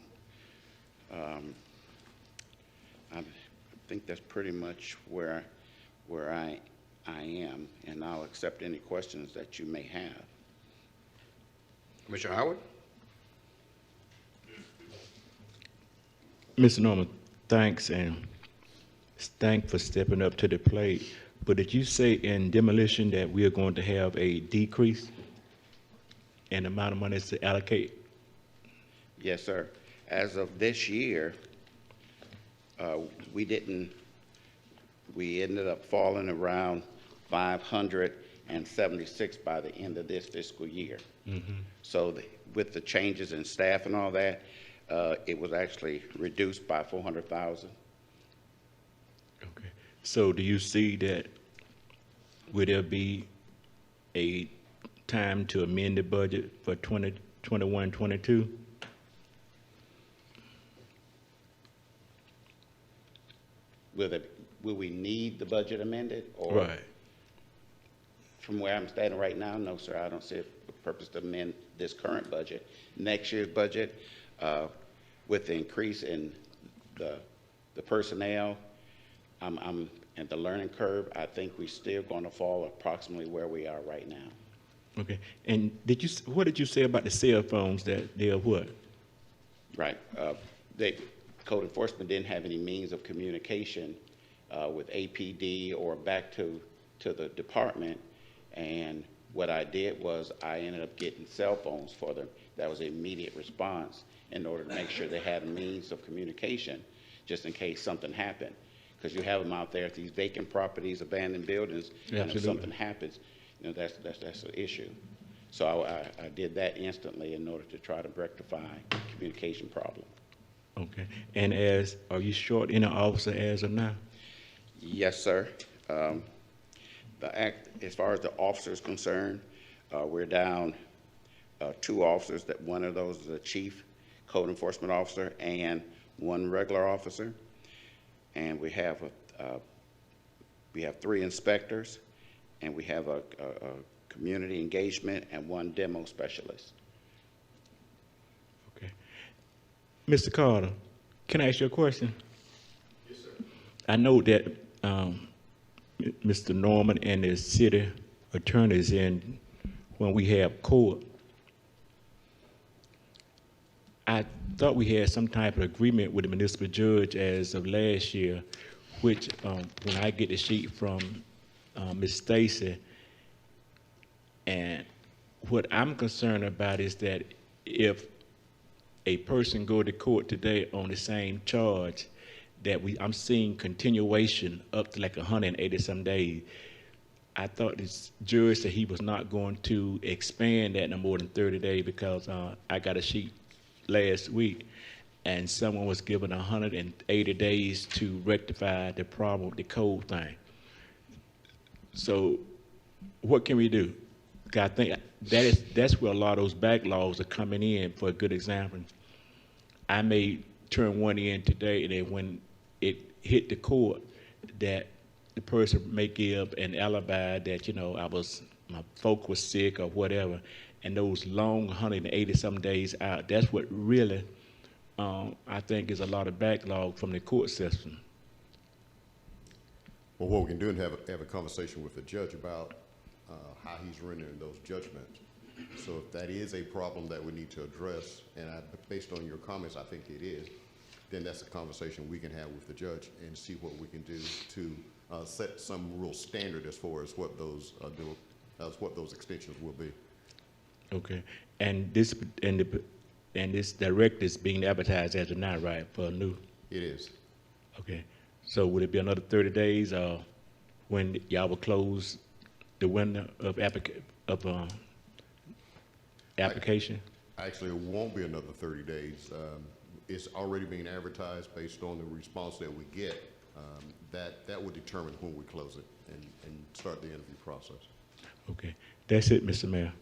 I think that's pretty much where I am, and I'll accept any questions that you may have. Commissioner Howard? Mr. Norman, thanks, and thanks for stepping up to the plate. But did you say in demolition that we are going to have a decrease in the amount of money to allocate? Yes, sir. As of this year, we ended up falling around 576 by the end of this fiscal year. So with the changes in staff and all that, it was actually reduced by 400,000. Okay. So do you see that, will there be a time to amend the budget for 2021, 22? Will we need the budget amended? Or Right. From where I'm standing right now, no, sir, I don't see a purpose to amend this current budget. Next year's budget, with the increase in the personnel, and the learning curve, I think we're still going to fall approximately where we are right now. Okay. And what did you say about the cell phones, that they are what? Right. Code enforcement didn't have any means of communication with APD or back to the department. And what I did was I ended up getting cell phones for them. That was an immediate response in order to make sure they had a means of communication just in case something happened. Because you have them out there at these vacant properties, abandoned buildings, and if something happens, that's an issue. So I did that instantly in order to try to rectify the communication problem. Okay. And are you short any officer as of now? Yes, sir. As far as the officers concerned, we're down 2 officers. That one of those is a chief code enforcement officer and 1 regular officer. And we have 3 inspectors, and we have a community engagement and 1 demo specialist. Okay. Mr. Carter, can I ask you a question? Yes, sir. I know that Mr. Norman and the city attorneys, when we have court, I thought we had some type of agreement with the municipal judge as of last year, which when I get the sheet from Ms. Stacy, and what I'm concerned about is that if a person go to court today on the same charge, that I'm seeing continuation up to like 180 some days. I thought this judge said he was not going to expand that no more than 30 days because I got a sheet last week and someone was given 180 days to rectify the problem with the code thing. So what can we do? I think that's where a lot of those backlogs are coming in. For a good example, I may turn one in today, and then when it hit the court, that the person may give an alibi that my folk was sick or whatever, and those long 180 some days out. That's what really I think is a lot of backlog from the court system. Well, what we can do is have a conversation with the judge about how he's rendering those judgments. So if that is a problem that we need to address, and based on your comments, I think it is, then that's a conversation we can have with the judge and see what we can do to set some real standard as far as what those extensions will be. Okay, and this direct is being advertised as of now, right, for a new? It is. Okay, so would it be another 30 days when y'all will close the window of application? Actually, it won't be another 30 days. it's already being advertised based on the response that we get, that would determine when we close it and start the interview process. Okay, that's it, Mr. Mayor.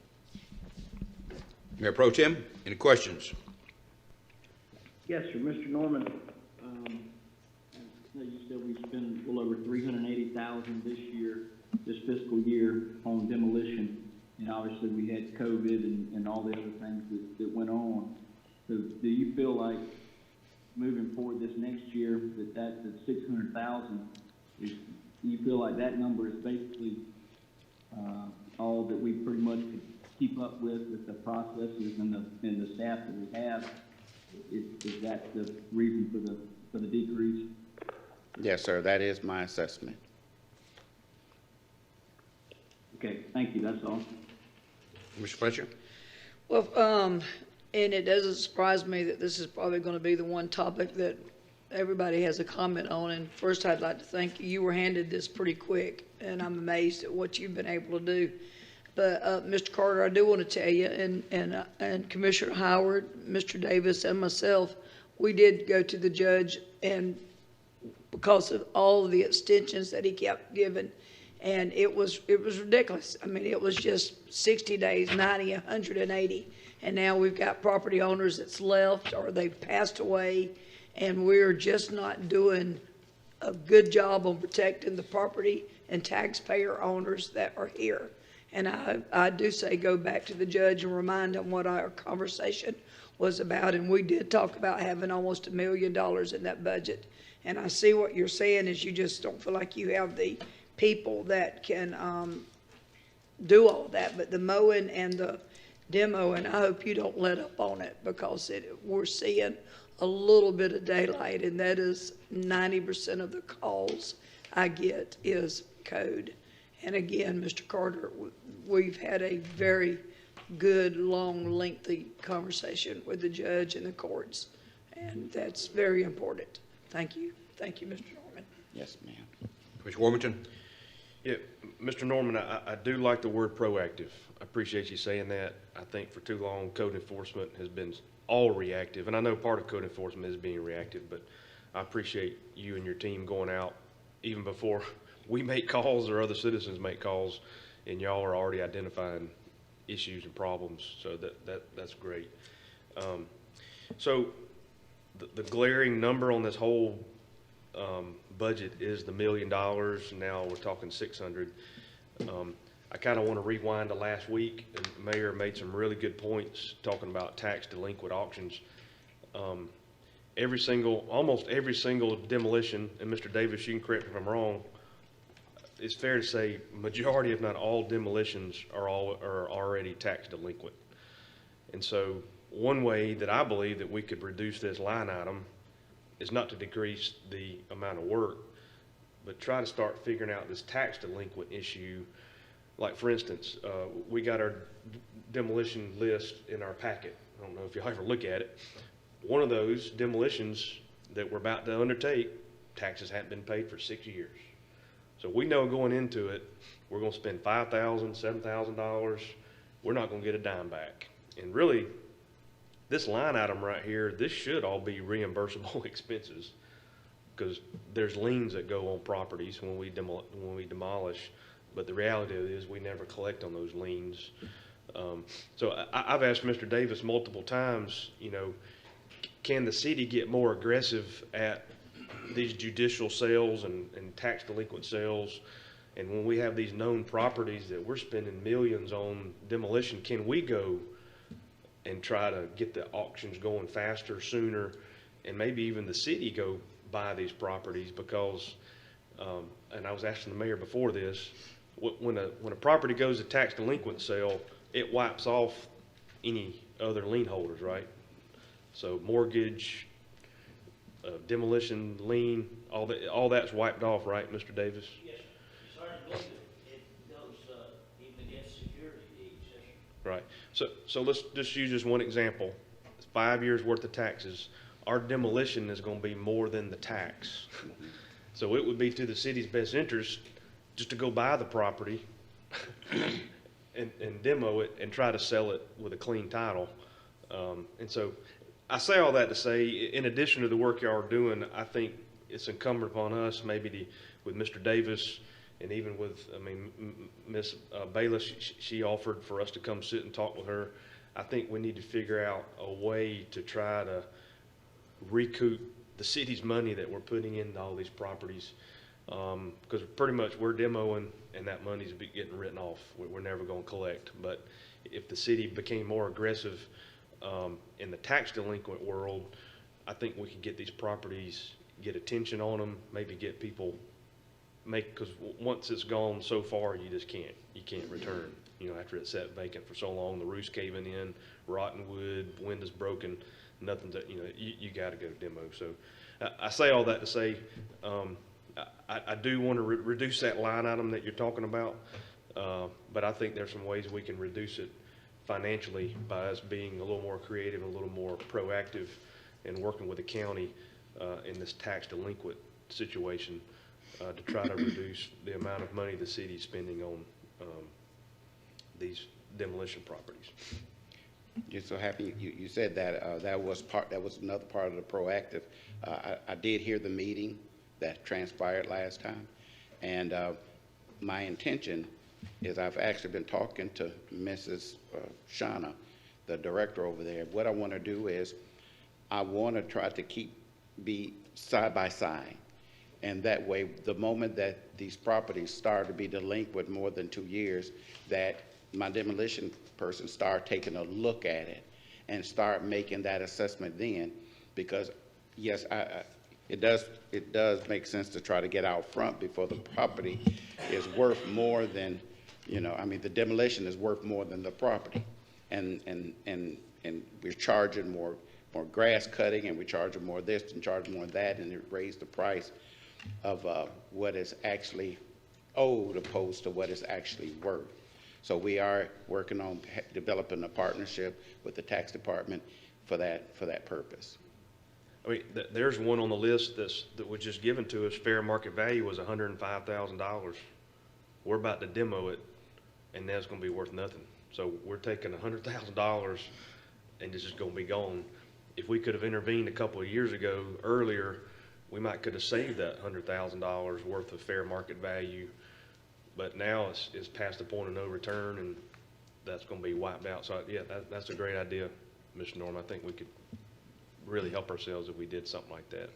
Mayor Pro Tem, any questions? Yes, sir. Mr. Norman, you said we spent a little over $380,000 this year, this fiscal year, on demolition, and obviously we had COVID and all the other things that went on. So do you feel like moving forward this next year that the $600,000 is? Do you feel like that number is basically all that we pretty much could keep up with the processes and the staff that we have? Is that the reason for the decrease? Yes, sir, that is my assessment. Okay, thank you, that's all. Mr. Fletcher? Well, and it doesn't surprise me that this is probably going to be the one topic that everybody has a comment on. And first, I'd like to thank you. You were handed this pretty quick, and I'm amazed at what you've been able to do. But, Mr. Carter, I do want to tell you, and Commissioner Howard, Mr. Davis, and myself, we did go to the judge, and because of all of the extensions that he kept giving, and it was ridiculous. I mean, it was just 60 days, 90, 180, and now we've got property owners that's left or they've passed away, and we're just not doing a good job on protecting the property and taxpayer owners that are here. And I do say go back to the judge and remind him what our conversation was about, and we did talk about having almost $1 million in that budget. And I see what you're saying is you just don't feel like you have the people that can do all that. But the mowing and the demo, and I hope you don't let up on it, because we're seeing a little bit of daylight, and that is 90% of the calls I get is code. And again, Mr. Carter, we've had a very good, long, lengthy conversation with the judge and the courts, and that's very important. Thank you. Thank you, Mr. Norman. Yes, ma'am. Commissioner Warmington? Yeah, Mr. Norman, I do like the word proactive. I appreciate you saying that. I think for too long, code enforcement has been all reactive, and I know part of code enforcement is being reactive, but I appreciate you and your team going out even before we make calls or other citizens make calls, and y'all are already identifying issues and problems, so that's great. So the glaring number on this whole budget is the $1 million. Now we're talking 600. I kind of want to rewind to last week, and the mayor made some really good points talking about tax delinquent auctions. Almost every single demolition, and Mr. Davis, you can correct me if I'm wrong, it's fair to say majority, if not all, demolitions are already tax delinquent. And so one way that I believe that we could reduce this line item is not to decrease the amount of work, but try to start figuring out this tax delinquent issue. Like, for instance, we got our demolition list in our packet. I don't know if you'll ever look at it. One of those demolitions that we're about to undertake, taxes hadn't been paid for 6 years. So we know going into it, we're going to spend $5,000, $7,000. We're not going to get a dime back. And really, this line item right here, this should all be reimbursable expenses, because there's liens that go on properties when we demolish. But the reality is we never collect on those liens. So I've asked Mr. Davis multiple times, can the city get more aggressive at these judicial sales and tax delinquent sales? And when we have these known properties that we're spending millions on demolition, can we go and try to get the auctions going faster, sooner, and maybe even the city go buy these properties? Because, and I was asking the mayor before this, when a property goes to tax delinquent sale, it wipes off any other lien holders, right? So mortgage, demolition, lien, all that's wiped off, right, Mr. Davis? Yes, sir. It's hard to believe it goes even against security deeds, yes, sir. Right. So let's just use just one example. It's 5 years worth of taxes. Our demolition is going to be more than the tax. So it would be to the city's best interest just to go buy the property and demo it and try to sell it with a clean title. And so I say all that to say, in addition to the work y'all are doing, I think it's incumbent upon us, maybe with Mr. Davis, and even with, I mean, Ms. Bayless, she offered for us to come sit and talk with her. I think we need to figure out a way to try to recoup the city's money that we're putting into all these properties. Because pretty much we're demoing and that money's getting written off. We're never going to collect. But if the city became more aggressive in the tax delinquent world, I think we could get these properties, get attention on them, maybe get people because once it's gone so far, you just can't return. You know, after it's sat vacant for so long, the roof's caving in, rotten wood, windows broken, nothing's, you know, you got to go to demo. So I say all that to say, I do want to reduce that line item that you're talking about, but I think there's some ways we can reduce it financially by us being a little more creative, a little more proactive, and working with the county in this tax delinquent situation to try to reduce the amount of money the city's spending on these demolition properties. You're so happy you said that. That was another part of the proactive. I did hear the meeting that transpired last time, and my intention is I've actually been talking to Mrs. Shauna, the director over there. What I want to do is I want to try to be side by side, and that way the moment that these properties start to be delinquent more than 2 years, that my demolition person start taking a look at it and start making that assessment then, because yes, it does make sense to try to get out front before the property is worth more than, you know, I mean, the demolition is worth more than the property, and we're charging more grass cutting, and we're charging more this and charging more that, and it raised the price of what is actually owed opposed to what is actually worth. So we are working on developing a partnership with the tax department for that purpose. I mean, there's one on the list that was just given to us. Fair market value was $105,000. We're about to demo it, and that's going to be worth nothing. So we're taking $100,000, and it's just going to be gone. If we could have intervened a couple of years ago, earlier, we might could have saved that $100,000 worth of fair market value. But now it's past the point of no return, and that's going to be wiped out. So yeah, that's a great idea, Mr. Norm. I think we could really help ourselves if we did something like that.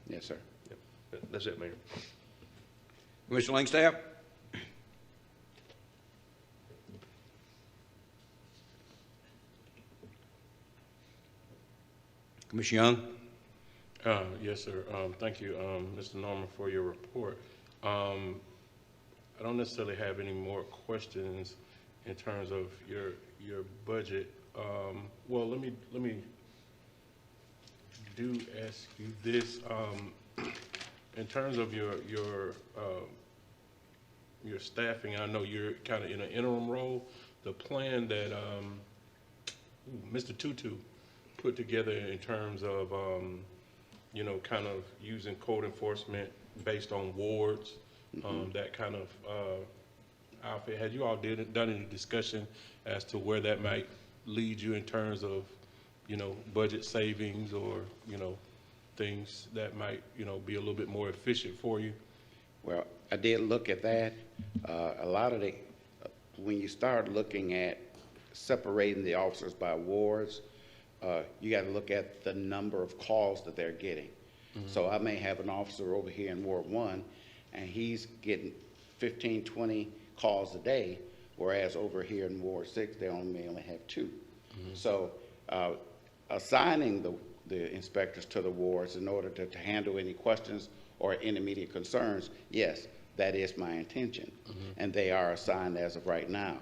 Yes, sir. Yep. That's it, Mayor. Commissioner Langstaff? Commissioner Young? Yes, sir. Thank you, Mr. Norman, for your report. I don't necessarily have any more questions in terms of your budget. Well, let me do ask you this. In terms of your staffing, I know you're kind of in an interim role. The plan that Mr. Tutu put together in terms of you know, kind of using code enforcement based on wards, that kind of outfit. Had you all done any discussion as to where that might lead you in terms of, you know, budget savings or, you know, things that might, you know, be a little bit more efficient for you? Well, I did look at that. A lot of when you start looking at separating the officers by wards, you got to look at the number of calls that they're getting. So I may have an officer over here in Ward 1, and he's getting 15, 20 calls a day, whereas over here in Ward 6, they may only have 2. So assigning the inspectors to the wards in order to handle any questions or any immediate concerns, yes, that is my intention. And they are assigned as of right now.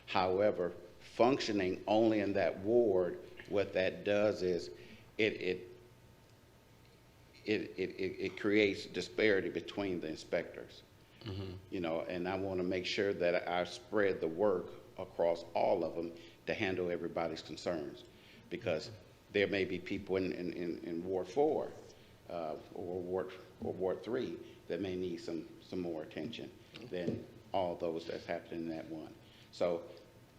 However, functioning only in that ward, what that does is it creates disparity between the inspectors. You know, and I want to make sure that I spread the work across all of them to handle everybody's concerns, because there may be people in Ward 4 or Ward 3 that may need some more attention than all those that's happening in that one. So,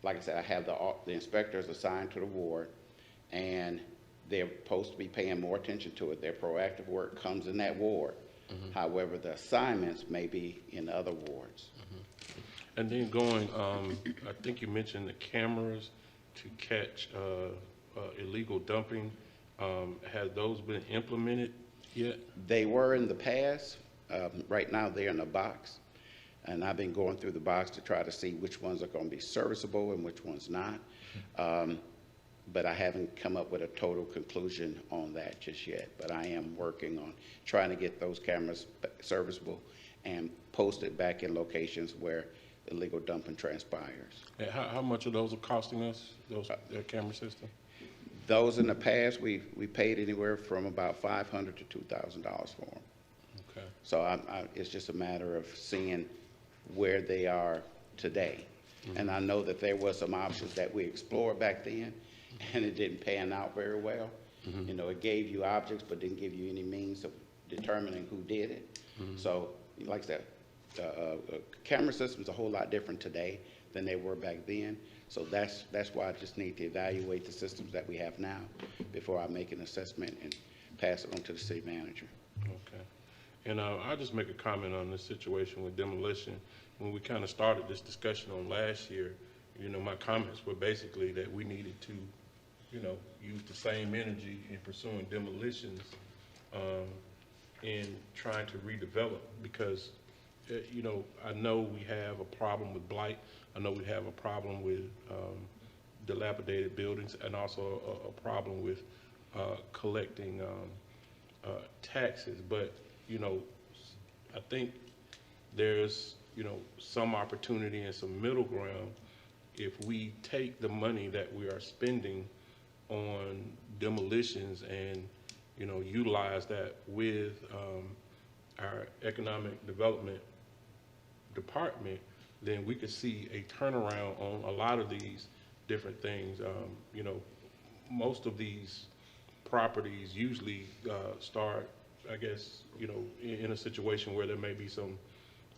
like I said, I have the inspectors assigned to the ward, and they're supposed to be paying more attention to it. Their proactive work comes in that ward. However, the assignments may be in other wards. And then going, I think you mentioned the cameras to catch illegal dumping. Has those been implemented yet? They were in the past. Right now, they're in a box. And I've been going through the box to try to see which ones are going to be serviceable and which ones not. But I haven't come up with a total conclusion on that just yet. But I am working on trying to get those cameras serviceable and posted back in locations where illegal dumping transpires. And how much of those are costing us, those camera system? Those in the past, we paid anywhere from about $500 to $2,000 for them. Okay. So it's just a matter of seeing where they are today. And I know that there was some options that we explored back then, and it didn't pan out very well. You know, it gave you objects, but didn't give you any means of determining who did it. So, like I said, camera systems are a whole lot different today than they were back then. So that's why I just need to evaluate the systems that we have now before I make an assessment and pass it on to the city manager. Okay. And I'll just make a comment on this situation with demolition. When we kind of started this discussion on last year, you know, my comments were basically that we needed to, you know, use the same energy in pursuing demolitions in trying to redevelop, because, you know, I know we have a problem with blight. I know we have a problem with dilapidated buildings, and also a problem with collecting taxes. But, you know, I think there's, you know, some opportunity and some middle ground if we take the money that we are spending on demolitions and, you know, utilize that with our economic development department, then we could see a turnaround on a lot of these different things. You know, most of these properties usually start, I guess, you know, in a situation where there may be some,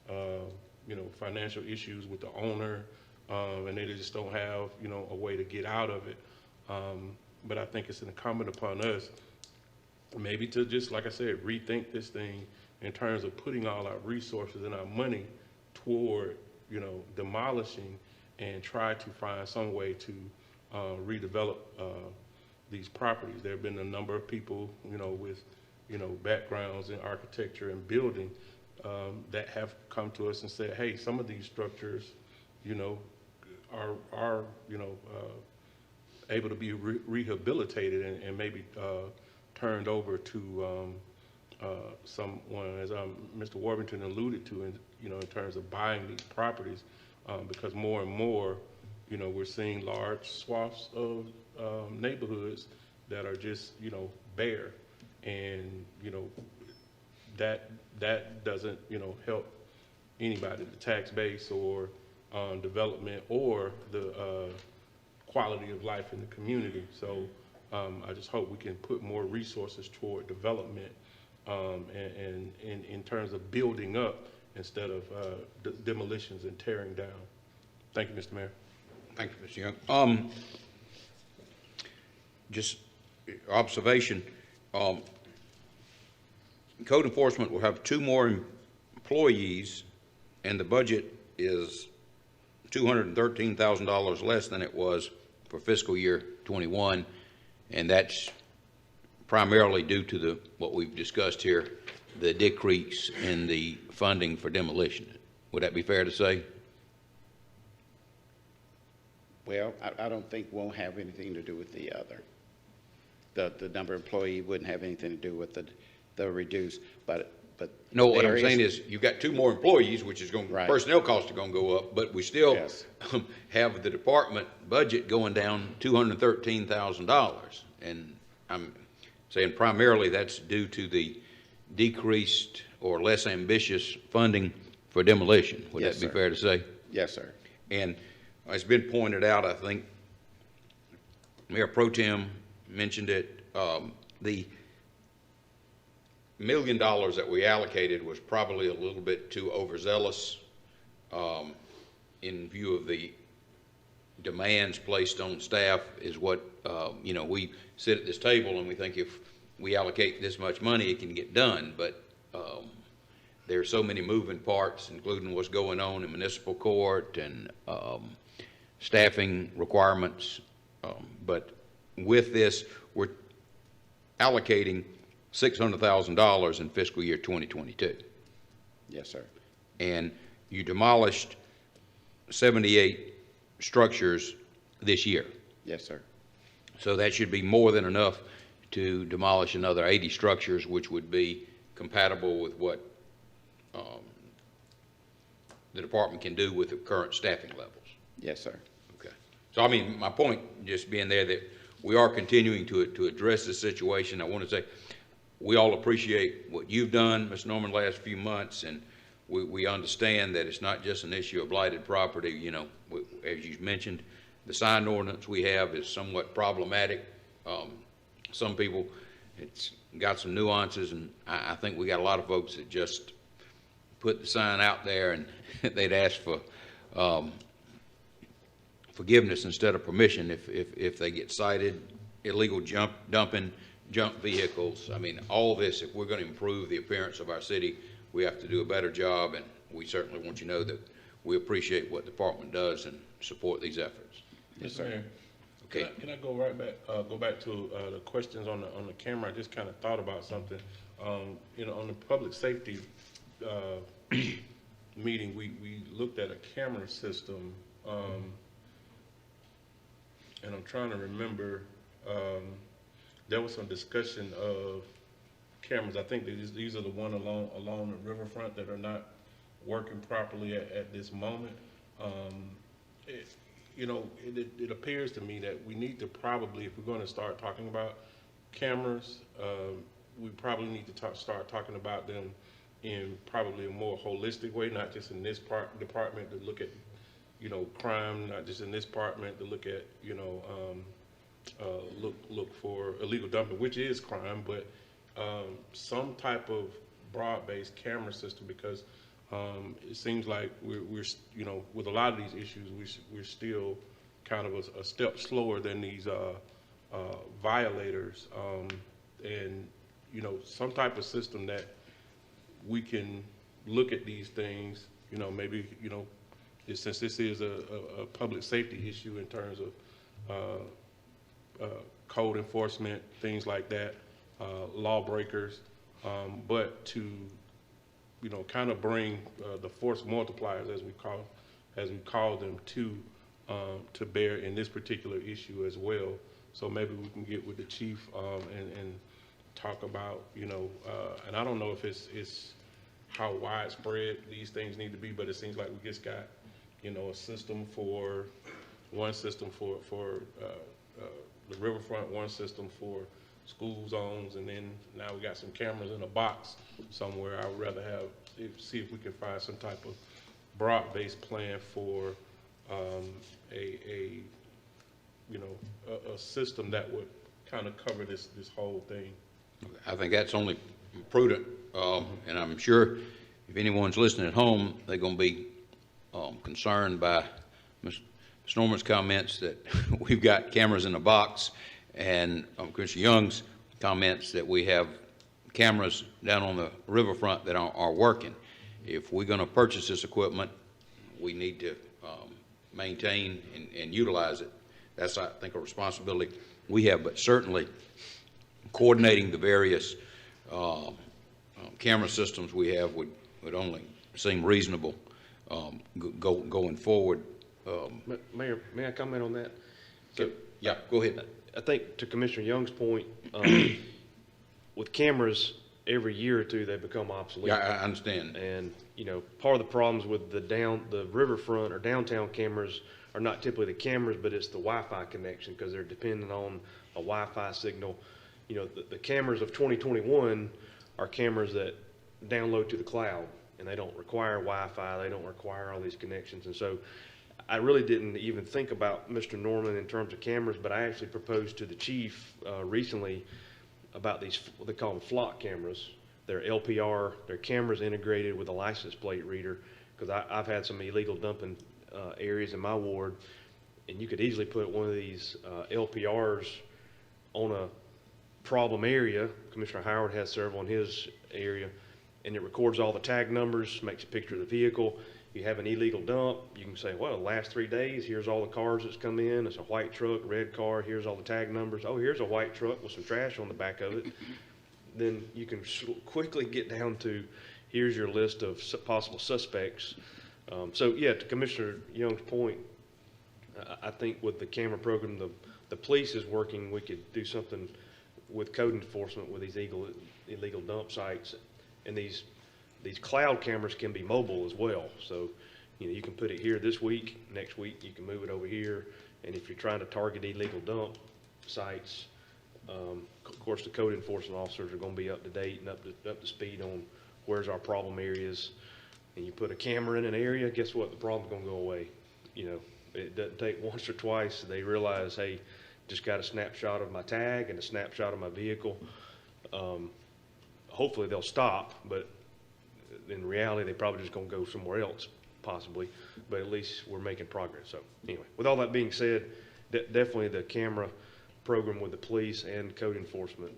you know, financial issues with the owner, and they just don't have, you know, a way to get out of it. But I think it's incumbent upon us maybe to just, like I said, rethink this thing in terms of putting all our resources and our money toward, you know, demolishing, and try to find some way to redevelop these properties. There have been a number of people, you know, with, you know, backgrounds in architecture and building that have come to us and said, hey, some of these structures, you know, are you know, able to be rehabilitated and maybe turned over to someone, as Mr. Warburton alluded to, in, you know, in terms of buying these properties, because more and more, you know, we're seeing large swaths of neighborhoods that are just, you know, bare, and, you know, that doesn't, you know, help anybody, the tax base or development or the quality of life in the community. So I just hope we can put more resources toward development and in terms of building up instead of demolitions and tearing down. Thank you, Mr. Mayor. Thank you, Mr. Young. Just observation, code enforcement will have 2 more employees, and the budget is $213,000 less than it was for fiscal year 21, and that's primarily due to what we've discussed here, the decrease in the funding for demolition. Would that be fair to say? Well, I don't think won't have anything to do with the other. The number of employee wouldn't have anything to do with the reduce, but no, what I'm saying is you've got 2 more employees, which is going, right. Personnel costs are going to go up, but we still have the department budget going down $213,000, and I'm saying primarily that's due to the decreased or less ambitious funding for demolition. Would that be fair to say? Yes, sir. And it's been pointed out, I think Mayor Pro Tem mentioned it, the $1 million that we allocated was probably a little bit too overzealous in view of the demands placed on staff is what, you know, we sit at this table and we think if we allocate this much money, it can get done. But there are so many moving parts, including what's going on in municipal court and staffing requirements. But with this, we're allocating $600,000 in fiscal year 2022. Yes, sir. And you demolished 78 structures this year. Yes, sir. So that should be more than enough to demolish another 80 structures, which would be compatible with what the department can do with the current staffing levels. Yes, sir. Okay. So, I mean, my point just being there that we are continuing to address this situation. I want to say we all appreciate what you've done, Ms. Norman, last few months, and we understand that it's not just an issue of blighted property. You know, as you mentioned, the sign ordinance we have is somewhat problematic. Some people, it's got some nuances, and I think we got a lot of folks that just put the sign out there and they'd ask for forgiveness instead of permission if they get cited, illegal dumping junk vehicles. I mean, all this, if we're going to improve the appearance of our city, we have to do a better job, and we certainly want you to know that we appreciate what the department does and support these efforts. Yes, sir. Mayor, Okay. Can I go right back, go back to the questions on the camera? I just kind of thought about something. You know, on the public safety meeting, we looked at a camera system, and I'm trying to remember, there was some discussion of cameras. I think that these are the one along the riverfront that are not working properly at this moment. You know, it appears to me that we need to probably, if we're going to start talking about cameras, we probably need to start talking about them in probably a more holistic way, not just in this department to look at, you know, crime, not just in this department to look at, you know, look for illegal dumping, which is crime, but some type of broad-based camera system, because it seems like we're you know, with a lot of these issues, we're still kind of a step slower than these violators, and you know, some type of system that we can look at these things, you know, maybe, you know, since this is a public safety issue in terms of code enforcement, things like that, lawbreakers, but to, you know, kind of bring the force multipliers, as we call them, to bear in this particular issue as well. So maybe we can get with the chief and talk about, you know, and I don't know if it's how widespread these things need to be, but it seems like we just got, you know, a system for one system for the riverfront, one system for school zones, and then now we got some cameras in a box somewhere. I would rather see if we can find some type of broad-based plan for a you know, a system that would kind of cover this whole thing. I think that's only prudent, and I'm sure if anyone's listening at home, they're going to be concerned by Ms. Norman's comments that we've got cameras in a box, and Commissioner Young's comments that we have cameras down on the riverfront that are working. If we're going to purchase this equipment, we need to maintain and utilize it. That's, I think, a responsibility we have, but certainly coordinating the various camera systems we have would only seem reasonable going forward. Mayor, may I comment on that? So, yeah, go ahead. I think to Commissioner Young's point, with cameras, every year or two they become obsolete. Yeah, I understand. And you know, part of the problems with the riverfront or downtown cameras are not typically the cameras, but it's the Wi-Fi connection, because they're dependent on a Wi-Fi signal. You know, the cameras of 2021 are cameras that download to the cloud, and they don't require Wi-Fi, they don't require all these connections. And so I really didn't even think about Mr. Norman in terms of cameras, but I actually proposed to the chief recently about these, what they call them, flock cameras. They're LPR, they're cameras integrated with a license plate reader, because I've had some illegal dumping areas in my ward, and you could easily put one of these LPRs on a problem area. Commissioner Howard has several in his area, and it records all the tag numbers, makes a picture of the vehicle. You have an illegal dump, you can say, well, the last 3 days, here's all the cars that's come in. It's a white truck, red car, here's all the tag numbers. Oh, here's a white truck with some trash on the back of it. Then you can quickly get down to, here's your list of possible suspects. So yeah, to Commissioner Young's point, I think with the camera program, the police is working, we could do something with code enforcement with these illegal dump sites. And these cloud cameras can be mobile as well. So, you know, you can put it here this week, next week you can move it over here. And if you're trying to target illegal dump sites, of course the code enforcement officers are going to be up to date and up to speed on where's our problem areas. And you put a camera in an area, guess what? The problem's going to go away. You know, it doesn't take once or twice. They realize, hey, just got a snapshot of my tag and a snapshot of my vehicle. Hopefully they'll stop, but in reality, they probably just going to go somewhere else, possibly. But at least we're making progress. So anyway, with all that being said, definitely the camera program with the police and code enforcement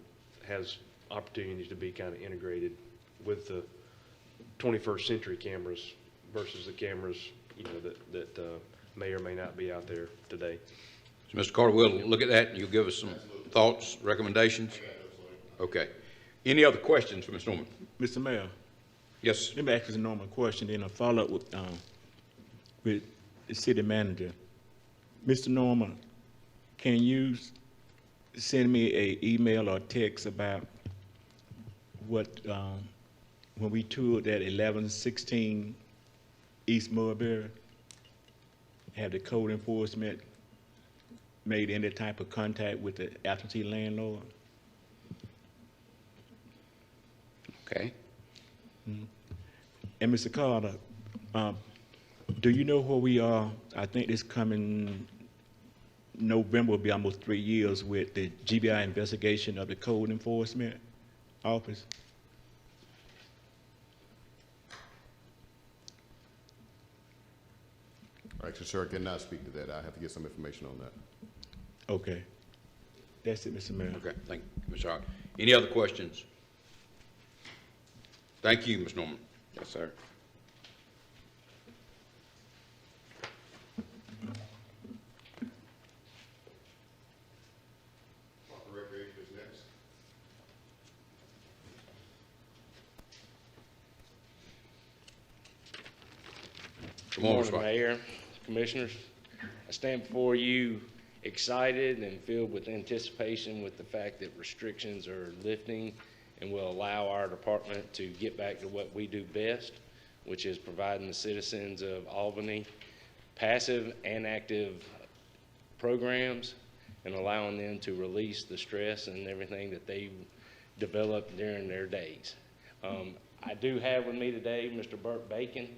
has opportunities to be kind of integrated with the 21st century cameras versus the cameras, you know, that may or may not be out there today. So, Mr. Carter, we'll look at that and you'll give us some thoughts, recommendations? Okay. Any other questions for Mr. Norman? Mr. Mayor. Yes. Let me ask you a normal question, then a follow-up with the city manager. Mr. Norman, can you send me an email or text about what, when we toured that 1116 East Mulberry, have the code enforcement made any type of contact with the absentee landlord? Okay. Mm-hmm. And Mr. Carter, do you know where we are? I think this coming November will be almost 3 years with the GBI investigation of the code enforcement office. All right, so sir, I cannot speak to that. I have to get some information on that. Okay. That's it, Mr. Mayor. Okay, thank you, Mr. Howard. Any other questions? Thank you, Ms. Norman. Yes, sir. Recreation is next. Good morning, Mayor, Commissioners. I stand before you excited and filled with anticipation with the fact that restrictions are lifting and will allow our department to get back to what we do best, which is providing the citizens of Albany passive and active programs and allowing them to release the stress and everything that they developed during their days. I do have with me today Mr. Burt Bacon,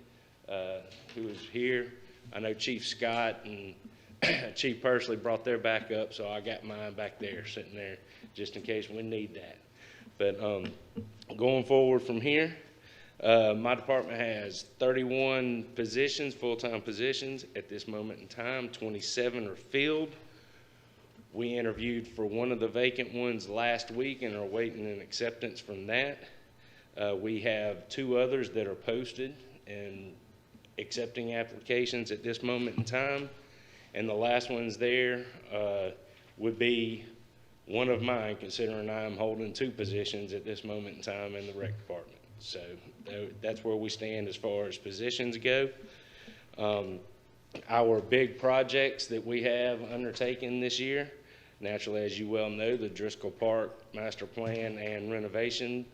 who is here. I know Chief Scott and Chief Pursley brought their back up, so I got mine back there, sitting there, just in case we need that. But going forward from here, my department has 31 positions, full-time positions at this moment in time. 27 are filled. We interviewed for one of the vacant ones last week and are waiting an acceptance from that. We have 2 others that are posted and accepting applications at this moment in time. And the last ones there would be one of mine, considering I am holding 2 positions at this moment in time in the rec department. So that's where we stand as far as positions go. Our big projects that we have undertaken this year, naturally, as you well know, the Driscoll Park Master Plan and Renovation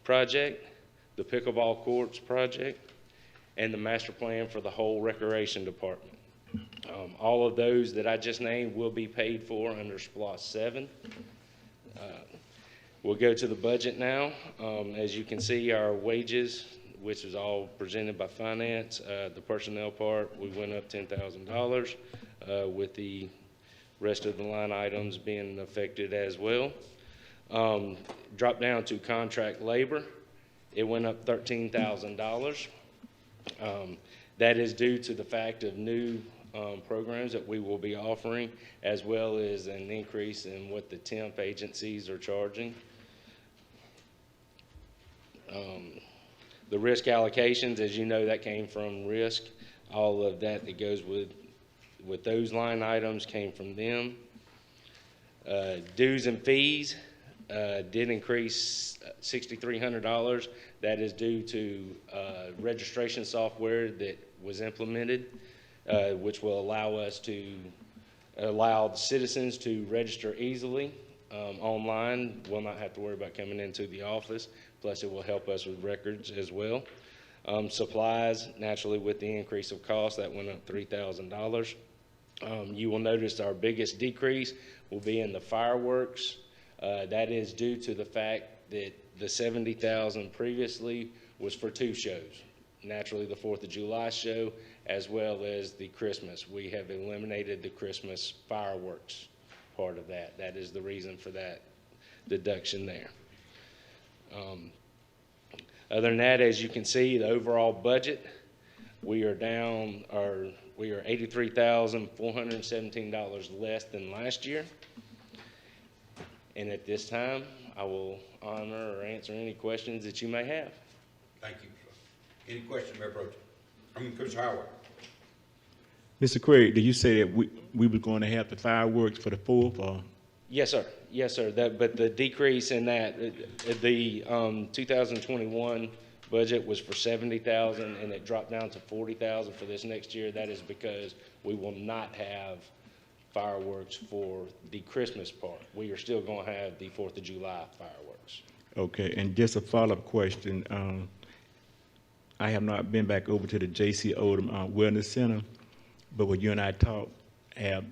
project, the Pickleball Courts project, and the Master Plan for the whole Recreation Department. All of those that I just named will be paid for under SPLOST 7. We'll go to the budget now. As you can see, our wages, which is all presented by finance, the personnel part, we went up $10,000 with the rest of the line items being affected as well. Drop down to contract labor. It went up $13,000. That is due to the fact of new programs that we will be offering, as well as an increase in what the temp agencies are charging. The risk allocations, as you know, that came from risk. All of that goes with those line items came from them. Dues and fees did increase $6,300. That is due to registration software that was implemented, which will allow us to allow the citizens to register easily online. Will not have to worry about coming into the office. Plus, it will help us with records as well. Supplies, naturally, with the increase of cost, that went up $3,000. You will notice our biggest decrease will be in the fireworks. That is due to the fact that the $70,000 previously was for two shows. Naturally, the 4th of July show, as well as the Christmas. We have eliminated the Christmas fireworks part of that. That is the reason for that deduction there. Other than that, as you can see, the overall budget, we are down, we are $83,417 less than last year. And at this time, I will honor or answer any questions that you may have. Thank you, sir. Any questions, Mayor Pro Tem? Commissioner Howard. Mr. Craig, did you say that we were going to have the fireworks for the 4th, or? Yes, sir. Yes, sir. But the decrease in that, the 2021 budget was for $70,000, and it dropped down to $40,000 for this next year. That is because we will not have fireworks for the Christmas part. We are still going to have the 4th of July fireworks. Okay, and just a follow-up question. I have not been back over to the J.C. Odom Wellness Center, but when you and I talked, have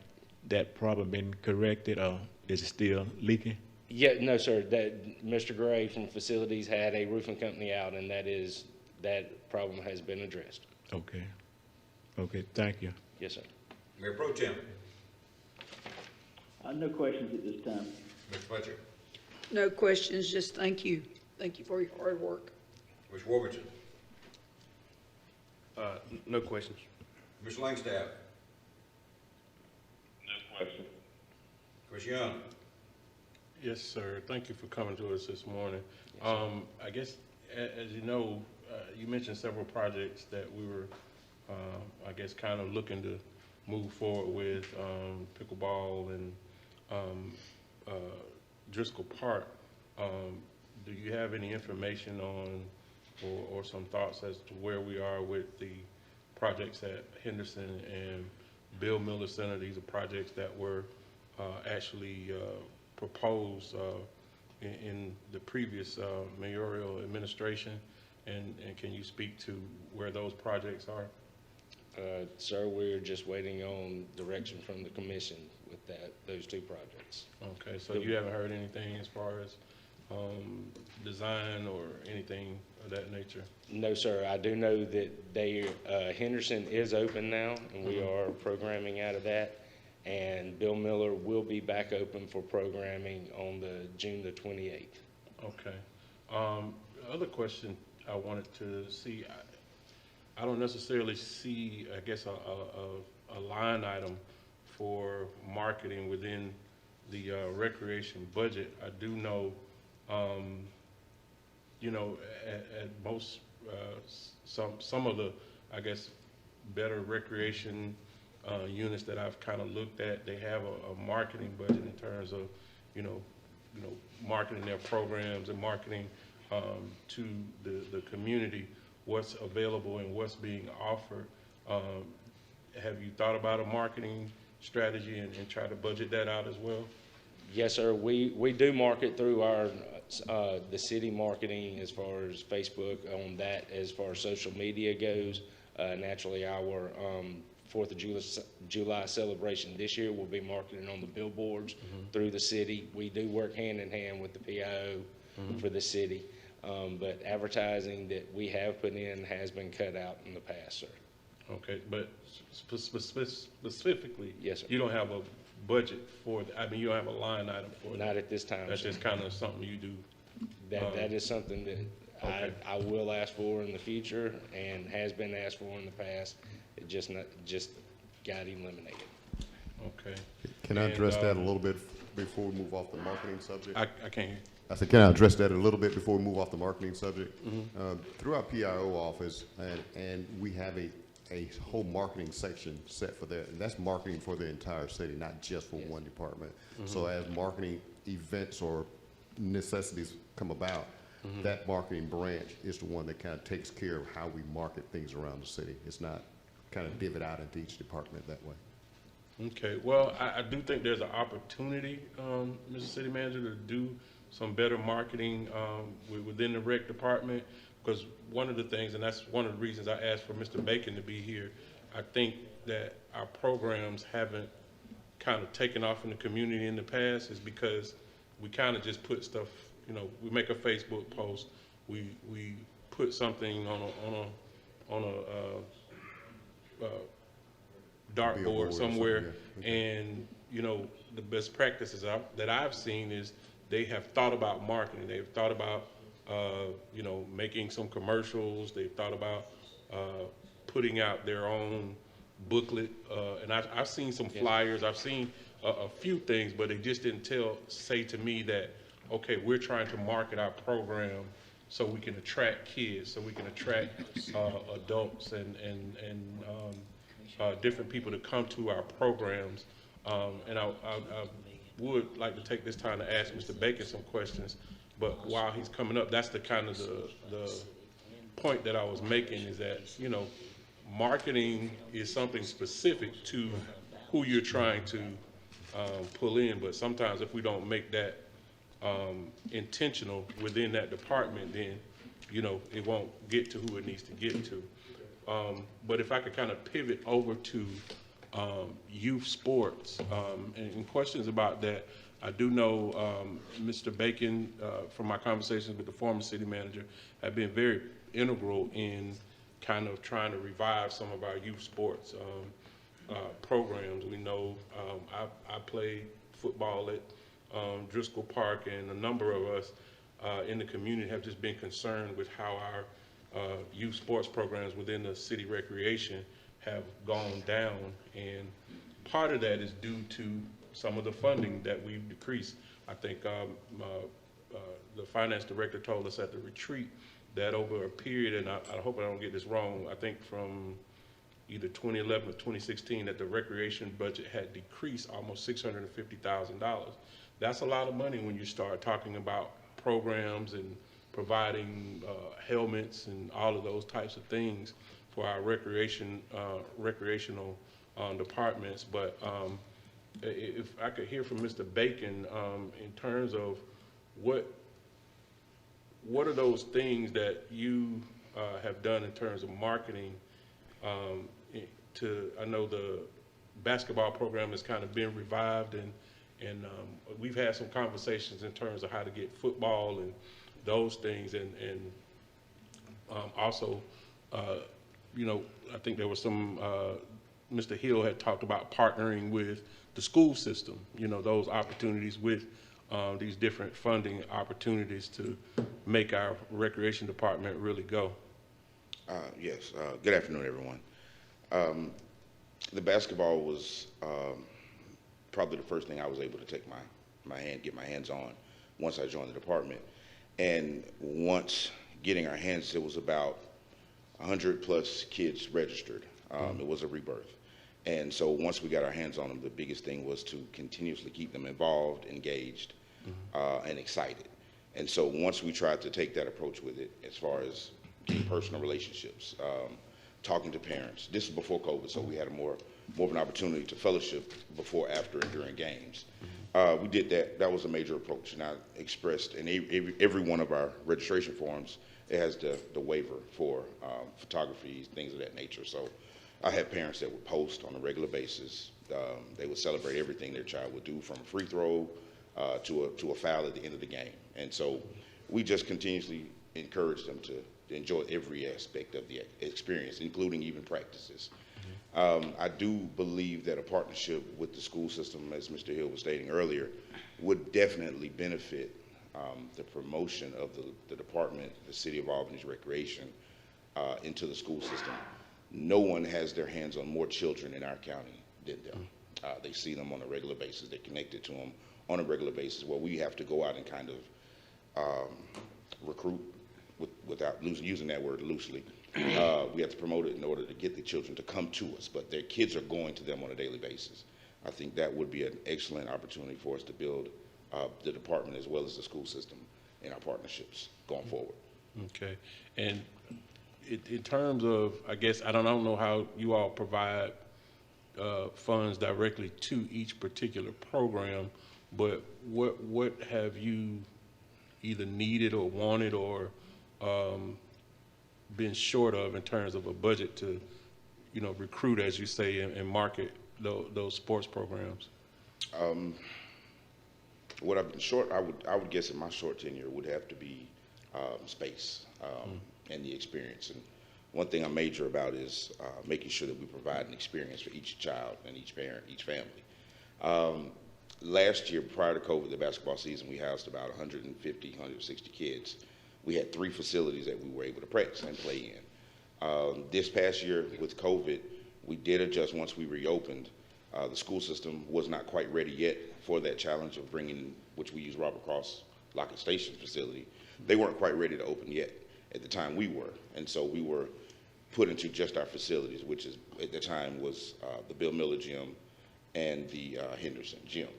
that problem been corrected, or is it still leaking? Yeah, no, sir. That Mr. Gray from facilities had a roofing company out, and that problem has been addressed. Okay. Okay, thank you. Yes, sir. Mayor Pro Tem. No questions at this time. Mr. Fletcher. No questions, just thank you. Thank you for your hard work. Mr. Warburton. No questions. Mr. Langstaff. No question. Commissioner Young. Yes, sir. Thank you for coming to us this morning. I guess, as you know, you mentioned several projects that we were, I guess, kind of looking to move forward with, pickleball and Driscoll Park. Do you have any information on or some thoughts as to where we are with the projects at Henderson and Bill Miller Center? These are projects that were actually proposed in the previous mayoral administration, and can you speak to where those projects are? Sir, we're just waiting on direction from the commission with those two projects. Okay, so you haven't heard anything as far as design or anything of that nature? No, sir. I do know that Henderson is open now, and we are programming out of that. And Bill Miller will be back open for programming on June the 28th. Okay. Other question I wanted to see, I don't necessarily see, I guess, a line item for marketing within the recreation budget. I do know, you know, at most, some of the, I guess, better recreation units that I've kind of looked at, they have a marketing budget in terms of, you know, marketing their programs and marketing to the community what's available and what's being offered. Have you thought about a marketing strategy and try to budget that out as well? Yes, sir. We do market through our the city marketing as far as Facebook on that. As far as social media goes, naturally our 4th of July celebration this year will be marketing on the billboards through the city. We do work hand in hand with the PIO for the city, but advertising that we have put in has been cut out in the past, sir. Okay, but specifically, yes, sir. You don't have a budget for, I mean, you don't have a line item for it? Not at this time, That's sir. just kind of something you do? That is something that okay. I will ask for in the future and has been asked for in the past. It just got eliminated. Okay. Can I And, address that a little bit before we move off the marketing subject? I can't hear. I said, can I address that a little bit before we move off the marketing subject? Through our PIO office, and we have a whole marketing section set for that, and that's marketing for the entire city, not just for one department. So as marketing events or necessities come about, that marketing branch is the one that kind of takes care of how we market things around the city. It's not kind of divvied out into each department that way. Okay, well, I do think there's an opportunity, Mr. City Manager, to do some better marketing within the rec department, because one of the things, and that's one of the reasons I asked for Mr. Bacon to be here, I think that our programs haven't kind of taken off in the community in the past is because we kind of just put stuff, you know, we make a Facebook post, we put something on a dartboard somewhere, and you know, the best practices that I've seen is they have thought about marketing. They've thought about you know, making some commercials. They've thought about putting out their own booklet, and I've seen some flyers. I've seen a few things, but they just didn't say to me that, okay, we're trying to market our program so we can attract kids, so we can attract adults and different people to come to our programs. And I would like to take this time to ask Mr. Bacon some questions, but while he's coming up, that's the kind of the point that I was making, is that, you know, marketing is something specific to who you're trying to pull in, but sometimes if we don't make that intentional within that department, then, you know, it won't get to who it needs to get to. But if I could kind of pivot over to youth sports and questions about that. I do know Mr. Bacon, from my conversations with the former city manager, have been very integral in kind of trying to revive some of our youth sports programs. We know I played football at Driscoll Park, and a number of us in the community have just been concerned with how our youth sports programs within the city recreation have gone down, and part of that is due to some of the funding that we've decreased. I think the finance director told us at the retreat that over a period, and I hope I don't get this wrong, I think from either 2011 or 2016, that the recreation budget had decreased almost $650,000. That's a lot of money when you start talking about programs and providing helmets and all of those types of things for our recreational departments. But if I could hear from Mr. Bacon in terms of what are those things that you have done in terms of marketing I know the basketball program has kind of been revived, and we've had some conversations in terms of how to get football and those things, and also, you know, I think there was some, Mr. Hill had talked about partnering with the school system, you know, those opportunities with these different funding opportunities to make our recreation department really go. Yes, good afternoon, everyone. The basketball was probably the first thing I was able to take get my hands on once I joined the department. And once getting our hands, it was about 100 plus kids registered. It was a rebirth. And so once we got our hands on them, the biggest thing was to continuously keep them involved, engaged, and excited. And so once we tried to take that approach with it, as far as getting personal relationships, talking to parents. This is before COVID, so we had more of an opportunity to fellowship before, after, and during games. We did that. That was a major approach, and I expressed in every one of our registration forms, it has the waiver for photography, things of that nature. So I had parents that would post on a regular basis. They would celebrate everything their child would do, from a free throw to a foul at the end of the game. And so we just continuously encouraged them to enjoy every aspect of the experience, including even practices. I do believe that a partnership with the school system, as Mr. Hill was stating earlier, would definitely benefit the promotion of the department, the City of Albany's recreation, into the school system. no one has their hands on more children in our county than them. They see them on a regular basis. They're connected to them on a regular basis. Well, we have to go out and kind of recruit without using that word loosely. We have to promote it in order to get the children to come to us, but their kids are going to them on a daily basis. I think that would be an excellent opportunity for us to build the department as well as the school system in our partnerships going forward. Okay. And in terms of, I guess, I don't know how you all provide funds directly to each particular program, but what have you either needed or wanted or been short of in terms of a budget to, recruit, as you say, and market those sports programs? What I've been short, I would guess in my short tenure would have to be space and the experience. And one thing I major about is making sure that we provide an experience for each child and each parent, each family. Last year, prior to COVID, the basketball season, we housed about 150, 160 kids. We had 3 facilities that we were able to practice and play in. This past year with COVID, we did adjust once we reopened. The school system was not quite ready yet for that challenge of bringing, which we use Robert Cross Lockett Station facility. They weren't quite ready to open yet at the time we were. And so we were put into just our facilities, which is at the time was the Bill Miller Gym and the Henderson Gym.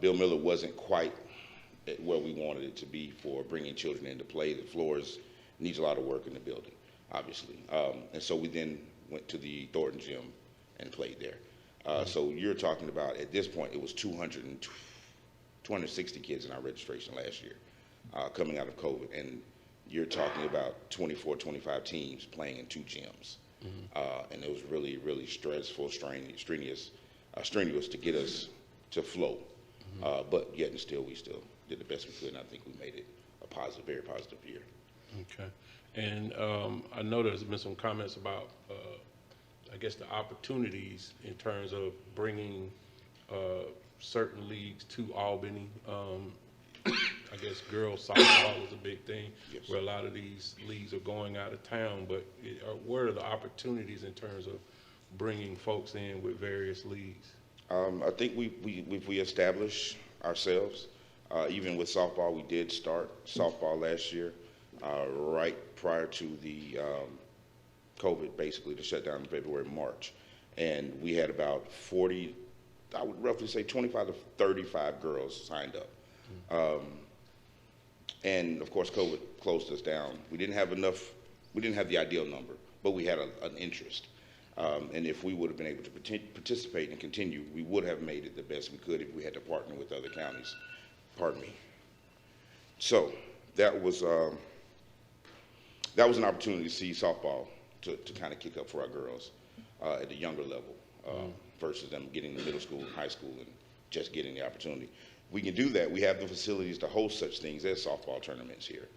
Bill Miller wasn't quite at where we wanted it to be for bringing children into play. The floors needs a lot of work in the building, obviously. And so we then went to the Thornton Gym and played there. So you're talking about, at this point, it was 260 kids in our registration last year coming out of COVID. And you're talking about 24, 25 teams playing in 2 gyms. And it was really, really stressful, strenuous to get us to flow. But yet and still, we still did the best we could, and I think we made it a positive, very positive year. Okay. And I know there's been some comments about, I guess, the opportunities in terms of bringing certain leagues to Albany. I guess girls softball is a big thing, yes, where a lot of these leagues are going out of town, but what are the opportunities in terms of bringing folks in with various leagues? I think we establish ourselves. Even with softball, we did start softball last year, right prior to the COVID, basically, the shutdown in February, March. And we had about 40, I would roughly say 25 to 35 girls signed up. And of course, COVID closed us down. We didn't have the ideal number, but we had an interest. And if we would have been able to participate and continue, we would have made it the best we could if we had to partner with other counties. Pardon me. So that was an opportunity to see softball to kind of kick up for our girls at a younger level versus them getting to middle school and high school and just getting the opportunity. We can do that. We have the facilities to host such things as softball tournaments here.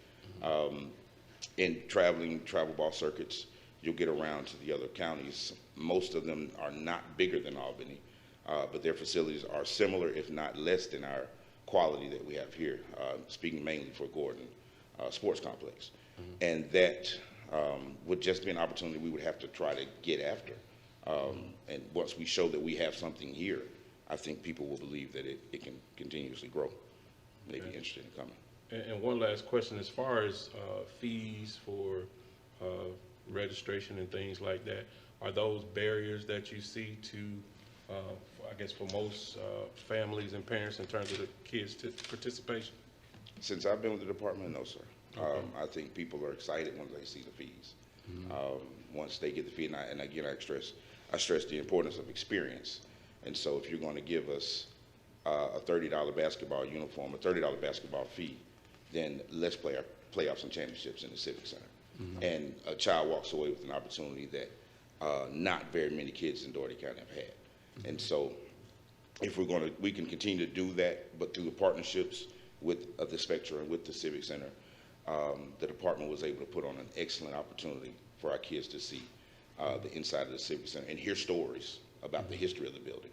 In travel ball circuits, you'll get around to the other counties. Most of them are not bigger than Albany, but their facilities are similar, if not less than our quality that we have here, speaking mainly for Gordon Sports Complex. And that would just be an opportunity we would have to try to get after. And once we show that we have something here, I think people will believe that it can continuously grow. They'd be interested in coming. And one last question, as far as fees for registration and things like that, are those barriers that you see to, I guess, for most families and parents in terms of the kids' participation? Since I've been with the department, no, sir. Okay. I think people are excited when they see the fees. Once they get the fee, and again, I stress the importance of experience. And so if you're going to give us a $30 basketball uniform, a $30 basketball fee, then let's play our playoffs and championships in the Civic Center. And a child walks away with an opportunity that not very many kids in Dougherty County have had. And so if we can continue to do that, but through the partnerships with the Spectra and with the Civic Center, the department was able to put on an excellent opportunity for our kids to see the inside of the Civic Center and hear stories about the history of the building.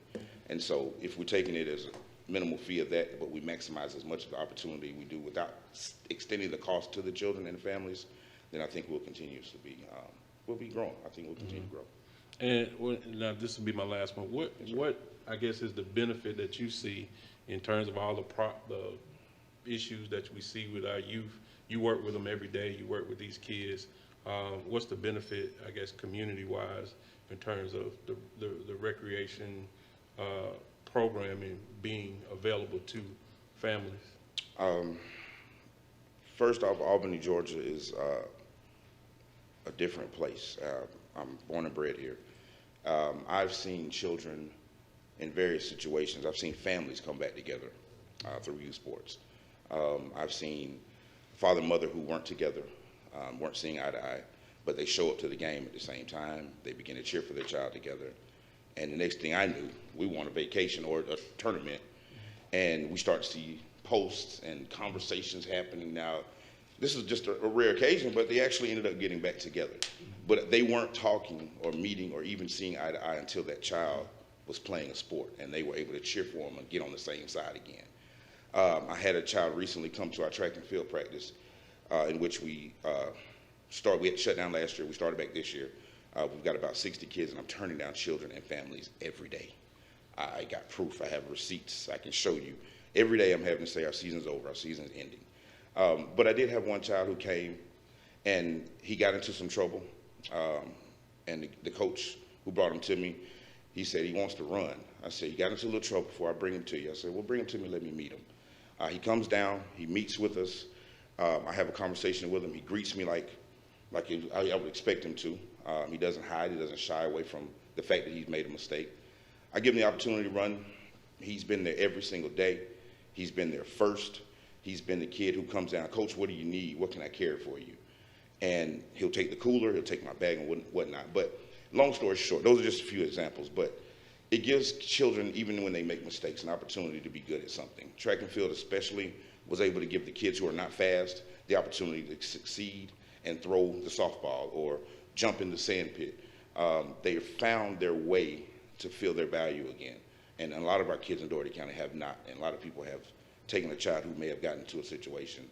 And so if we're taking it as a minimal fee of that, but we maximize as much of the opportunity we do without extending the cost to the children and the families, then I think we'll continue to be we'll be growing. I think we'll continue to grow. And now this will be my last one. What I guess is the benefit that you see in terms of all the issues that we see with our youth? You work with them every day. You work with these kids. What's the benefit, I guess, community-wise, in terms of the recreation programming being available to families? First off, Albany, Georgia is a different place. I'm born and bred here. I've seen children in various situations. I've seen families come back together through youth sports. I've seen father and mother who weren't together, weren't seeing eye to eye, but they show up to the game at the same time. They begin to cheer for their child together. And the next thing I knew, we won a vacation or a tournament, and we start to see posts and conversations happening. Now, this is just a rare occasion, but they actually ended up getting back together. But they weren't talking or meeting or even seeing eye to eye until that child was playing a sport, and they were able to cheer for them and get on the same side again. I had a child recently come to our track and field practice, in which we had shut down last year. We started back this year. We've got about 60 kids, and I'm turning down children and families every day. I got proof. I have receipts I can show you. Every day I'm having to say our season's over, our season's ending. But I did have one child who came, and he got into some trouble. And the coach who brought him to me, he said he wants to run. I said, you got into a little trouble before I bring him to you. I said, well, bring him to me, let me meet him. He comes down, he meets with us. I have a conversation with him. He greets me like I would expect him to. He doesn't hide, he doesn't shy away from the fact that he's made a mistake. I give him the opportunity to run. He's been there every single day. He's been there first. He's been the kid who comes down, Coach, what do you need? What can I carry for you? And he'll take the cooler, he'll take my bag and whatnot. But long story short, those are just a few examples, but it gives children, even when they make mistakes, an opportunity to be good at something. Track and field especially was able to give the kids who are not fast the opportunity to succeed and throw the softball or jump in the sand pit. They found their way to feel their value again. And a lot of our kids in Dougherty County have not, and a lot of people have taken a child who may have gotten into a situation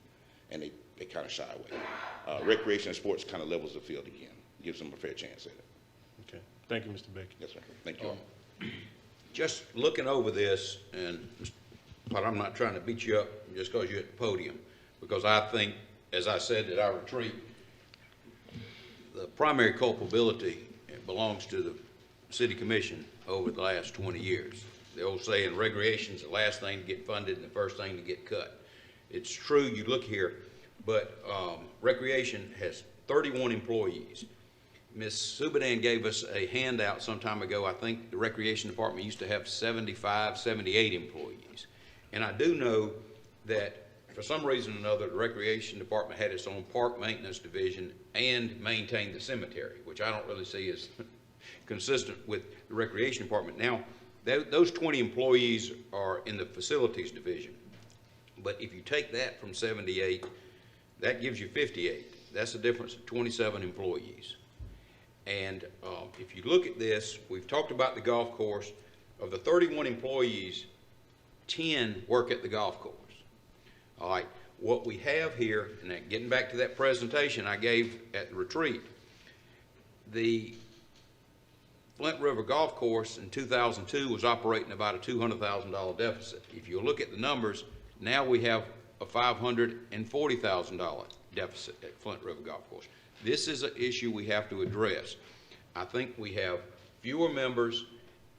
and they kind of shy away. Recreation and sports kind of levels the field again, gives them a fair chance at it. Okay, thank you, Mr. Baker. Yes, sir. Thank you. Just looking over this, but I'm not trying to beat you up just because you're at the podium, because I think, as I said at our retreat, the primary culpability belongs to the city commission over the last 20 years. The old saying, recreation's the last thing to get funded and the first thing to get cut. It's true, you look here, but recreation has 31 employees. Ms. Subadan gave us a handout some time ago. I think the recreation department used to have 75, 78 employees. And I do know that for some reason or another, the recreation department had its own park maintenance division and maintained the cemetery, which I don't really see as consistent with the recreation department. Now, those 20 employees are in the facilities division. But if you take that from 78, that gives you 58. That's a difference of 27 employees. And if you look at this, we've talked about the golf course. Of the 31 employees, 10 work at the golf course. All right, what we have here, and getting back to that presentation I gave at the retreat, the Flint River Golf Course in 2002 was operating about a $200,000 deficit. If you look at the numbers, now we have a $540,000 deficit at Flint River Golf Course. This is an issue we have to address. I think we have fewer members,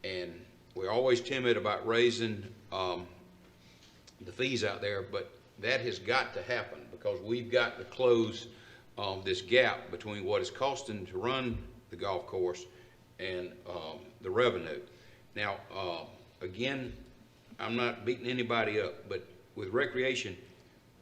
and we're always timid about raising the fees out there, but that has got to happen because we've got to close this gap between what it's costing to run the golf course and the revenue. Now, again, I'm not beating anybody up, but with recreation,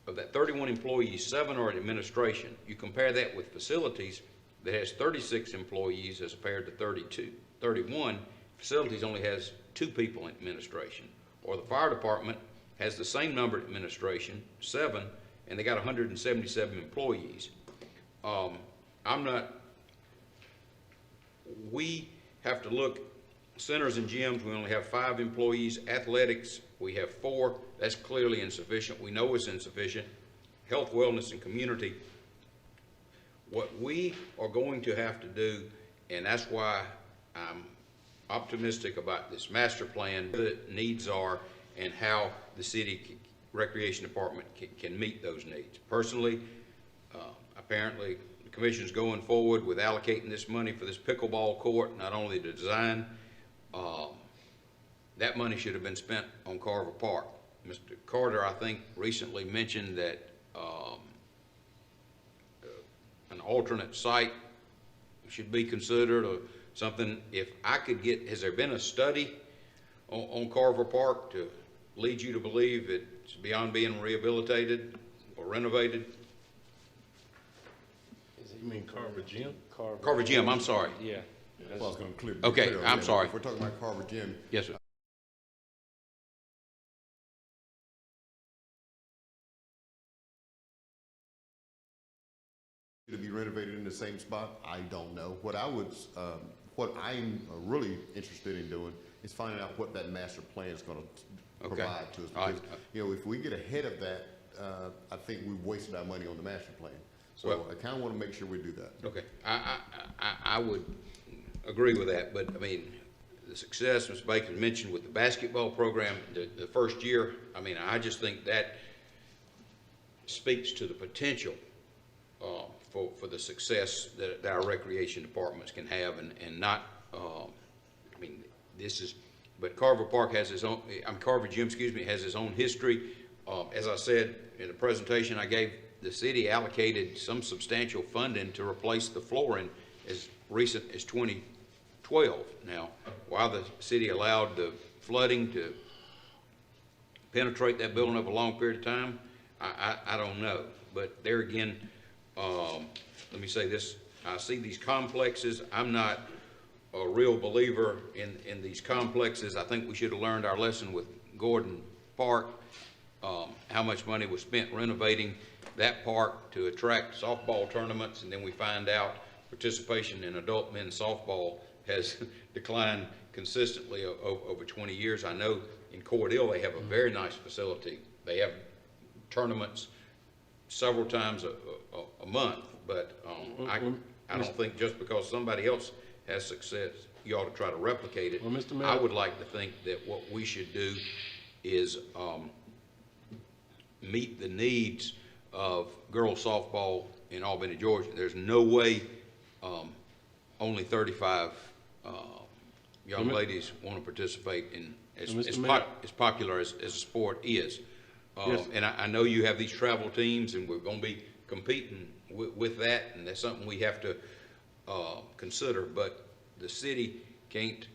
of that 31 employees, 7 are in administration. You compare that with facilities that has 36 employees as compared to 31. Facilities only has 2 people in administration. Or the fire department has the same number of administration, 7, and they got 177 employees. We have to look, centers and gyms, we only have 5 employees. Athletics, we have 4. That's clearly insufficient. We know it's insufficient. Health, wellness, and community, What we are going to have to do, and that's why I'm optimistic about this master plan, the needs are, and how the city recreation department can meet those needs. Personally, apparently the commission's going forward with allocating this money for this pickleball court, not only the design, that money should have been spent on Carver Park. Mr. Carter, I think, recently mentioned that an alternate site should be considered, or something. If I could get, has there been a study on Carver Park to lead you to believe it's beyond being rehabilitated or renovated? You mean Carver Gym? Carver Gym, I'm sorry. Yeah. Well, I was going to clear. Okay, clear on I'm that. sorry. If we're talking about Carver Gym. Yes, sir. To be renovated in the same spot, I don't know. What I'm really interested in doing is finding out what that master plan is going to provide to us. Because, you know, if we get ahead of that, I think we've wasted our money on the master plan. So Well, I kind of want to make sure we do that. Okay, I would agree with that, but I mean, the success Ms. Baker mentioned with the basketball program, the first year, I mean, I just think that speaks to the potential for the success that our recreation departments can have, and not, I mean, this is, but Carver Park has its own, Carver Gym, excuse me, has its own history. As I said in the presentation I gave, the city allocated some substantial funding to replace the flooring as recent as 2012. Now, while the city allowed the flooding to penetrate that building over a long period of time, I don't know. But there again, let me say this, I see these complexes. I'm not a real believer in these complexes. I think we should have learned our lesson with Gordon Park, how much money was spent renovating that park to attract softball tournaments, and then we find out participation in adult men's softball has declined consistently over 20 years. I know in Cordell they have a very nice facility. They have tournaments several times a month, but I don't think just because somebody else has success, you ought to try to replicate it. Well, Mr. Mayor, I would like to think that what we should do is meet the needs of girls softball in Albany, Georgia. There's no way only 35 young ladies want to participate in as popular as the sport is. Yes. And I know you have these travel teams, and we're going to be competing with that, and that's something we have to consider. But the city can't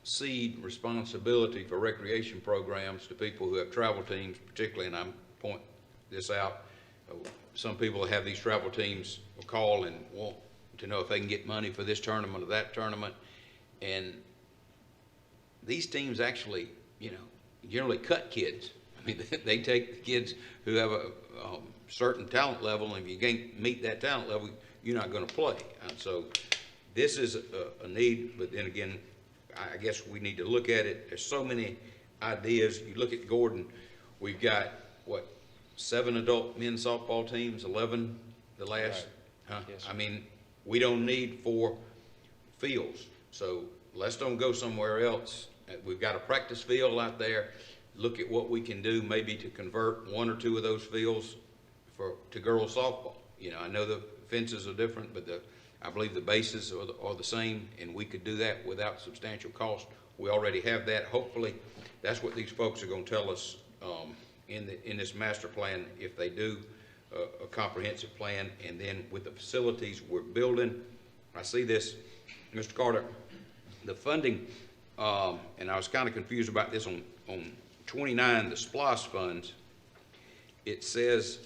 cede responsibility for recreation programs to people who have travel teams, particularly, and I'm pointing this out, some people have these travel teams will call and want to know if they can get money for this tournament or that tournament. And these teams actually, you know, generally cut kids. I mean, they take the kids who have a certain talent level, and if you can't meet that talent level, you're not going to play. And so this is a need, but then again, I guess we need to look at it. There's so many ideas. You look at Gordon, we've got, what, 7 adult men's softball teams, 11 the last, huh? Yes, I mean, we don't need 4 fields. So let's don't go somewhere else. We've got a practice field out there. Look at what we can do maybe to convert 1 or 2 of those fields to girls softball. You know, I know the fences are different, but I believe the bases are the same, and we could do that without substantial cost. We already have that. Hopefully, that's what these folks are going to tell us in this master plan, if they do a comprehensive plan. And then with the facilities we're building, I see this, Mr. Carter, the funding, and I was kind of confused about this on 29, the SPLOST funds. It says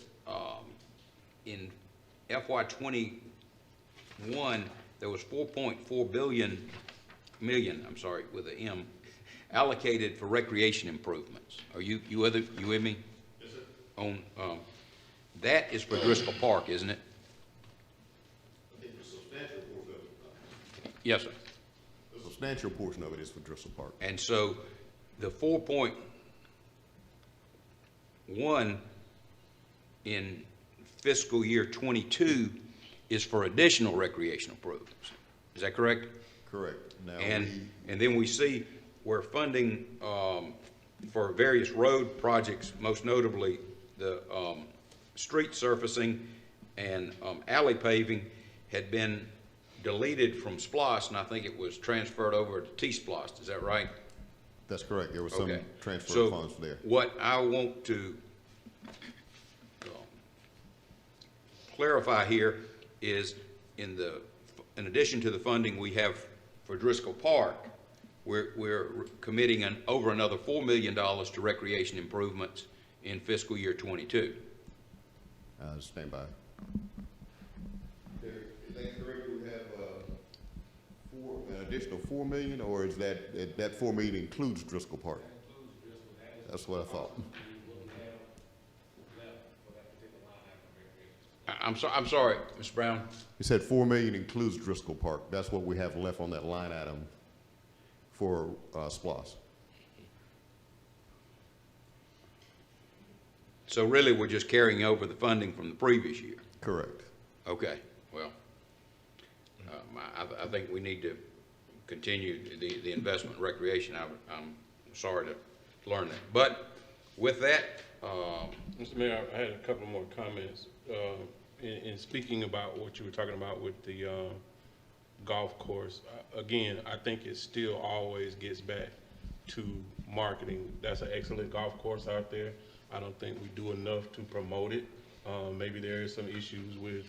in FY 21, there was 4.4 million, I'm sorry, with an M, allocated for recreation improvements. Are you with me? Yes, sir. On, that is for Driscoll Park, isn't it? I think the substantial portion of it. Yes, sir. The substantial portion of it is for Driscoll Park. And so the 4.1 in fiscal year 22 is for additional recreational programs. Is that correct? Correct. Now, And then we see where funding for various road projects, most notably the street surfacing and alley paving, had been deleted from SPLOST, and I think it was transferred over to T-SPLOST. Is that right? That's correct. There was some Okay. transfer So of funds there. what I want to clarify here is in addition to the funding we have for Driscoll Park, we're committing over another $4 million to recreation improvements in fiscal year 22. Stand by. Is that correct? We have an additional $4 million, or is that $4 million includes Driscoll Park? That's what I thought. I'm sorry, Mr. Brown. You said $4 million includes Driscoll Park. That's what we have left on that line item for SPLOST. So really, we're just carrying over the funding from the previous year? Correct. Okay, well, I think we need to continue the investment in recreation. I'm sorry to learn that. But with that, Mr. Mayor, I had a couple more comments. In speaking about what you were talking about with the golf course, again, I think it still always gets back to marketing. That's an excellent golf course out there. I don't think we do enough to promote it. Maybe there is some issues with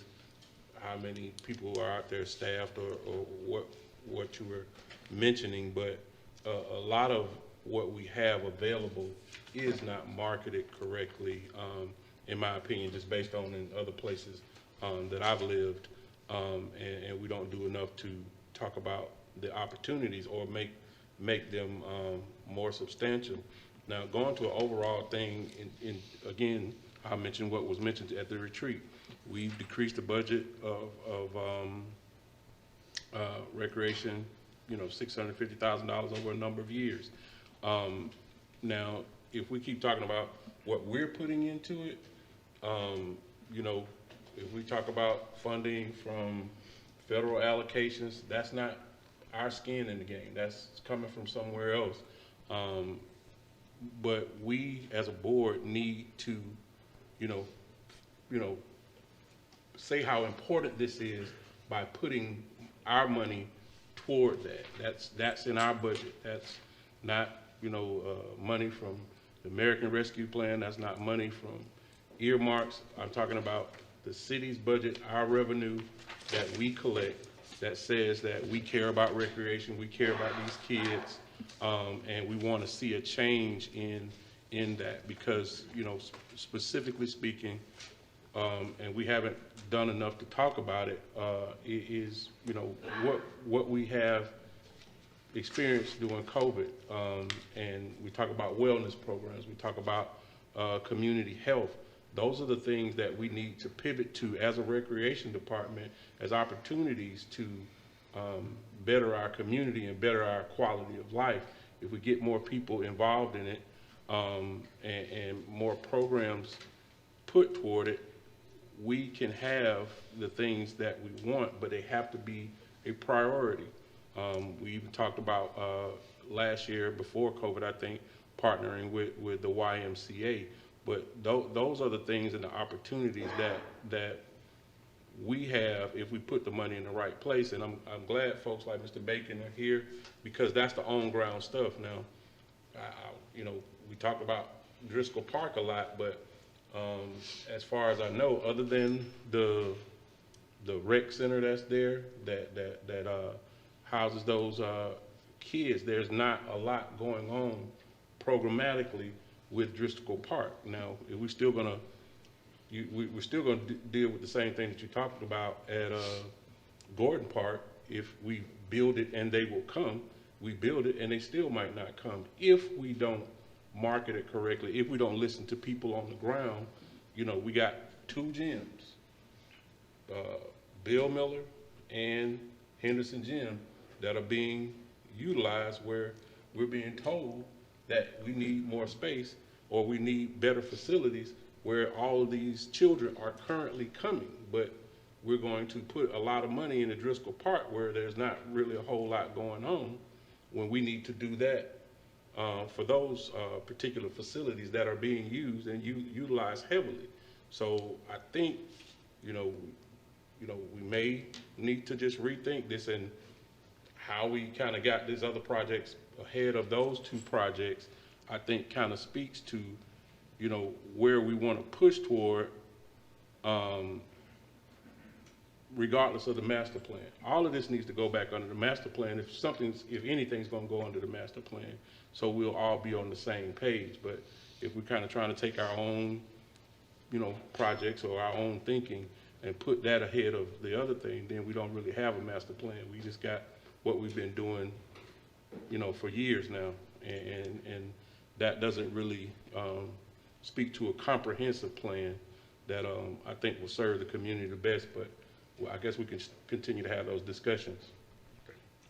how many people are out there staffed or what you were mentioning, but a lot of what we have available is not marketed correctly, in my opinion, just based on in other places that I've lived, and we don't do enough to talk about the opportunities or make them more substantial. Now, going to an overall thing, again, I mentioned what was mentioned at the retreat. We've decreased the budget of recreation, $650,000 over a number of years. Now, if we keep talking about what we're putting into it, if we talk about funding from federal allocations, that's not our skin in the game. That's coming from somewhere else. But we, as a board, need to, say how important this is by putting our money toward that. That's in our budget. That's not, money from the American Rescue Plan. That's not money from earmarks. I'm talking about the city's budget, our revenue that we collect, that says that we care about recreation, we care about these kids, and we want to see a change in that because, specifically speaking, and we haven't done enough to talk about it, is, what we have experienced during COVID. And we talk about wellness programs, we talk about community health. Those are the things that we need to pivot to as a recreation department as opportunities to better our community and better our quality of life. If we get more people involved in it and more programs put toward it, we can have the things that we want, but they have to be a priority. We even talked about last year, before COVID, I think, partnering with the YMCA. But those are the things and the opportunities that we have if we put the money in the right place. And I'm glad folks like Mr. Bacon are here because that's the on-ground stuff. Now, we talk about Driscoll Park a lot, but as far as I know, other than the rec center that's there that houses those kids, there's not a lot going on programmatically with Driscoll Park. Now, if we're still gonna deal with the same thing that you talked about at Gordon Park. If we build it and they will come, we build it and they still might not come if we don't market it correctly, if we don't listen to people on the ground. We got two gyms, Bill Miller and Henderson Gym, that are being utilized where we're being told that we need more space or we need better facilities where all of these children are currently coming. But we're going to put a lot of money into Driscoll Park where there's not really a whole lot going on, when we need to do that for those particular facilities that are being used and utilized heavily. So I think, you know, we may need to just rethink this and how we kind of got these other projects ahead of those two projects. I think kind of speaks to, you know, where we want to push toward, regardless of the master plan. All of this needs to go back under the master plan if anything's going to go under the master plan, so we'll all be on the same page. But if we're kind of trying to take our own, you know, projects or our own thinking and put that ahead of the other thing, then we don't really have a master plan. We just got what we've been doing, you know, for years now, and that doesn't really speak to a comprehensive plan that I think will serve the community the best. But I guess we can continue to have those discussions.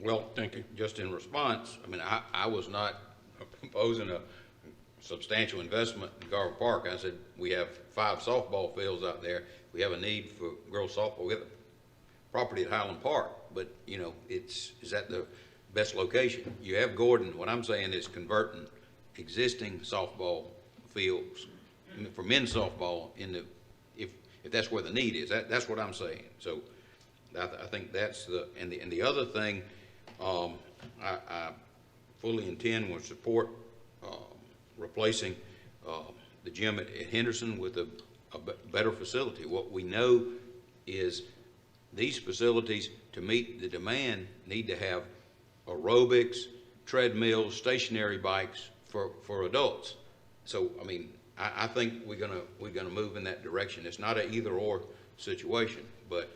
Well, thank you. Just in response, I mean, I was not proposing a substantial investment in Garver Park. I said we have 5 softball fields out there. We have a need for girls softball. We have a property at Highland Park, but you know, is that the best location? You have Gordon. What I'm saying is converting existing softball fields for men's softball if that's where the need is. That's what I'm saying. So I think that's and the other thing I fully intend will support replacing the gym at Henderson with a better facility. What we know is these facilities, to meet the demand, need to have aerobics, treadmills, stationary bikes for adults. So I mean, I think we're gonna move in that direction. It's not an either-or situation. But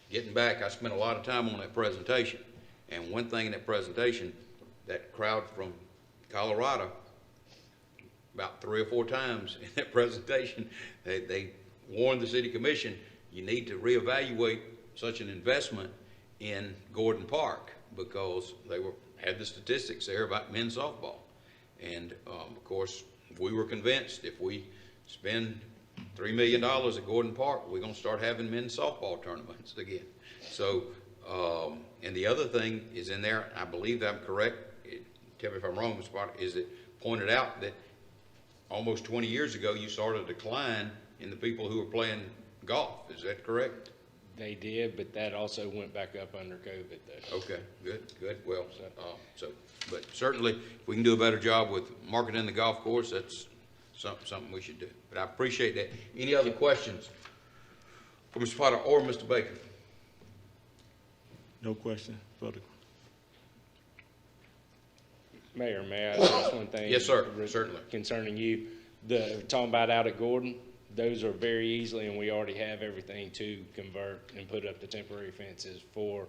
getting back, I spent a lot of time on that presentation, and one thing in that presentation, that crowd from Colorado, about 3 or 4 times in that presentation, they warned the city commission, you need to reevaluate such an investment in Gordon Park, because they had the statistics there about men's softball. And of course, we were convinced if we spend $3 million at Gordon Park, we're going to start having men's softball tournaments again. So, and the other thing is in there, I believe I'm correct, tell me if I'm wrong, Mr. Potter, is it pointed out that almost 20 years ago, you saw a decline in the people who were playing golf. Is that correct? They did, but that also went back up under COVID, though. Okay, good. Well, but certainly, if we can do a better job with marketing the golf course, that's something we should do. But I appreciate that. Any other questions for Mr. Potter or Mr. Baker? No question further. Mayor, may I ask one thing? Yes, sir, certainly. Concerning you, talking about out at Gordon, those are very easily, and we already have everything to convert and put up the temporary fences for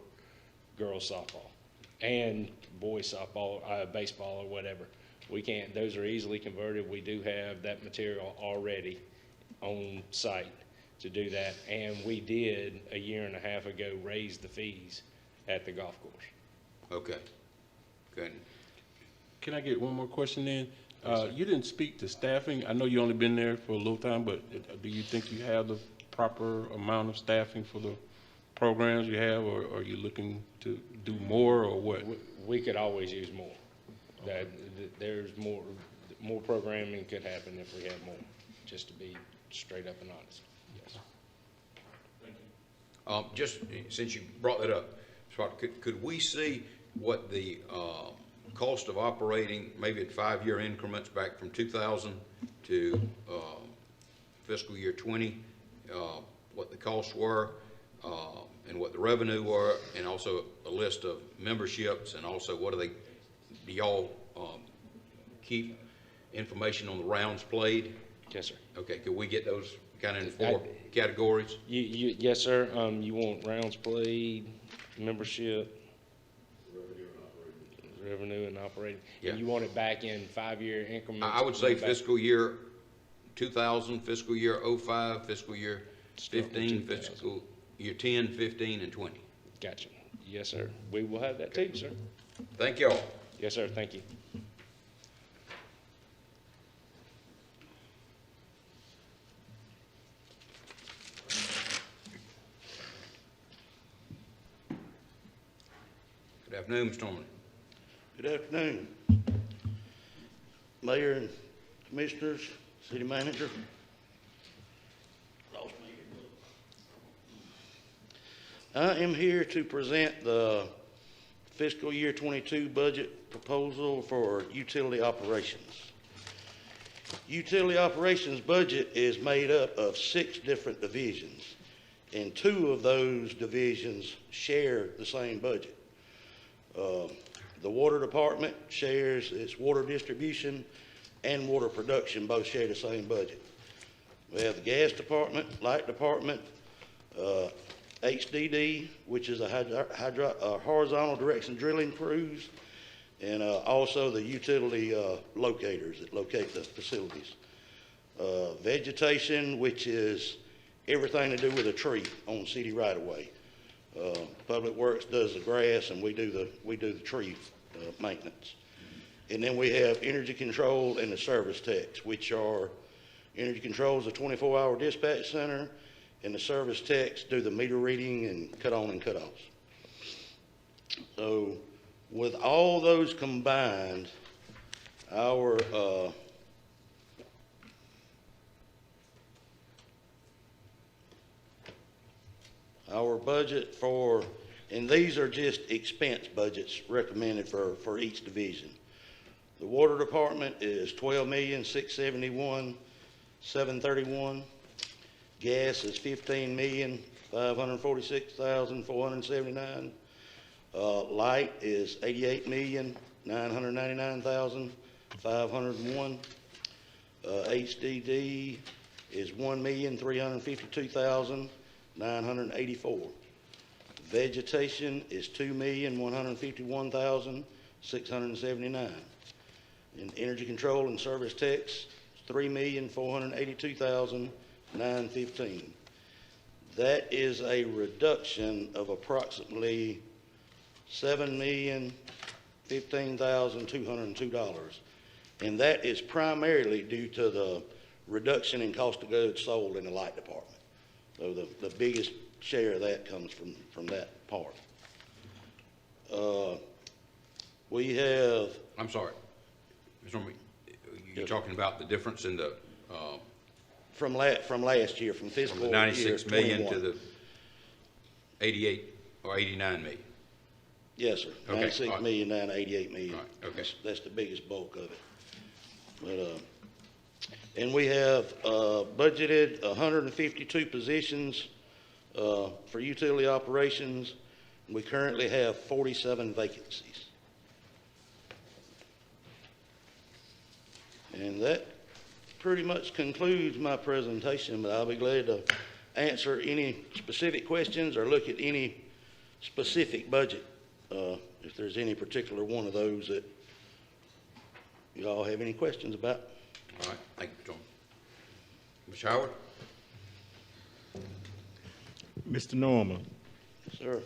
girls softball and boys softball, baseball or whatever. We can't, those are easily converted. We do have that material already on site to do that. And we did, a year and a half ago, raise the fees at the golf course. Okay, good. Can I get one more question in? You didn't speak to staffing. I know you only been there for a little time, but do you think you have the proper amount of staffing for the programs you have, or are you looking to do more, or what? We could always use more. There's more programming could happen if we had more, just to be straight up and honest. Yes. Thank you. Just since you brought that up, could we see what the cost of operating, maybe at 5-year increments back from 2000 to fiscal year 20, what the costs were and what the revenue were, and also a list of memberships, and also what do y'all keep information on the rounds played? Yes, sir. Okay, could we get those kind of in 4 categories? Yes, sir. You want rounds played, membership, revenue and operating. Yeah. And you want it back in 5-year increments? I would say fiscal year 2000, fiscal year 05, fiscal year 15, fiscal year 10, 15, and 20. Gotcha. Yes, sir. We will have that too, sir. Thank you all. Yes, sir. Thank you. Good afternoon, Mr. Norman. Good afternoon, Mayor and Commissioners, City Manager. Lost me here. I am here to present the fiscal year 22 budget proposal for utility operations. Utility operations budget is made up of 6 different divisions, and 2 of those divisions share the same budget. The water department shares its water distribution and water production, both share the same budget. We have the gas department, light department, HDD, which is a horizontal direction drilling crews, and also the utility locators that locate the facilities. Vegetation, which is everything to do with a tree on city right of way. Public Works does the grass, and we do the tree maintenance. And then we have energy control and the service techs, which are energy control is a 24-hour dispatch center, and the service techs do the meter reading and cut on and cut offs. So with all those combined, our budget for, and these are just expense budgets recommended for each division. The water department is $12,671,731. Gas is $15,546,479. Light is $88,999,501. HDD is $1,352,984. Vegetation is $2,151,679. And energy control and service techs, $3,482,915. That is a reduction of approximately $7,015,202. And that is primarily due to the reduction in cost of goods sold in the light department. So the biggest share of that comes from that part. We have... I'm sorry. Mr. Norman, you're talking about the difference in the... From last year, from fiscal from the 96 million 21. to the 88 or 89 million. Yes, sir. Okay, 96 all right. million down to 88 million. All right, okay. That's the biggest bulk of it. But, and we have budgeted 152 positions for utility operations. We currently have 47 vacancies. And that pretty much concludes my presentation, but I'll be glad to answer any specific questions or look at any specific budget, if there's any particular one of those that you all have any questions about. All right, thank you, Tom. Mr. Howard? Mr. Norman, Sir.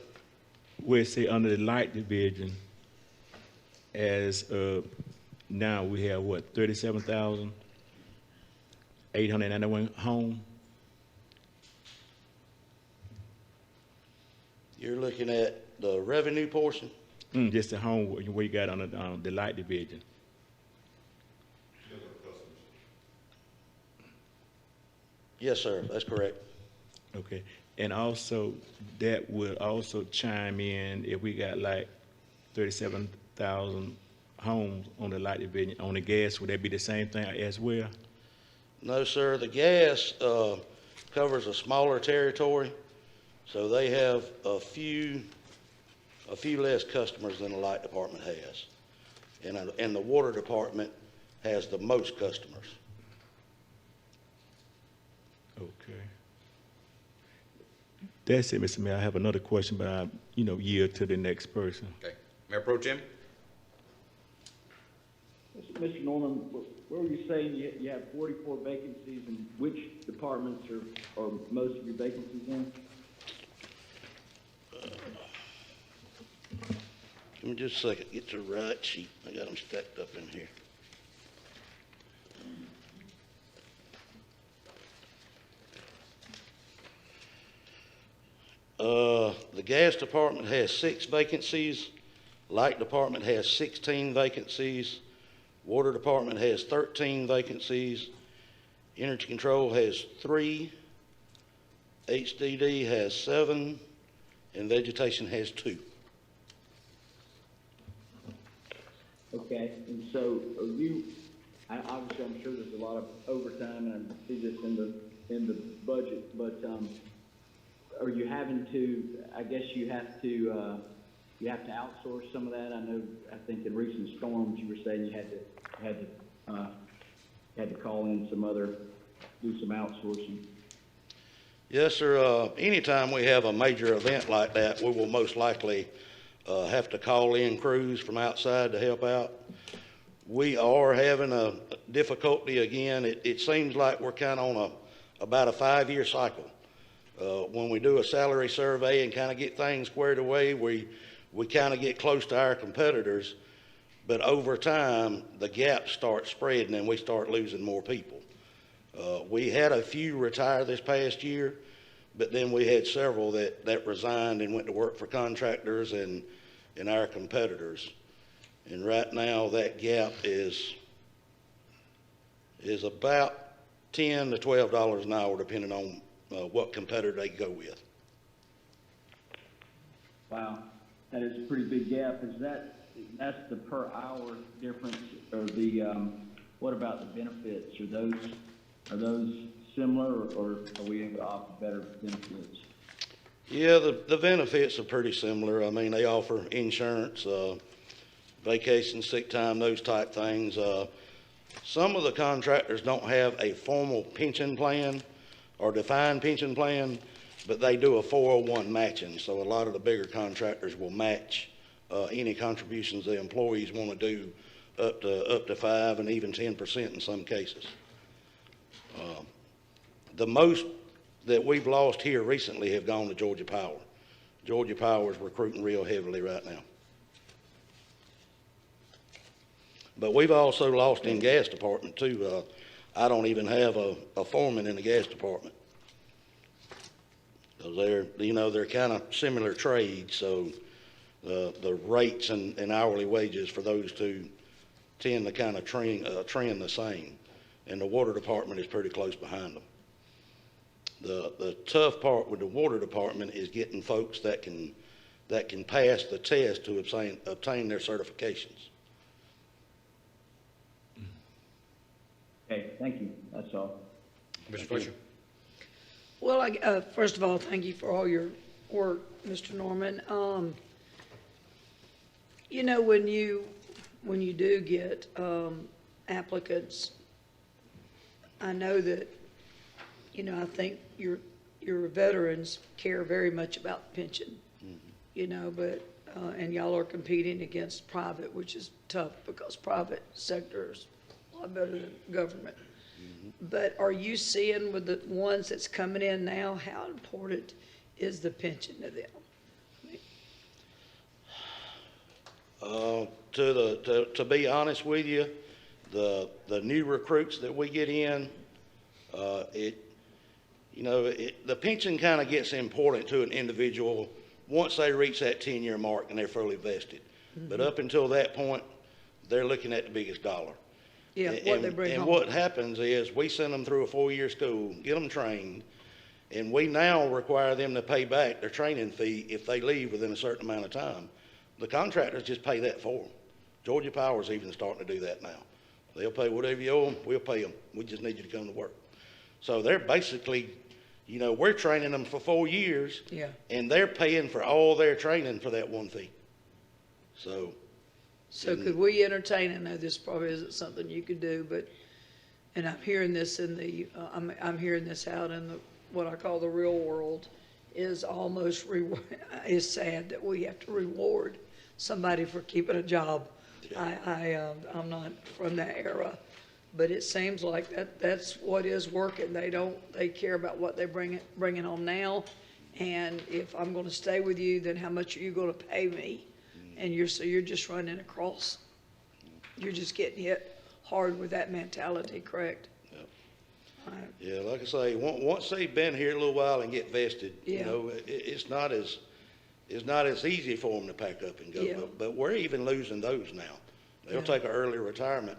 where it say under the light division, as now we have what, 37,891 home? You're looking at the revenue portion? Just the home where you got on the light division. Yes, sir, that's correct. Okay, and also that would also chime in if we got like 37,000 homes on the light division. On the gas, would that be the same thing as well? No, sir, the gas covers a smaller territory, so they have a few less customers than the light department has. And the water department has the most customers. Okay. That's it, Mr. Mayor. I have another question, but I, yield to the next person. Okay. Mayor Pro Tem? Mr. Norman, where were you saying you have 44 vacancies, and which departments are most of your vacancies in? Give me just a second, get the right sheet. I got them stacked up in here. The gas department has 6 vacancies. Light Department has 16 vacancies. Water Department has 13 vacancies. Energy Control has 3. HDD has 7. And Vegetation has 2. Okay, and so are you, obviously, I'm sure there's a lot of overtime, and I see this in the budget, but, are you having to, I guess you have to outsource some of that? I think in recent storms, you were saying you had to call in do some outsourcing. Yes, sir. Anytime we have a major event like that, we will most likely have to call in crews from outside to help out. We are having a difficulty again. It seems like we're kind of on about a 5-year cycle. When we do a salary survey and kind of get things squared away, we kind of get close to our competitors, but over time, the gaps start spreading and we start losing more people. We had a few retire this past year, but then we had several that resigned and went to work for contractors and our competitors. And right now, that gap is about $10 to $12 an hour, depending on what competitor they go with. Wow, that is a pretty big gap. That's the per hour difference, or the, what about the benefits? Are those similar, or are we able to offer better benefits? Yeah, the benefits are pretty similar. I mean, they offer insurance, vacation, sick time, those type things. Some of the contractors don't have a formal pension plan or defined pension plan, but they do a 401 matching. So a lot of the bigger contractors will match any contributions the employees want to do up to 5 and even 10% in some cases. The most that we've lost here recently have gone to Georgia Power. Georgia Power is recruiting real heavily right now. But we've also lost in gas department too. I don't even have a foreman in the gas department. They're kind of similar trades, so the rates and hourly wages for those two tend to kind of trend the same. And the water department is pretty close behind them. The tough part with the water department is getting folks that can pass the test to obtain their certifications. Okay, thank you. That's all. Mr. Fletcher. Well, first of all, thank you for all your work, Mr. Norman. You know, when you do get applicants, I know that, I think your veterans care very much about pension, but, and y'all are competing against private, which is tough because private sector is a lot better than government. But are you seeing with the ones that's coming in now, how important is the pension to them? To be honest with you, the new recruits that we get in, the pension kind of gets important to an individual once they reach that 10-year mark and they're fully vested. But up until that point, they're looking at the biggest dollar. Yeah, what they bring home. And what happens is we send them through a 4-year school, get them trained, and we now require them to pay back their training fee if they leave within a certain amount of time. The contractors just pay that for them. Georgia Power's even starting to do that now. They'll pay whatever you owe them, we'll pay them. We just need you to come to work. So they're basically, we're training them for 4 years, and they're paying for all their training for that one fee. So could we entertain, I know this probably isn't something you could do, but, and I'm hearing this I'm hearing this out in what I call the real world, is almost, is sad that we have to reward somebody for keeping a job. I'm not from that era, but it seems like that's what is working. They care about what they're bringing home now, and if I'm going to stay with you, then how much are you going to pay me? And you're just running across. You're just getting hit hard with that mentality, correct? Yep. Right. Yeah, like I say, once they've been here a little while and get vested, it's not as it's not as easy for them to pack up and go. Yeah. But we're even losing those now. They'll take an early retirement.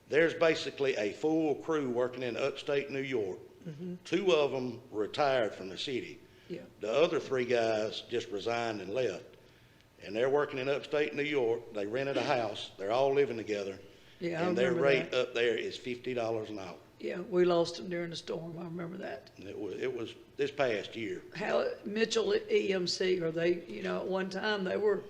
There's basically a full crew working in upstate New York. Two of them retired from the city. Yeah. The other three guys just resigned and left. And they're working in upstate New York. They rented a house. They're all living together. Yeah, I And their remember rate that. up there is $50 an hour. Yeah, we lost them during the storm, I remember that. And it was this past year. How, Mitchell EMC, are they, you know, at one time, they were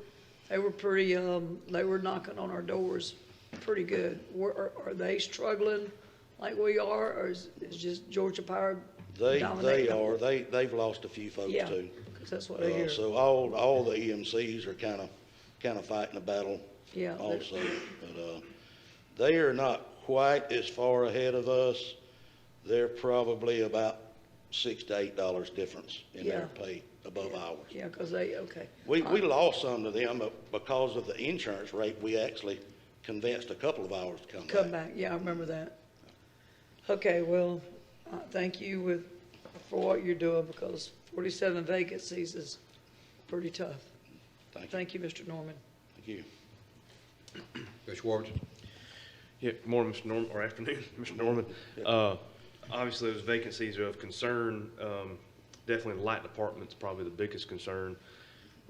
pretty, they were knocking on our doors pretty good. Are they struggling like we are, or is just Georgia Power They dominating? are. They've lost a few folks Yeah, too. 'cause that's what I hear. So all the EMCs are kind of fighting a battle. Yeah, they're- Also, but they are not quite as far ahead of us. They're probably about $6 to $8 difference in their Yeah. pay above ours. Yeah, 'cause they, okay. We lost some to them, but because of the insurance rate, we actually convinced a couple of ours to come Come back, yeah, I remember that. Okay, well, thank you for what you're doing, because 47 vacancies is pretty tough. Thank you, Mr. Norman. Thank you. Mr. Warburton? Yeah, good morning, Mr. Norman, or afternoon, Mr. Norman. Obviously, those vacancies are of concern. Definitely the light department's probably the biggest concern.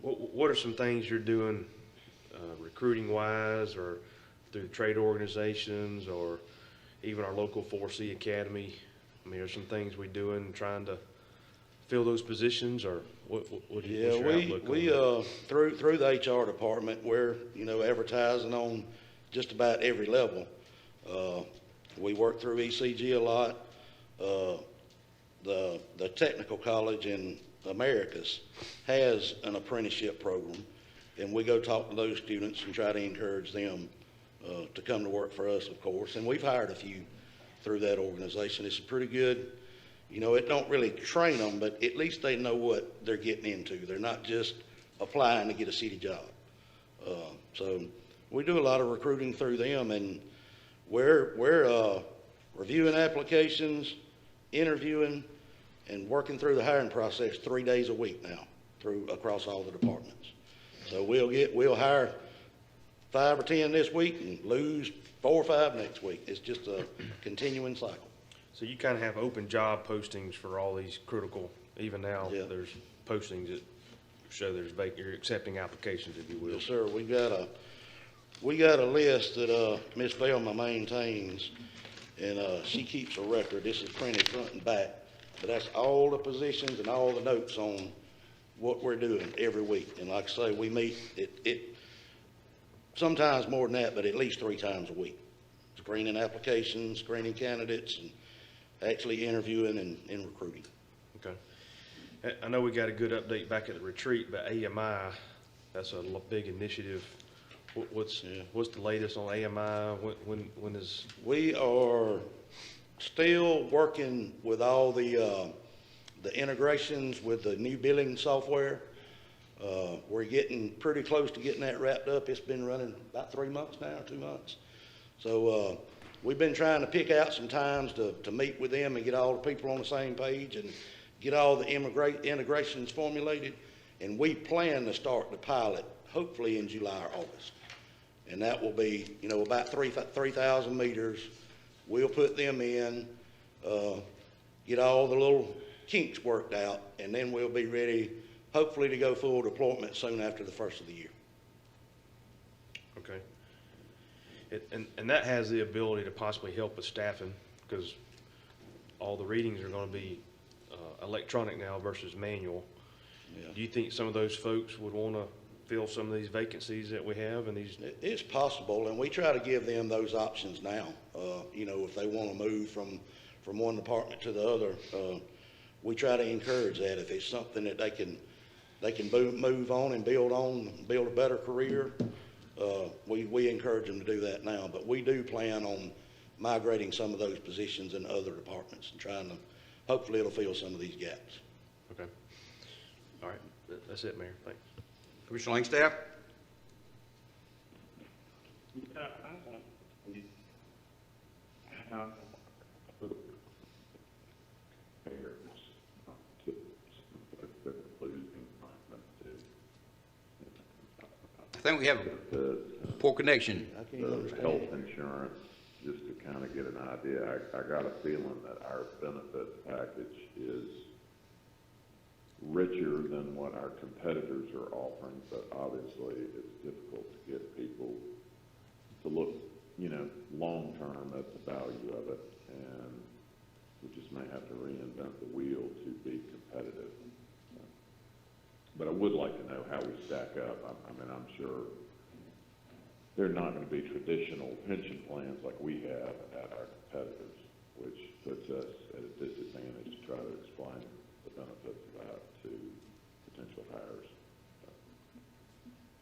What are some things you're doing recruiting wise, or through trade organizations, or even our local 4C Academy? I mean, are some things we doing trying to fill those positions, or what's your outlook on We that? through the HR department, we're, advertising on just about every level. We work through ECG a lot. The technical college in Americas has an apprenticeship program, and we go talk to those students and try to encourage them to come to work for us, of course. And we've hired a few through that organization. It's pretty good. It don't really train them, but at least they know what they're getting into. They're not just applying to get a city job. So we do a lot of recruiting through them, and we're reviewing applications, interviewing, and working through the hiring process 3 days a week now across all the departments. So we'll hire 5 or 10 this week and lose 4 or 5 next week. It's just a continuing cycle. So you kind of have open job postings for all these critical, even now, there's postings that show you're accepting applications, if you will. Yes, sir. We got a list that Ms. Velma maintains, and she keeps a record. This is printed front and back, but that's all the positions and all the notes on what we're doing every week. And like I say, we meet it sometimes more than that, but at least 3 times a week, screening applications, screening candidates, and actually interviewing and recruiting. Okay. I know we got a good update back at the retreat, but AMI, that's a big initiative. What's the latest on AMI? When is? We are still working with all the integrations with the new billing software. We're getting pretty close to getting that wrapped up. It's been running about 3 months now, 2 months. So we've been trying to pick out some times to meet with them and get all the people on the same page and get all the integrations formulated. And we plan to start the pilot hopefully in July or August. And that will be, about 3,000 meters. We'll put them in, get all the little kinks worked out, and then we'll be ready, hopefully, to go full deployment soon after the first of the year. Okay. And that has the ability to possibly help with staffing, because all the readings are going to be electronic now versus manual. Yeah. Do you think some of those folks would want to fill some of these vacancies that we have? And It's possible, and we try to give them those options now. If they want to move from one department to the other, we try to encourage that. If it's something that they can move on and build a better career, we encourage them to do that now. But we do plan on migrating some of those positions in other departments and trying to, hopefully it'll fill some of these gaps. Okay. All right. That's it, Mayor. Thanks. Commissioner Langstaff? think we have a poor connection. The health insurance, just to kind of get an idea, I got a feeling that our benefits package is richer than what our competitors are offering, but obviously it's difficult to get people to look, you know, long-term at the value of it, and we just may have to reinvent the wheel to be competitive. But I would like to know how we stack up. I mean, I'm sure they're not going to be traditional pension plans like we have at our competitors, which puts us at a disadvantage to try to explain the benefits of that to potential hires.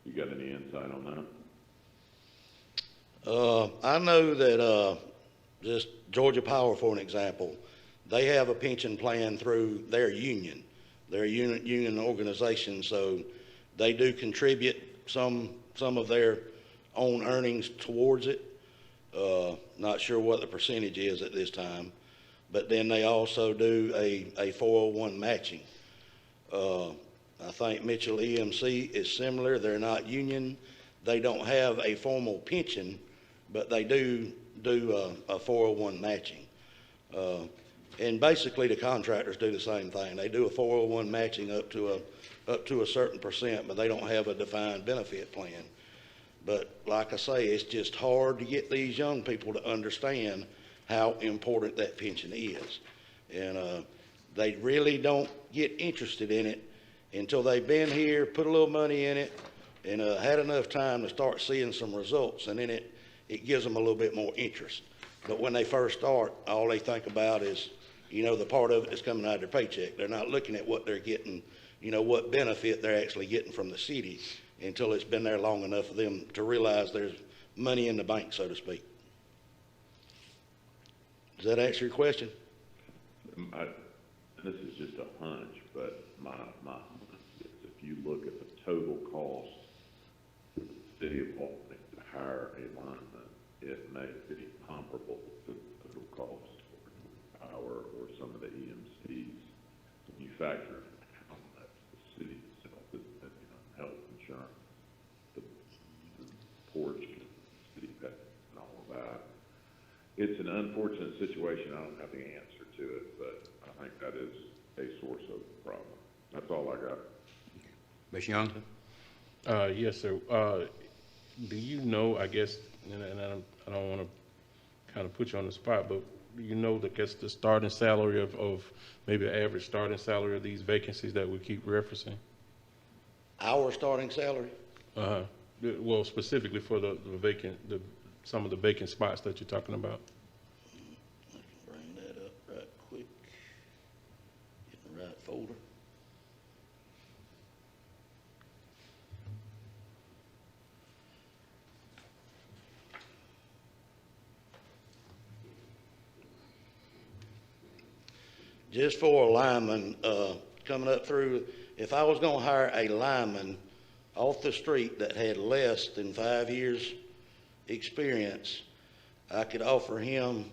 You got any insight on that? I know that, just Georgia Power, for an example, they have a pension plan through their union. They're a union organization, so they do contribute some of their own earnings towards it. Not sure what the percentage is at this time, but then they also do a 401 matching. I think Mitchell EMC is similar. They're not union. They don't have a formal pension, but they do a 401 matching. And basically the contractors do the same thing. They do a 401 matching up to a certain percent, but they don't have a defined benefit plan. But like I say, it's just hard to get these young people to understand how important that pension is. And they really don't get interested in it until they've been here, put a little money in it, and had enough time to start seeing some results, and then it gives them a little bit more interest. But when they first start, all they think about is, you know, the part of it that's coming out of their paycheck. They're not looking at what they're getting, you know, what benefit they're actually getting from the city until it's been there long enough for them to realize there's money in the bank, so to speak. Does that answer your question? This is just a hunch, but my hunch is if you look at the total cost for the city of Albany to hire a lineman, it may be comparable to the total cost for Power or some of the EMCs. When you factor in how much the city itself is spending on health insurance, the porch, city pet, and all of that, it's an unfortunate situation. I don't have the answer to it, but I think that is a source of the problem. That's all I got. Ms. Young? Yes, sir. Do you know, I guess, and I don't want to kind of put you on the spot, but do you know, I guess, the starting salary of maybe an average starting salary of these vacancies that we keep referencing? Our starting salary? Well, specifically for some of the vacant spots that you're talking about. I can bring that up right quick. Get the right folder. Just for a lineman, coming up through, if I was gonna hire a lineman off the street that had less than 5 years experience, I could offer him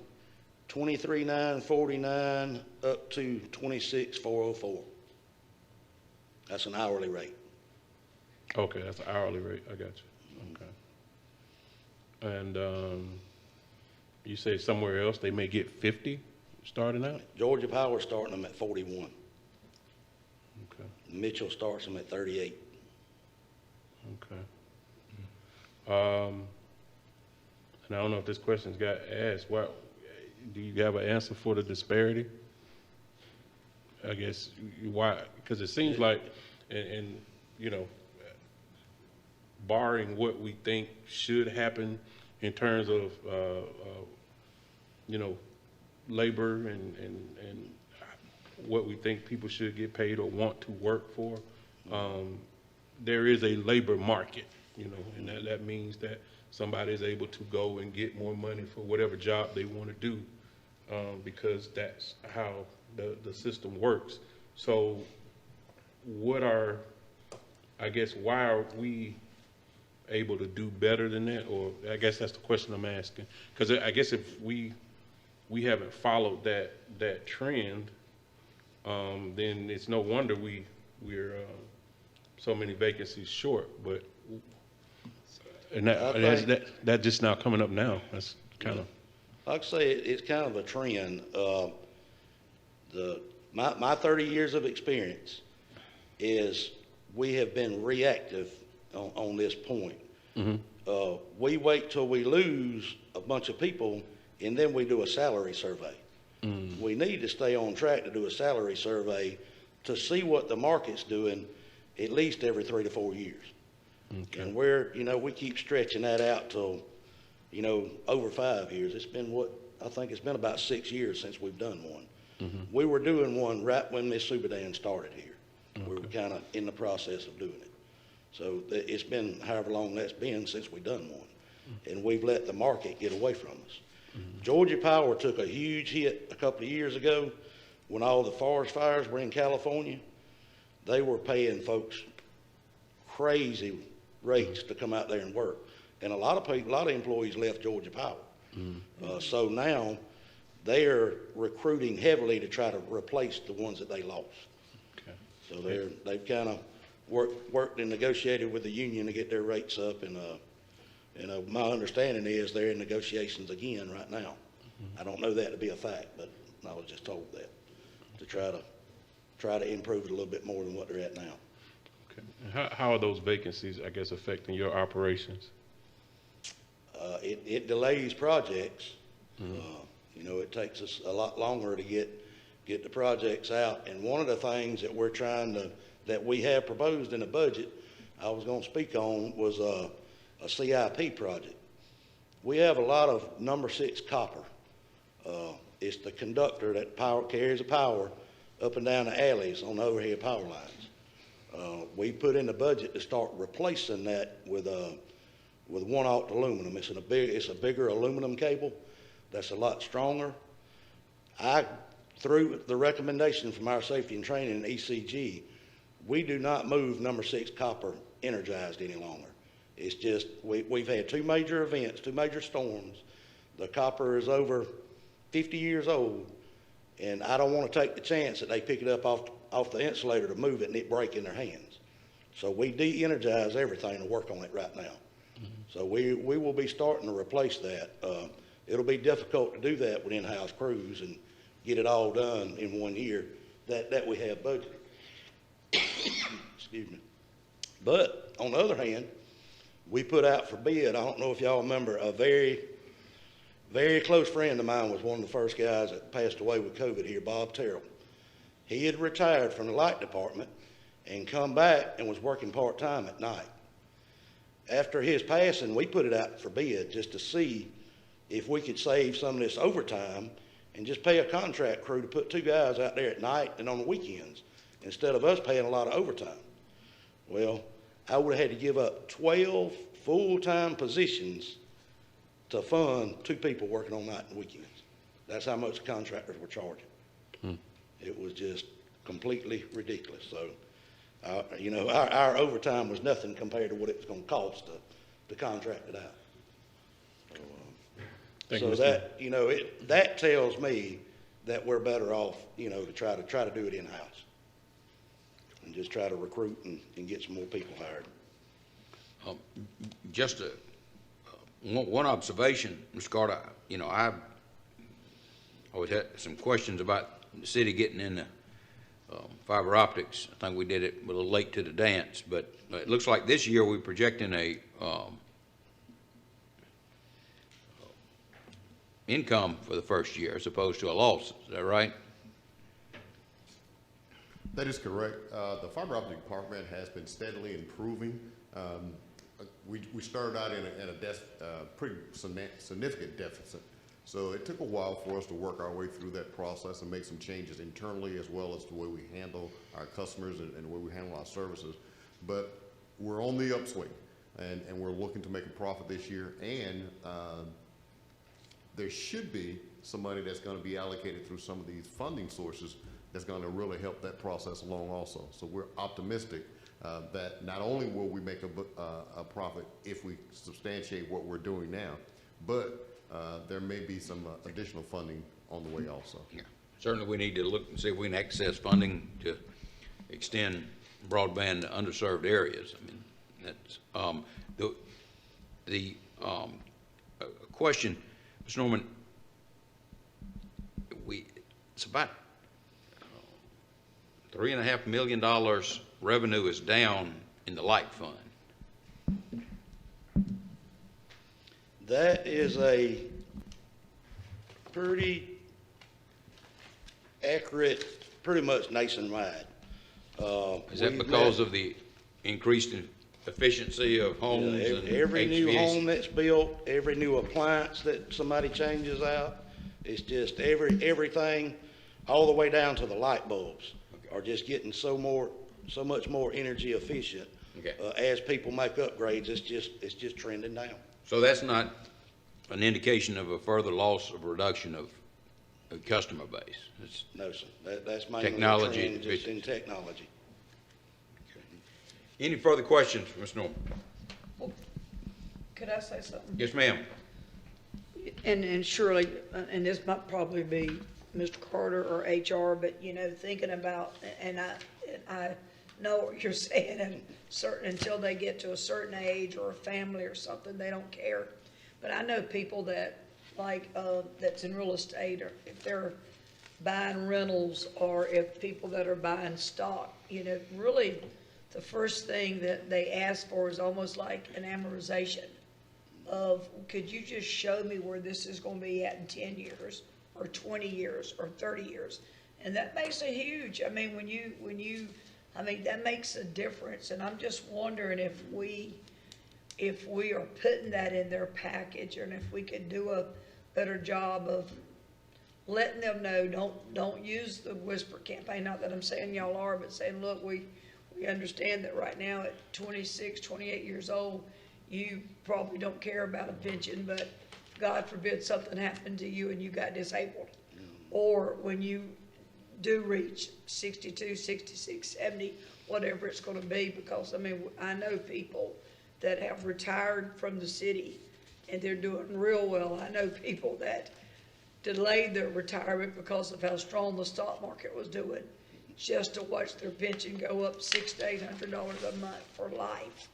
$23,949 up to $26,404. That's an hourly rate. Okay, that's an hourly rate. I got you. Okay. And you say somewhere else they may get 50 starting out? Georgia Power starting them at 41. Okay. Mitchell starts them at 38. Okay. And I don't know if this question's got asked. Why, do you have an answer for the disparity? I guess why? Because it seems like, and you know, barring what we think should happen in terms of you know, labor and what we think people should get paid or want to work for, there is a labor market, you know, and that means that somebody is able to go and get more money for whatever job they want to do, because that's how the system works. So I guess, why are we able to do better than that? Or I guess that's the question I'm asking. Because I guess if we haven't followed that trend, then it's no wonder we're so many vacancies short. But And that just now coming up now. That's kind of. Like I say, it's kind of a trend. My 30 years of experience is we have been reactive on this point. We wait till we lose a bunch of people and then we do a salary survey. We need to stay on track to do a salary survey to see what the market's doing at least every 3 to 4 years. Okay. And we keep stretching that out till, over 5 years. It's been I think it's been about 6 years since we've done one. We were doing one right when Miss Subadan started here. Okay. We were kind of in the process of doing it. So it's been however long that's been since we've done one. And we've let the market get away from us. Georgia Power took a huge hit a couple of years ago when all the forest fires were in California. They were paying folks crazy rates to come out there and work. And a lot of employees left Georgia Power. So now they're recruiting heavily to try to replace the ones that they lost. Okay. So they've kind of worked and negotiated with the union to get their rates up, and my understanding is they're in negotiations again right now. I don't know that to be a fact, but I was just told that to try to improve it a little bit more than what they're at now. Okay. And how are those vacancies, I guess, affecting your operations? It delays projects. It takes us a lot longer to get the projects out. And one of the things that that we have proposed in the budget, I was going to speak on, was a CIP project. We have a lot of number 6 copper. It's the conductor that carries the power up and down the alleys on the overhead power lines. We put in the budget to start replacing that with 1-aught aluminum. It's a bigger aluminum cable that's a lot stronger. Through the recommendation from our safety and training in ECG, we do not move number 6 copper energized any longer. It's just, we've had 2 major events, 2 major storms. The copper is over 50 years old, and I don't want to take the chance that they pick it up off the insulator to move it and it break in their hands. So we de-energize everything to work on it right now. So we will be starting to replace that. It'll be difficult to do that with in-house crews and get it all done in 1 year that we have budgeted. Excuse me. But on the other hand, we put out for bid, I don't know if y'all remember, a very, very close friend of mine was one of the first guys that passed away with COVID here, Bob Terrell. He had retired from the light department and come back and was working part-time at night. After his passing, we put it out for bid just to see if we could save some of this overtime and just pay a contract crew to put 2 guys out there at night and on the weekends instead of us paying a lot of overtime. Well, I would have had to give up 12 full-time positions to fund 2 people working on night and weekends. That's how much the contractors were charging. It was just completely ridiculous. So, our overtime was nothing compared to what it was going to cost to contract it out. So that tells me that we're better off, to try to do it in-house and just try to recruit and get some more people hired. Just one observation, Mr. Carter. I always had some questions about the city getting into fiber optics. I think we did it a little late to the dance, but it looks like this year we're projecting a income for the first year as opposed to a loss. Is that right? That is correct. The fiber optic department has been steadily improving. We started out in a pretty significant deficit. So it took a while for us to work our way through that process and make some changes internally as well as the way we handle our customers and the way we handle our services. But we're on the upswing, and we're looking to make a profit this year, and there should be some money that's going to be allocated through some of these funding sources that's going to really help that process along also. So we're optimistic that not only will we make a profit if we substantiate what we're doing now, but there may be some additional funding on the way also. Yeah. Certainly we need to look and see if we can access funding to extend broadband to underserved areas. I mean, that's The a question, Mr. Norman, it's about $3.5 million revenue is down in the light fund. That is a pretty accurate, pretty much nationwide. Is that because of the increased efficiency of homes and Every new HVAC? home that's built, every new appliance that somebody changes out, it's just everything, all the way down to the light bulbs, are just getting so much more energy efficient. Okay. As people make upgrades, it's just trending down. So that's not an indication of a further loss of reduction of a customer base? It's No, sir. That's mainly technology a trend just efficiency. in technology. Any further questions for Ms. Norman? Could I say something? Yes, ma'am. And surely, and this might probably be Mr. Carter or HR, but, you know, thinking about, and I know what you're saying, and certain, until they get to a certain age or a family or something, they don't care. But I know people that, like, that's in real estate, or if they're buying rentals, or if people that are buying stock, you know, really, the first thing that they ask for is almost like an amortization of, could you just show me where this is gonna be at in 10 years, or 20 years, or 30 years? And that makes a huge, I mean, that makes a difference, and I'm just wondering if we are putting that in their package, and if we could do a better job of letting them know, don't use the whisper campaign, not that I'm saying y'all are, but saying, look, we understand that right now at 26, 28 years old, you probably don't care about a pension, but God forbid something happened to you and you got disabled. Or when you do reach 62, 66, 70, whatever it's gonna be, because, I mean, I know people that have retired from the city and they're doing real well. I know people that delayed their retirement because of how strong the stock market was doing, just to watch their pension go up $600 to $800 a month for life.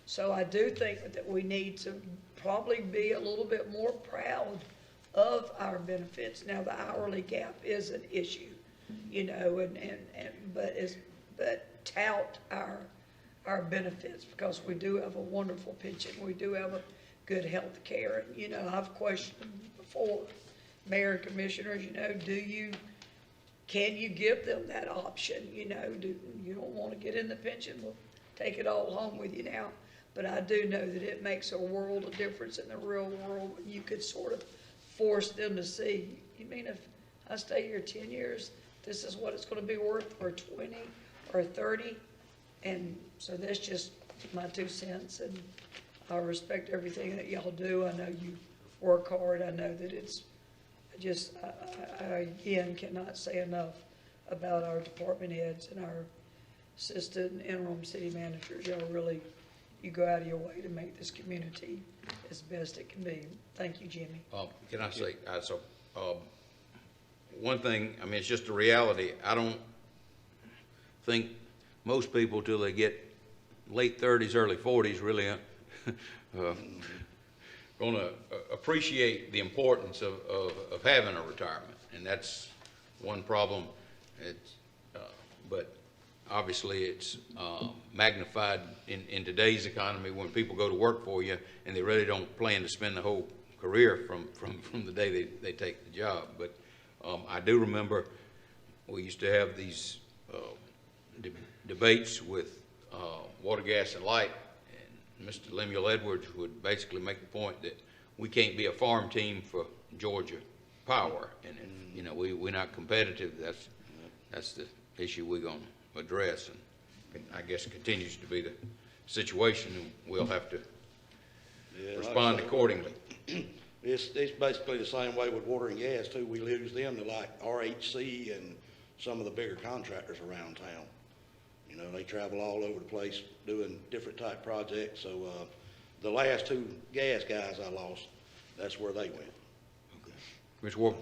So I do think that we need to probably be a little bit more proud of our benefits. Now, the hourly gap is an issue, you know, but tout our benefits, because we do have a wonderful pension. We do have a good health care. And, you know, I've questioned before, Mayor and Commissioners, you know, can you give them that option? You know, you don't want to get in the pension, well, take it all home with you now. But I do know that it makes a world of difference in the real world when you could sort of force them to see, you mean if I stay here 10 years, this is what it's going to be worth for 20 or 30? And so that's just my 2 cents, and I respect everything that y'all do. I know you work hard. I know that it's just, I again cannot say enough about our department heads and our assistant and interim city managers. Y'all really, you go out of your way to make this community as best it can be. Thank you, Jimmy. Can I say, one thing, I mean, it's just a reality. I don't think most people, till they get late 30s, early 40s, really going to appreciate the importance of having a retirement. And that's one problem. But obviously it's magnified in today's economy when people go to work for you and they really don't plan to spend the whole career from the day they take the job. But I do remember we used to have these debates with Water, Gas, and Light, and Mr. Lemuel Edwards would basically make the point that we can't be a farm team for Georgia Power, and you know, we're not competitive. That's the issue we're going to address, and I guess continues to be the situation, and we'll have to respond accordingly. It's basically the same way with water and gas too. We lose them to like RHC and some of the bigger contractors around town. You know, they travel all over the place doing different type projects. So the last 2 gas guys I lost, that's where they went. Okay. Mr. Warren?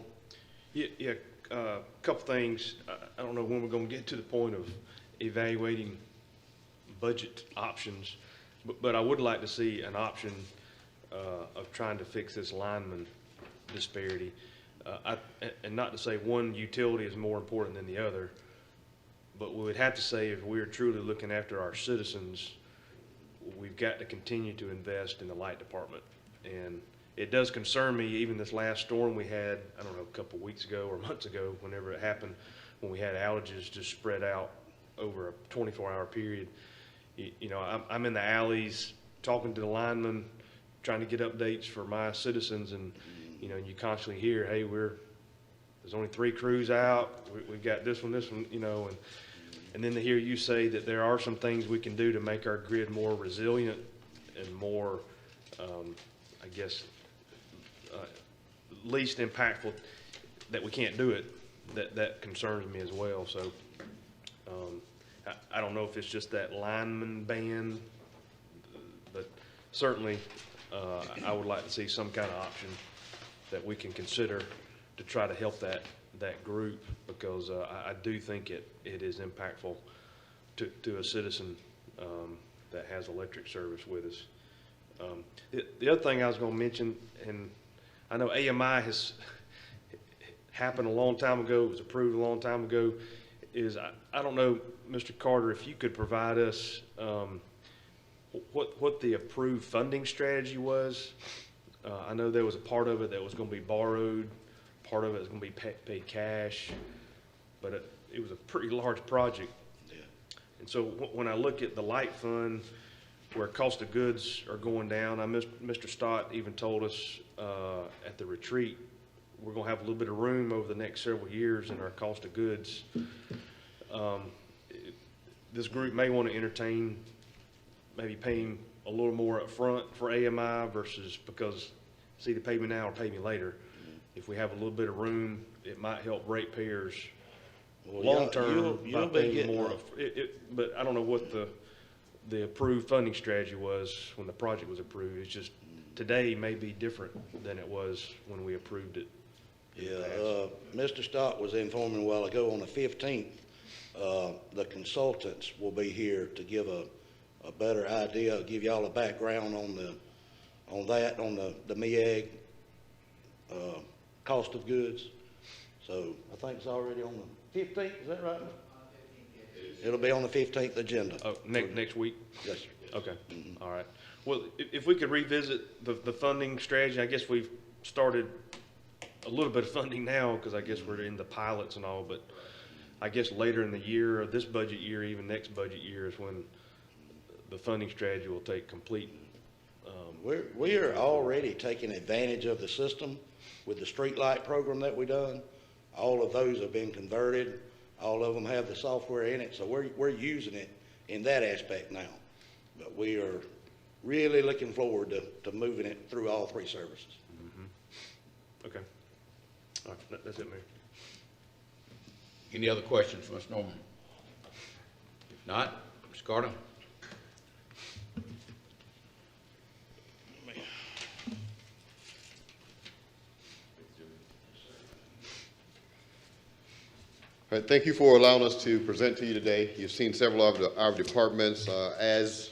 Yeah, a couple things. I don't know when we're going to get to the point of evaluating budget options, but I would like to see an option of trying to fix this lineman disparity. And not to say one utility is more important than the other, but we would have to say if we're truly looking after our citizens, we've got to continue to invest in the light department. And it does concern me, even this last storm we had, I don't know, a couple weeks ago or months ago, whenever it happened, when we had outages just spread out over a 24-hour period. You know, I'm in the alleys talking to the linemen, trying to get updates for my citizens, and you know, you constantly hear, hey, there's only 3 crews out, we've got this one, you know, and then to hear you say that there are some things we can do to make our grid more resilient and more, I guess, least impactful, that we can't do it, that concerns me as well. So I don't know if it's just that lineman ban, but certainly I would like to see some kind of option that we can consider to try to help that group, because I do think it is impactful to a citizen that has electric service with us. The other thing I was going to mention, and I know AMI has happened a long time ago, it was approved a long time ago, is I don't know, Mr. Carter, if you could provide us what the approved funding strategy was. I know there was a part of it that was going to be borrowed, part of it was going to be paid cash, but it was a pretty large project. Yeah. And so when I look at the light fund, where cost of goods are going down, Mr. Stott even told us at the retreat, we're going to have a little bit of room over the next several years in our cost of goods. This group may want to entertain maybe paying a little more up front for AMI versus, because it's either pay me now or pay me later. If we have a little bit of room, it might help ratepayers long term by paying more. But I don't know what the approved funding strategy was when the project was approved. It's just today may be different than it was when we approved it. Yeah, Mr. Stott was informing a while ago on the 15th, the consultants will be here to give a better idea, give y'all a background on the MEAG cost of goods. So I think it's already on the 15th, is that right? It'll be on the 15th agenda. Oh, next week? Yes, sir. Okay, all right. Well, if we could revisit the funding strategy, I guess we've started a little bit of funding now, because I guess we're in the pilots and all, but I guess later in the year, or this budget year, even next budget year, is when the funding strategy will take complete. We are already taking advantage of the system with the street light program that we done. All of those have been converted. All of them have the software in it, so we're using it in that aspect now. But we are really looking forward to moving it through all 3 services. Mm-hmm. Okay. All right, that's it, Mayor. Any other questions for Ms. Norman? If not, Mr. Carter? All right, thank you for allowing us to present to you today. You've seen several of our departments. As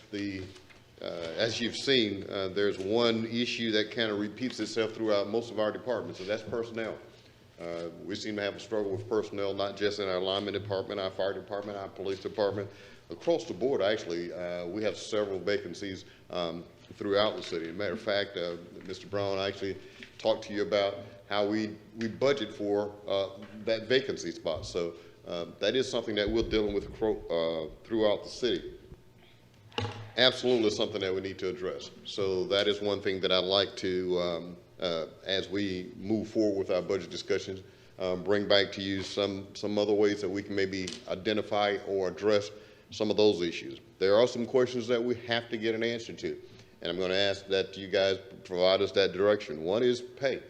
you've seen, there's one issue that kind of repeats itself throughout most of our departments, and that's personnel. We seem to have a struggle with personnel, not just in our lineman department, our fire department, our police department. Across the board, actually, we have several vacancies throughout the city. As a matter of fact, Mr. Brown actually talked to you about how we budget for that vacancy spot. So that is something that we're dealing with throughout the city. Absolutely something that we need to address. So that is one thing that I'd like to, as we move forward with our budget discussions, bring back to you some other ways that we can maybe identify or address some of those issues. There are some questions that we have to get an answer to, and I'm going to ask that you guys provide us that direction. One is pay.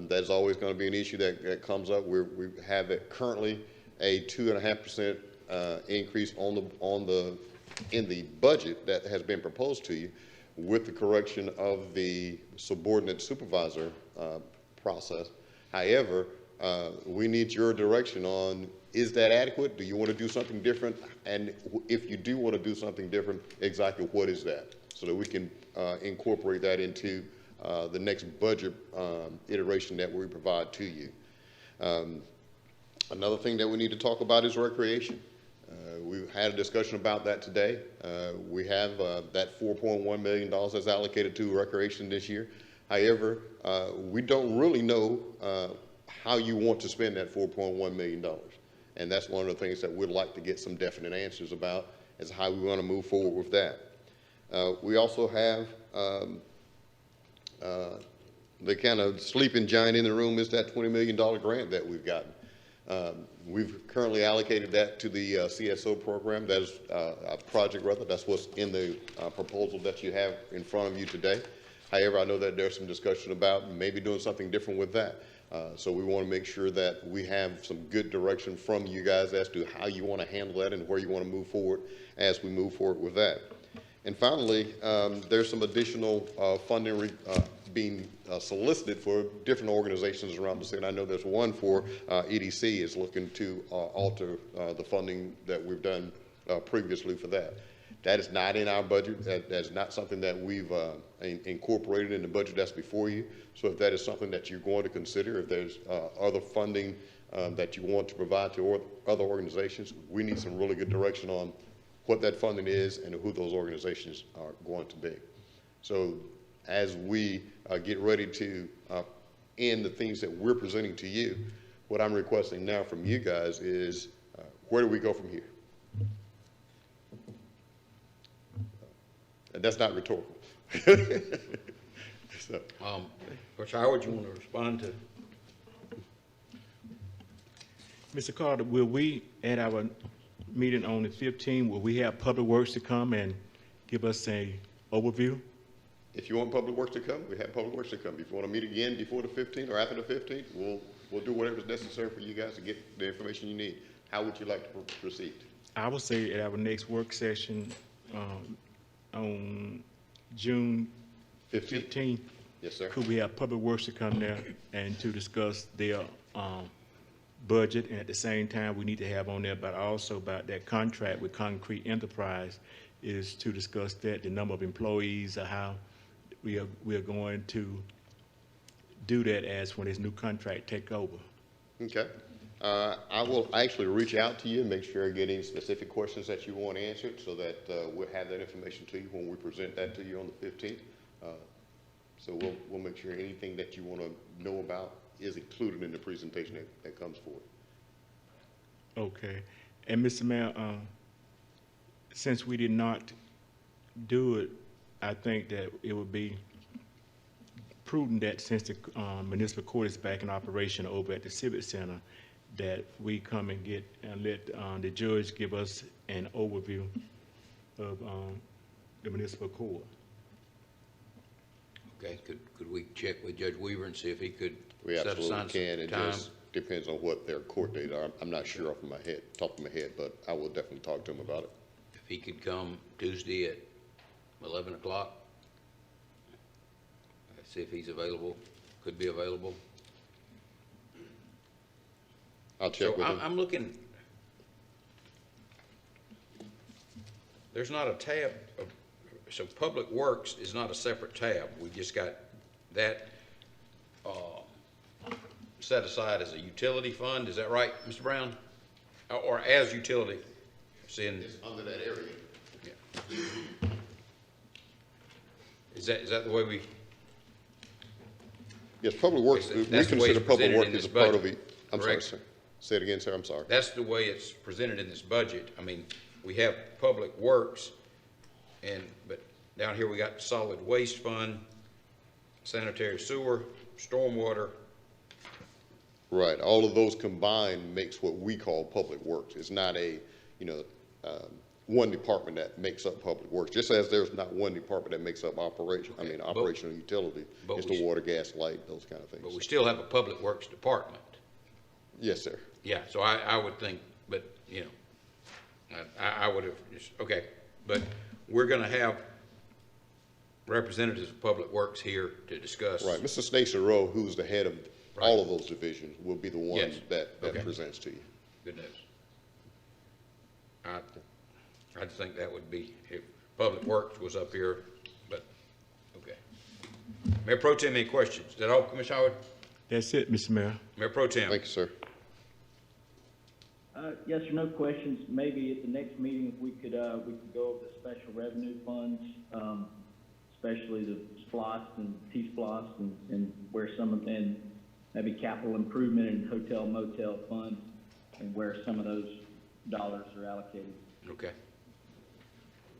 That's always going to be an issue that comes up. We have currently a 2.5% increase in the budget that has been proposed to you, with the correction of the subordinate supervisor process. However, we need your direction on, is that adequate? Do you want to do something different? And if you do want to do something different, exactly what is that? So that we can incorporate that into the next budget iteration that we provide to you. Another thing that we need to talk about is recreation. We've had a discussion about that today. We have that $4.1 million that's allocated to recreation this year. However, we don't really know how you want to spend that $4.1 million. And that's one of the things that we'd like to get some definite answers about, is how we want to move forward with that. We also have the kind of sleeping giant in the room is that $20 million grant that we've gotten. We've currently allocated that to the CSO program. That is a project, rather. That's what's in the proposal that you have in front of you today. However, I know that there's some discussion about maybe doing something different with that. So we want to make sure that we have some good direction from you guys as to how you want to handle that and where you want to move forward as we move forward with that. And finally, there's some additional funding being solicited for different organizations around the state. I know there's one for EDC is looking to alter the funding that we've done previously for that. That is not in our budget. That's not something that we've incorporated in the budget that's before you. So if that is something that you're going to consider, if there's other funding that you want to provide to other organizations, we need some really good direction on what that funding is and who those organizations are going to be. So as we get ready to end the things that we're presenting to you, what I'm requesting now from you guys is where do we go from here? And that's not rhetorical. So. Coach Howard, you want to respond to? Mr. Carter, will we, at our meeting on the 15th, will we have Public Works to come and give us a overview? If you want Public Works to come, we have Public Works to come. If you want to meet again before the 15th or after the 15th, we'll do whatever is necessary for you guys to get the information you need. How would you like to proceed? I would say at our next work session on June 15th. Yes, sir. Could we have Public Works to come there and to discuss their budget, and at the same time we need to have on there, but also about that contract with Concrete Enterprise, is to discuss that, the number of employees, or how we are going to do that as when this new contract take over. Okay. I will actually reach out to you and make sure I get any specific questions that you want answered, so that we'll have that information to you when we present that to you on the 15th. So we'll make sure anything that you want to know about is included in the presentation that comes forward. Okay. And Mr. Mayor, since we did not do it, I think that it would be prudent that since the municipal court is back in operation over at the Civic Center, that we come and get and let the judge give us an overview of the municipal court. Okay, could we check with Judge Weaver and see if he could We set absolutely aside can. some It time? just depends on what their court dates are. I'm not sure off of my head, top of my head, but I will definitely talk to him about it. If he could come Tuesday at 11 o'clock, see if he's available, could be available. I'll check with him. I'm looking, there's not a tab, so Public Works is not a separate tab. We just got that set aside as a utility fund. Is that right, Mr. Brown? Or as utility? It's under that area. Yeah. Is that the way we? Yes, Public Works, we consider Public Works as a part of it. I'm sorry, Correct. sir. Say it again, sir, I'm sorry. That's the way it's presented in this budget. I mean, we have Public Works, but down here we got Solid Waste Fund, Sanitary Sewer, Stormwater. Right, all of those combined makes what we call Public Works. It's not a, one department that makes up Public Works, just as there's not one department that makes up operational utility. It's the water, gas, light, those kind of things. But we still have a Public Works Department. Yes, sir. Yeah, so I would think, but, I would have just, okay. But we're gonna have representatives of Public Works here to discuss. Right, Mr. Stacey Rowe, who's the head of all of those divisions, will be the one Yes. that Okay. presents to you. Good news. I just think that would be, if Public Works was up here, but, okay. Mayor Pro Tem, any questions? Is that all, Commissioner Howard? That's it, Mr. Mayor. Mayor Pro Tem? Thank you, sir. Yes or no questions? Maybe at the next meeting, if we could go over the special revenue funds, especially the SPLOST and T-SPLOST and where some of them, maybe capital improvement and hotel motel funds and where some of those dollars are allocated. Okay.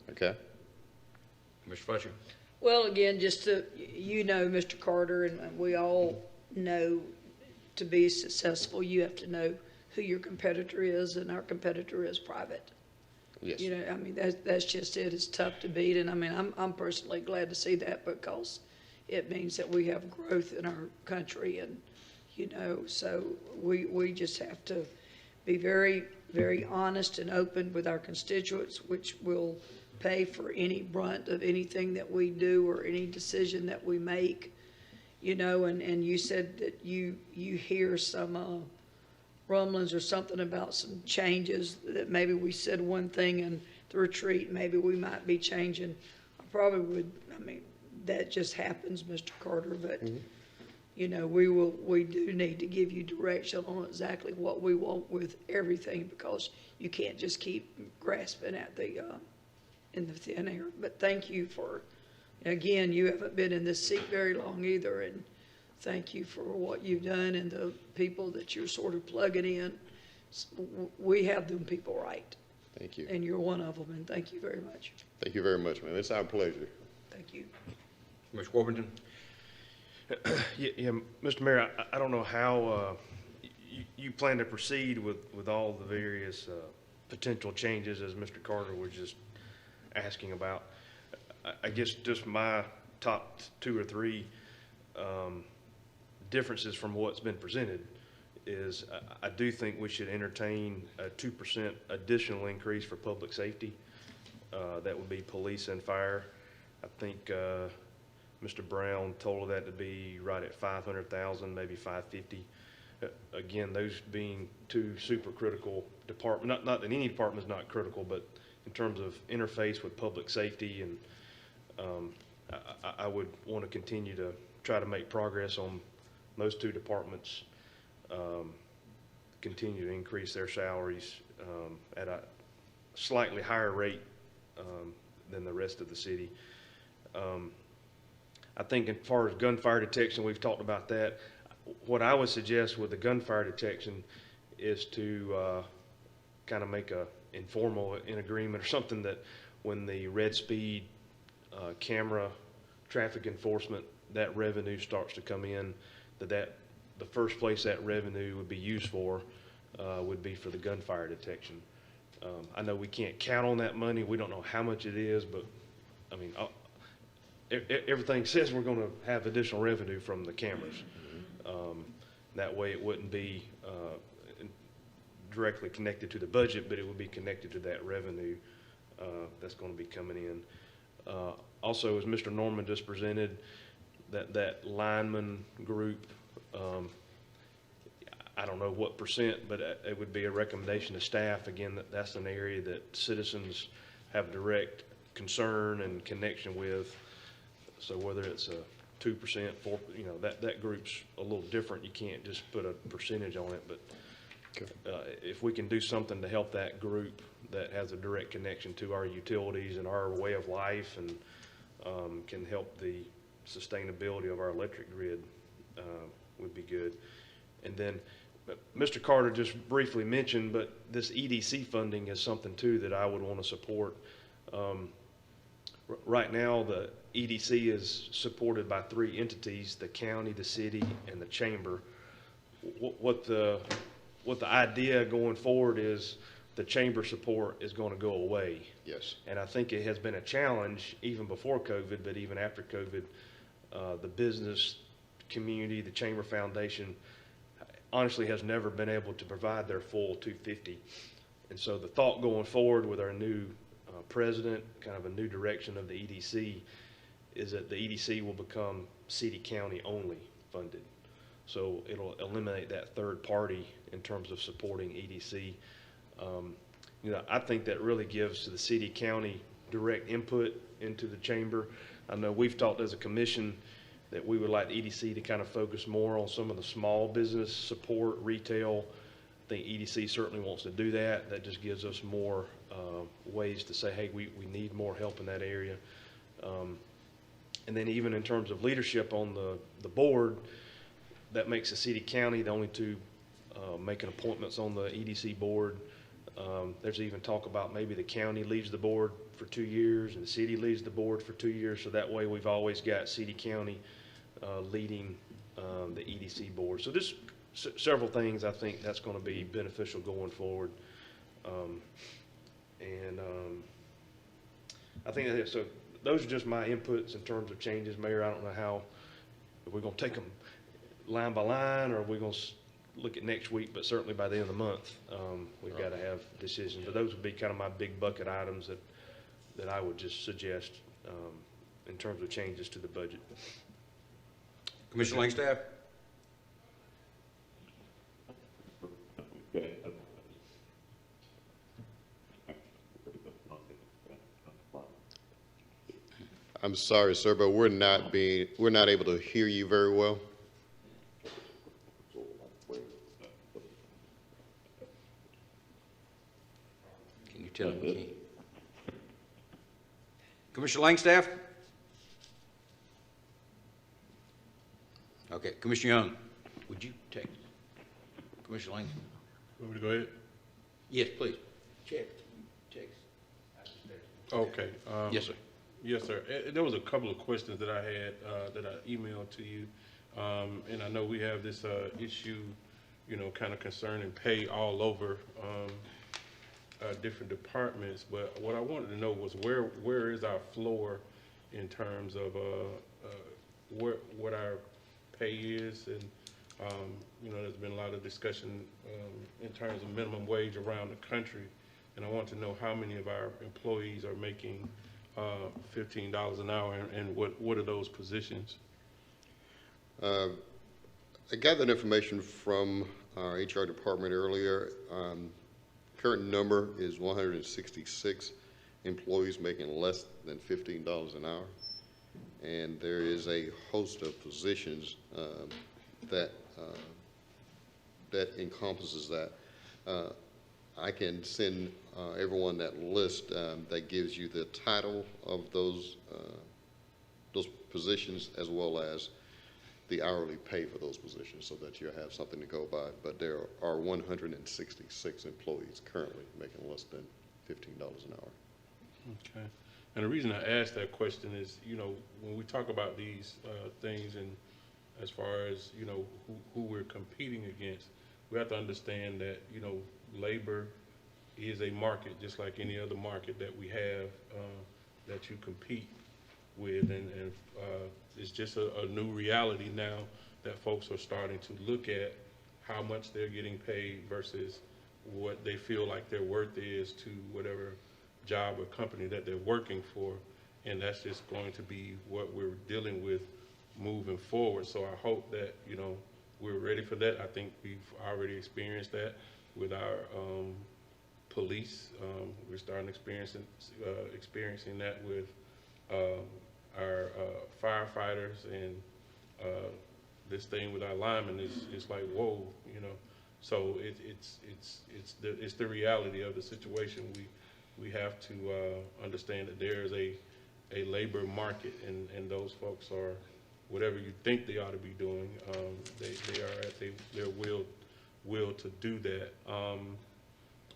Okay. Mr. Fletcher? Well, again, just to, you know, Mr. Carter, and we all know to be successful, you have to know who your competitor is, and our competitor is private. Yes. You know, I mean, that's just it. It's tough to beat, and I mean, I'm personally glad to see that because it means that we have growth in our country, and, you know, so we just have to be very, very honest and open with our constituents, which will pay for any brunt of anything that we do or any decision that we make, you know, and you said that you hear some rumblings or something about some changes, that maybe we said one thing in the retreat, maybe we might be changing. I probably would, I mean, that just happens, Mr. Carter, but, you know, we do need to give you direction on exactly what we want with everything, because you can't just keep grasping at the, in the thin air. But thank you for, again, you haven't been in this seat very long either, and thank you for what you've done and the people that you're sort of plugging in. We have them people right. Thank you. And you're one of them, and thank you very much. Thank you very much, man. It's our pleasure. Thank you. Mr. Warrington? Yeah, Mr. Mayor, I don't know how you plan to proceed with all the various potential changes as Mr. Carter was just asking about. I guess just my top 2 or 3 differences from what's been presented is I do think we should entertain a 2% additional increase for public safety. That would be police and fire. I think Mr. Brown told that to be right at 500,000, maybe 550. Again, those being 2 super critical departments, not that any department is not critical, but in terms of interface with public safety, and I would want to continue to try to make progress on those 2 departments, continue to increase their salaries at a slightly higher rate than the rest of the city. I think as far as gunfire detection, we've talked about that. What I would suggest with the gunfire detection is to kind of make a informal agreement or something that when the red speed camera traffic enforcement, that revenue starts to come in, that the first place that revenue would be used for would be for the gunfire detection. I know we can't count on that money. We don't know how much it is, but I mean, everything says we're going to have additional revenue from the cameras. That way it wouldn't be directly connected to the budget, but it would be connected to that revenue that's going to be coming in. Also, as Mr. Norman just presented, that lineman group, I don't know what percent, but it would be a recommendation to staff. Again, that's an area that citizens have direct concern and connection with. So whether it's a 2%, 4%, you know, that group's a little different. You can't just put a percentage on it, but if we can do something to help that group that has a direct connection to our utilities and our way of life, and can help the sustainability of our electric grid, would be good. And then Mr. Carter just briefly mentioned, but this EDC funding is something too that I would want to support. Right now, the EDC is supported by 3 entities: the county, the city, and the chamber. What the idea going forward is the chamber support is going to go away. Yes. And I think it has been a challenge even before COVID, but even after COVID, the business community, the Chamber Foundation, honestly has never been able to provide their full $250. And so the thought going forward with our new president, kind of a new direction of the EDC, is that the EDC will become city-county only funded. So it'll eliminate that third party in terms of supporting EDC. You know, I think that really gives to the city-county direct input into the chamber. I know we've talked as a commission, that we would like the EDC to kind of focus more on some of the small business support, retail. I think EDC certainly wants to do that. That just gives us more ways to say, hey, we need more help in that area. And then even in terms of leadership on the board, that makes the city county the only two making appointments on the EDC board. There's even talk about maybe the county leaves the board for 2 years and the city leaves the board for 2 years. So that way we've always got city county leading the EDC board. So just several things I think that's going to be beneficial going forward. I think that, so those are just my inputs in terms of changes, Mayor. I don't know how, if we're going to take them line by line, or if we're going to look at next week, but certainly by the end of the month, we've got to have decisions. But those would be kind of my big bucket items that I would just suggest in terms of changes to the budget. Commissioner Langstaff? I'm sorry, sir, but we're not able to hear you very well. Can you tell me? Commissioner Langstaff? Okay, Commissioner Young, would you take Commissioner Langstaff? Want me to go ahead? Yes, please. Check. Okay. Yes, sir. Yes, sir. There was a couple of questions that I had that I emailed to you, and I know we have this issue, you know, kind of concerning pay all over different departments. But what I wanted to know was where is our floor in terms of what our pay is, and you know, there's been a lot of discussion in terms of minimum wage around the country, and I want to know how many of our employees are making $15 an hour, and what are those positions? I got that information from our HR department earlier. Current number is 166 employees making less than $15 an hour. And there is a host of positions that encompasses that. I can send everyone that list that gives you the title of those positions, as well as the hourly pay for those positions, so that you have something to go by. But there are 166 employees currently making less than $15 an hour. Okay. And the reason I asked that question is, you know, when we talk about these things, and as far as, you know, who we're competing against, we have to understand that, you know, labor is a market just like any other market that we have that you compete with, and it's just a new reality now that folks are starting to look at how much they're getting paid versus what they feel like their worth is to whatever job or company that they're working for, and that's just going to be what we're dealing with moving forward. So I hope that, you know, we're ready for that. I think we've already experienced that with our police. We're starting experiencing that with our firefighters, and this thing with our linemen is like, whoa, you know. So it's the reality of the situation. We have to understand that there is a labor market, and those folks are, whatever you think they ought to be doing, they are at their will to do that.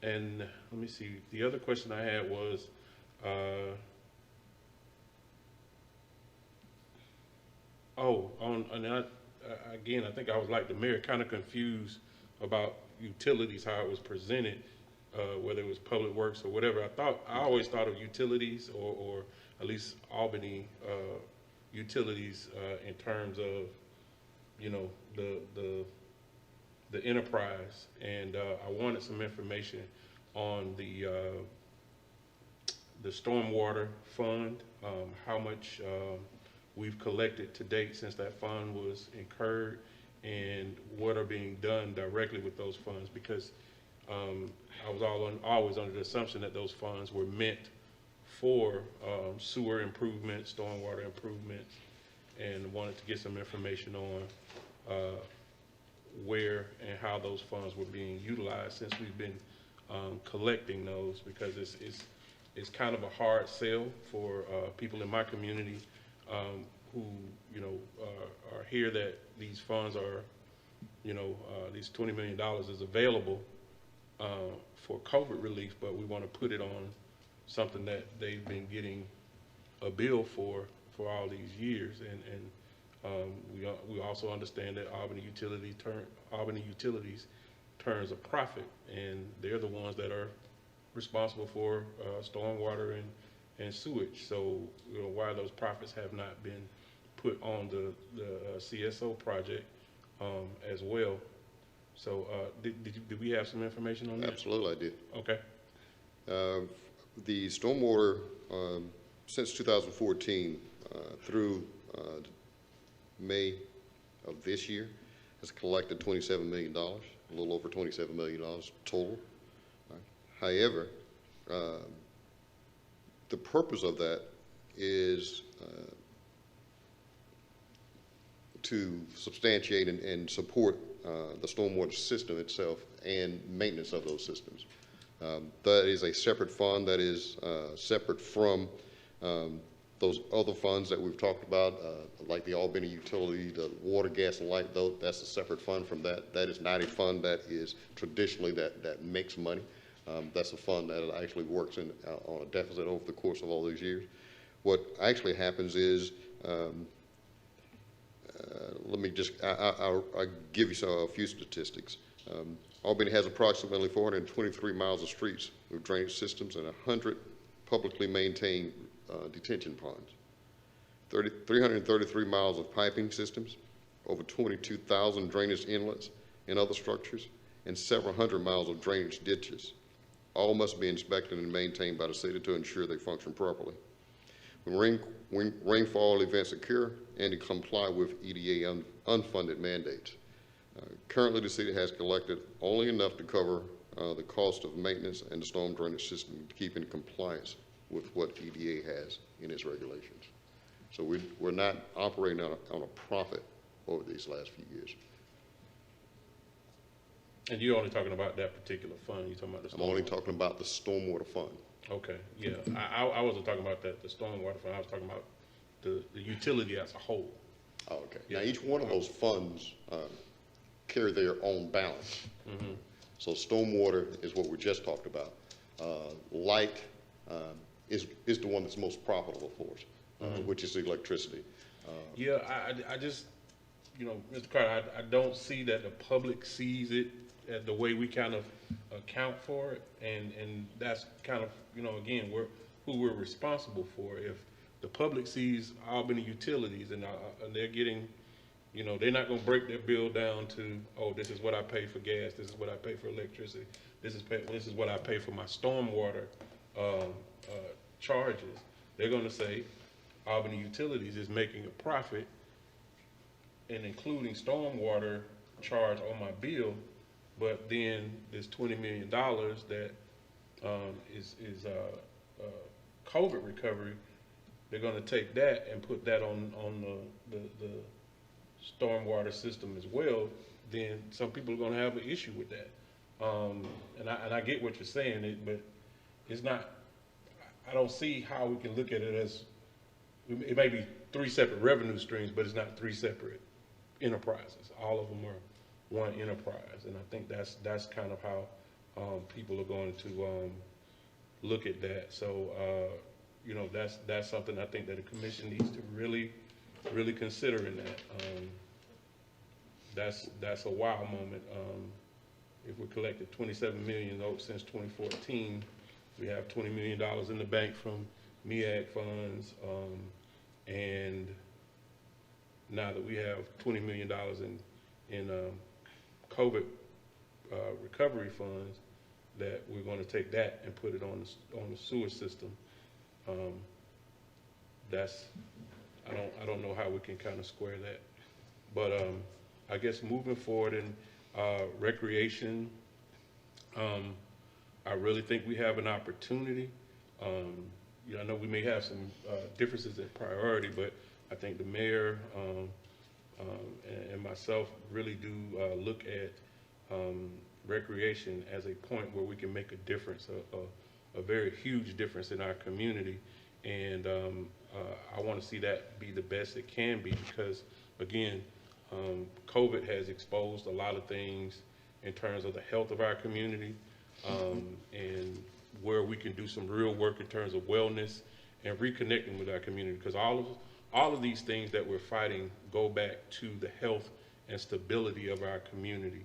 And let me see, the other question I had was, again, I think I was like the mayor, kind of confused about utilities, how it was presented, whether it was Public Works or whatever. I always thought of utilities, or at least Albany utilities, in terms of, you know, the enterprise. And I wanted some information on the stormwater fund, how much we've collected to date since that fund was incurred, and what are being done directly with those funds, because I was always under the assumption that those funds were meant for sewer improvements, stormwater improvements, and wanted to get some information on where and how those funds were being utilized since we've been collecting those, because it's kind of a hard sell for people in my community who, you know, are hear that these funds are, you know, these $20 million is available for COVID relief, but we want to put it on something that they've been getting a bill for all these years. And we also understand that Albany Utilities turns a profit, and they're the ones that are responsible for stormwater and sewage. So, you know, why those profits have not been put on the CSO project as well. So did we have some information on that? Absolutely, I did. Okay. The stormwater, since 2014 through May of this year, has collected $27 million, a little over $27 million total. However, the purpose of that is to substantiate and support the stormwater system itself and maintenance of those systems. That is a separate fund that is separate from those other funds that we've talked about, like the Albany Utility, the water, gas, and light, though that's a separate fund from that. That is not a fund that is traditionally that makes money. That's a fund that actually works on a deficit over the course of all these years. What actually happens is, let me just, I'll give you a few statistics. Albany has approximately 423 miles of streets with drainage systems and 100 publicly maintained detention ponds, 333 miles of piping systems, over 22,000 drainage inlets and other structures, and several hundred miles of drainage ditches. All must be inspected and maintained by the city to ensure they function properly. When rainfall events occur, and to comply with EDA unfunded mandates. Currently, the city has collected only enough to cover the cost of maintenance and the storm drainage system to keep in compliance with what EDA has in its regulations. So we're not operating on a profit over these last few years. And you're only talking about that particular fund? You're talking about the stormwater? I'm only talking about the stormwater fund. Okay, yeah. I wasn't talking about the stormwater fund. I was talking about the utility as a whole. Oh, okay. Yeah. Now, each one of those funds carry their own balance. Mm-hmm. So stormwater is what we just talked about. Light is the one that's most profitable for us, which is electricity. Yeah, I just, you know, Mr. Carter, I don't see that the public sees it the way we kind of account for it, and that's kind of, you know, again, who we're responsible for. If the public sees Albany Utilities and they're getting, you know, they're not going to break their bill down to, oh, this is what I pay for gas, this is what I pay for electricity, this is what I pay for my stormwater charges. They're going to say Albany Utilities is making a profit and including stormwater charge on my bill, but then this $20 million that is COVID recovery, they're going to take that and put that on the stormwater system as well. Then some people are going to have an issue with that. And I get what you're saying, but it's not. I don't see how we can look at it as it may be three separate revenue streams, but it's not three separate enterprises. All of them are one enterprise, and I think that's kind of how people are going to look at that. So you know, that's something I think that the commission needs to really consider in that. That's a wow moment. If we collected $27 million since 2014, we have $20 million in the bank from MEAG funds, and now that we have $20 million in COVID recovery funds, that we're going to take that and put it on the sewer system. I don't know how we can kind of square that, but I guess moving forward in recreation, I really think we have an opportunity. You know, I know we may have some differences in priority, but I think the mayor and myself really do look at recreation as a point where we can make a difference, a very huge difference in our community. And I want to see that be the best it can be because, again, COVID has exposed a lot of things in terms of the health of our community and where we can do some real work in terms of wellness and reconnecting with our community, because all of these things that we're fighting go back to the health and stability of our community.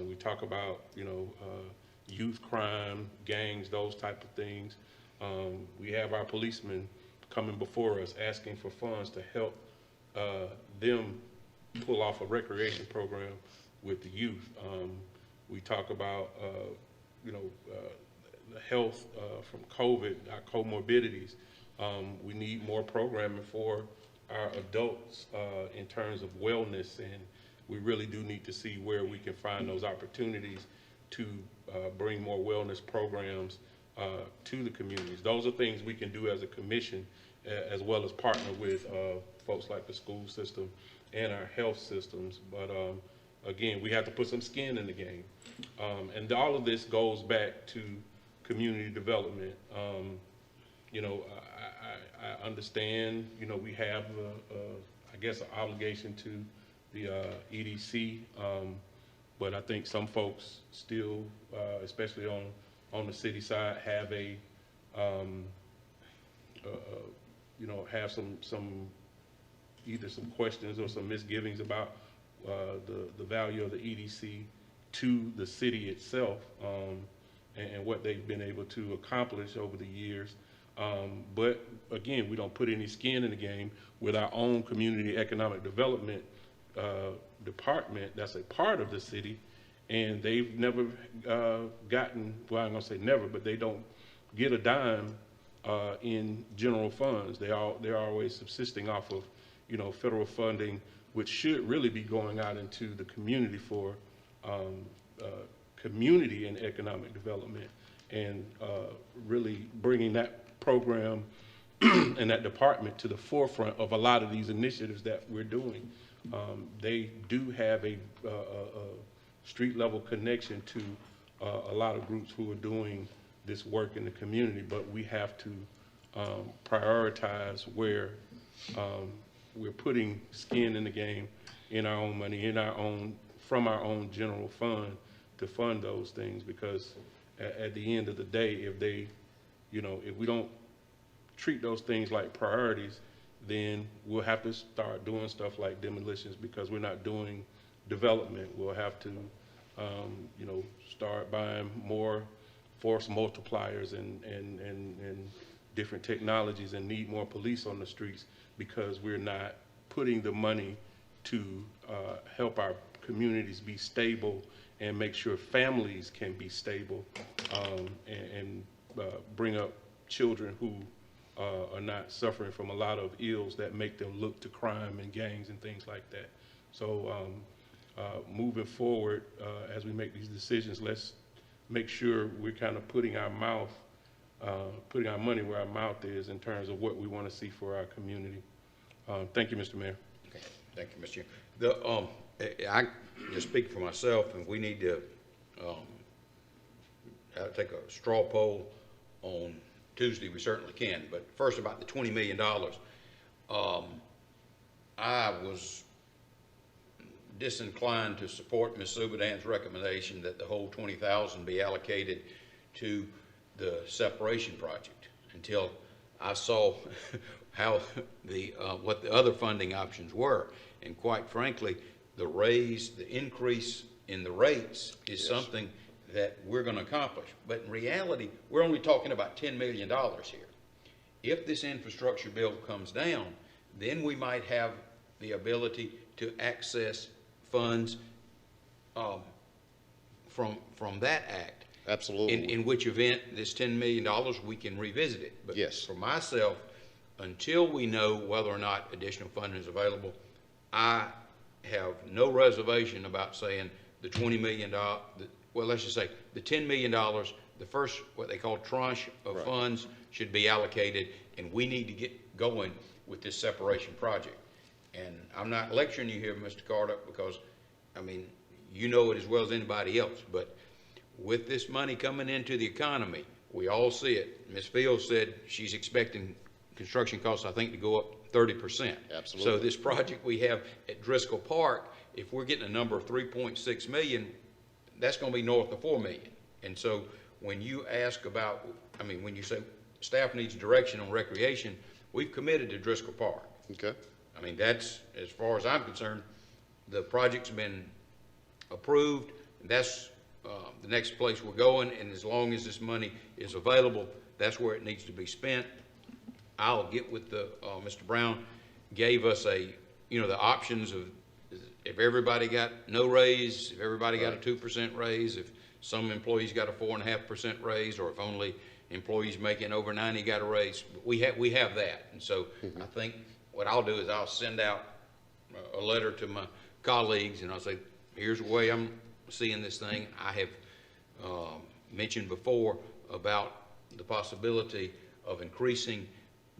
We talk about, youth crime, gangs, those type of things. We have our policemen coming before us asking for funds to help them pull off a recreation program with the youth. We talk about, the health from COVID, our comorbidities. We need more programming for our adults in terms of wellness, and we really do need to see where we can find those opportunities to bring more wellness programs to the communities. Those are things we can do as a commission, as well as partner with folks like the school system and our health systems. But again, we have to put some skin in the game. And all of this goes back to community development. I understand, we have, I guess, an obligation to the EDC, but I think some folks still, especially on the city side, have have some either some questions or some misgivings about the value of the EDC to the city itself, and what they've been able to accomplish over the years. But again, we don't put any skin in the game with our own community economic development department that's a part of the city, and they've never gotten, well, I'm gonna say never, but they don't get a dime in general funds. They're always subsisting off of, federal funding, which should really be going out into the community for community and economic development, and really bringing that program and that department to the forefront of a lot of these initiatives that we're doing. They do have a street level connection to a lot of groups who are doing this work in the community, but we have to prioritize where we're putting skin in the game in our own money, from our own general fund to fund those things, because at the end of the day, if we don't treat those things like priorities, then we'll have to start doing stuff like demolitions because we're not doing development. We'll have to, start buying more force multipliers and different technologies and need more police on the streets because we're not putting the money to help our communities be stable and make sure families can be stable, and bring up children who are not suffering from a lot of ills that make them look to crime and gangs and things like that. So moving forward, as we make these decisions, let's make sure we're kind of putting our money where our mouth is in terms of what we want to see for our community. Thank you, Mr. Mayor. Okay. Thank you, Mr. Chair. I just speak for myself, and we need to take a straw poll on Tuesday. We certainly can. But first, about the $20 million. I was disinclined to support Ms. Subadan's recommendation that the whole $20,000 be allocated to the separation project until I saw how what the other funding options were. And quite frankly, the increase in the rates is something that we're going to accomplish. But in reality, we're only talking about $10 million here. If this infrastructure bill comes down, then we might have the ability to access funds from that act. Absolutely. In which event, this $10 million, we can revisit it. But yes, for myself, until we know whether or not additional funding is available, I have no reservation about saying the $20 million, well, let's just say the $10 million, the first, what they call tranche of funds should be allocated, and we need to get going with this separation project. And I'm not lecturing you here, Mr. Carter, because, I mean, you know it as well as anybody else, but with this money coming into the economy, we all see it. Ms. Fields said she's expecting construction costs, I think, to go up 30%. Absolutely. So this project we have at Driscoll Park, if we're getting a number of 3.6 million, that's going to be north of 4 million. And so when you ask about, I mean, when you say staff needs direction on recreation, we've committed to Driscoll Park. Okay. I mean, that's, as far as I'm concerned, the project's been approved. That's the next place we're going, and as long as this money is available, that's where it needs to be spent. I'll get with the, Mr. Brown gave us the options of if everybody got no raise, if everybody got a 2% raise, if some employees got a 4.5% raise, or if only employees making over 90 got a raise. We have that, and so I think what I'll do is I'll send out a letter to my colleagues, and I'll say, here's the way I'm seeing this thing. I have mentioned before about the possibility of increasing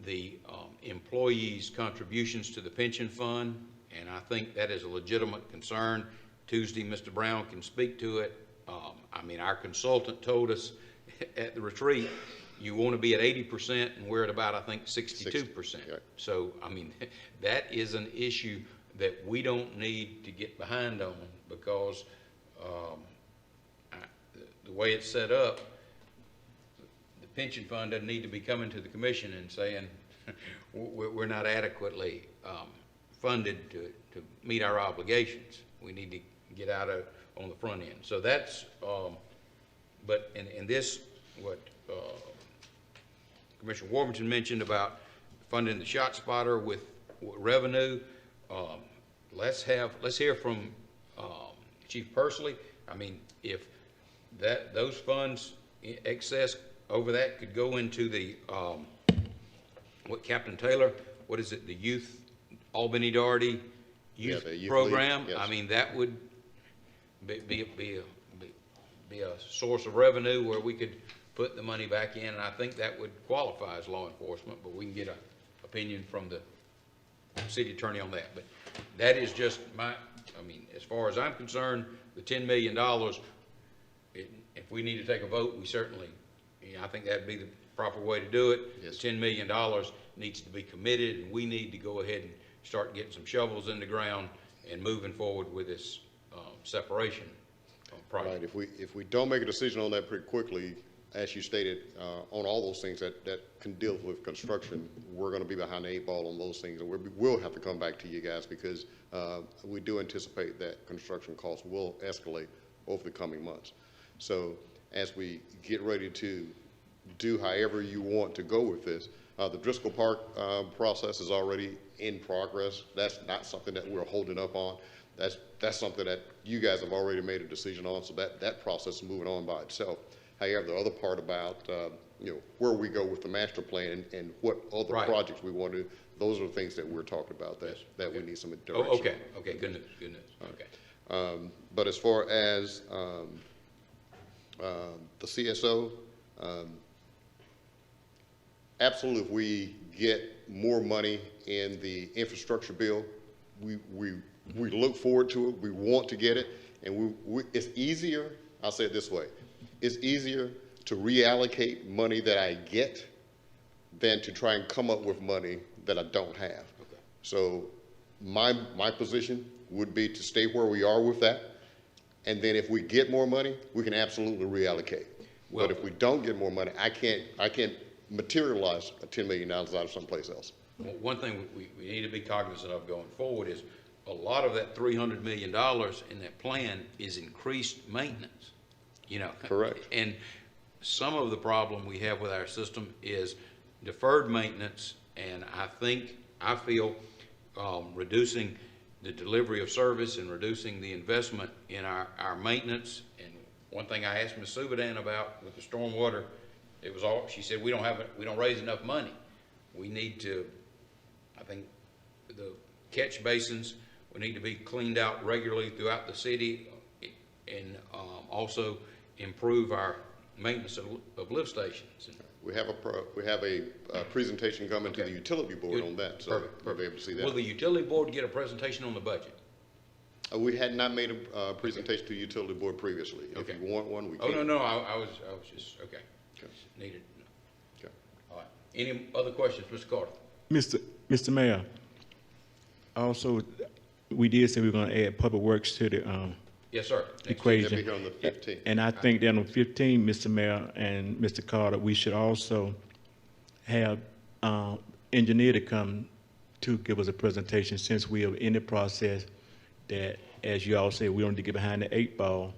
the employees' contributions to the pension fund, and I think that is a legitimate concern. Tuesday, Mr. Brown can speak to it. I mean, our consultant told us at the retreat, you want to be at 80%, and we're at about, I think, 62%. Right. So, I mean, that is an issue that we don't need to get behind on, because the way it's set up, the pension fund doesn't need to be coming to the commission and saying we're not adequately funded to meet our obligations. We need to get out of on the front end. So that's, but in this, what Commissioner Warburton mentioned about funding the shot spotter with revenue, let's hear from Chief Pursley. I mean, if those funds excess over that could go into the what Captain Taylor, what is it, the Youth Albany Daugherty Youth Program? Yes. I mean, that would be a source of revenue where we could put the money back in, and I think that would qualify as law enforcement, but we can get an opinion from the city attorney on that. But that is just I mean, as far as I'm concerned, the $10 million, if we need to take a vote, we certainly, I think that'd be the proper way to do it. Yes. The $10 million needs to be committed, and we need to go ahead and start getting some shovels in the ground and moving forward with this separation project. Right. If we don't make a decision on that pretty quickly, as you stated, on all those things that can deal with construction, we're going to be behind the 8 ball on those things, and we'll have to come back to you guys, because we do anticipate that construction costs will escalate over the coming months. So as we get ready to do however you want to go with this, the Driscoll Park process is already in progress. That's not something that we're holding up on. That's something that you guys have already made a decision on, so that process is moving on by itself. However, the other part about where we go with the master plan and what other projects we want to do, those are the things that we're talking about that we need some direction. Oh, okay, good news. Okay. But as far as the CSO, absolutely, if we get more money in the infrastructure bill, we look forward to it. We want to get it, and it's easier. I'll say it this way: it's easier to reallocate money that I get than to try and come up with money that I don't have. Okay. So my position would be to stay where we are with that, and then if we get more money, we can absolutely reallocate. Well, but if we don't get more money, I can't materialize a $10 million out of someplace else. Well, one thing we need to be cognizant of going forward is a lot of that $300 million in that plan is increased maintenance. Correct. And some of the problem we have with our system is deferred maintenance, and I feel reducing the delivery of service and reducing the investment in our maintenance. And one thing I asked Ms. Subadan about with the stormwater, she said, we don't raise enough money. We need to, I think the catch basins, we need to be cleaned out regularly throughout the city, and also improve our maintenance of lift stations. We have a presentation coming to the utility board on that, so we'll be able to see that. Will the utility board get a presentation on the budget? We had not made a presentation to the utility board previously. If you want one, we can. Oh, no, I was just, okay. Needed. Okay. All right. Any other questions, Mr. Carter? Mr. Mayor, also, we did say we were going to add public works to the Yes, sir. That'll be equation. here on the 15th. And I think that on 15, Mr. Mayor and Mr. Carter, we should also have engineer to come to give us a presentation, since we are in the process that, as you all say, we don't need to get behind the 8 ball,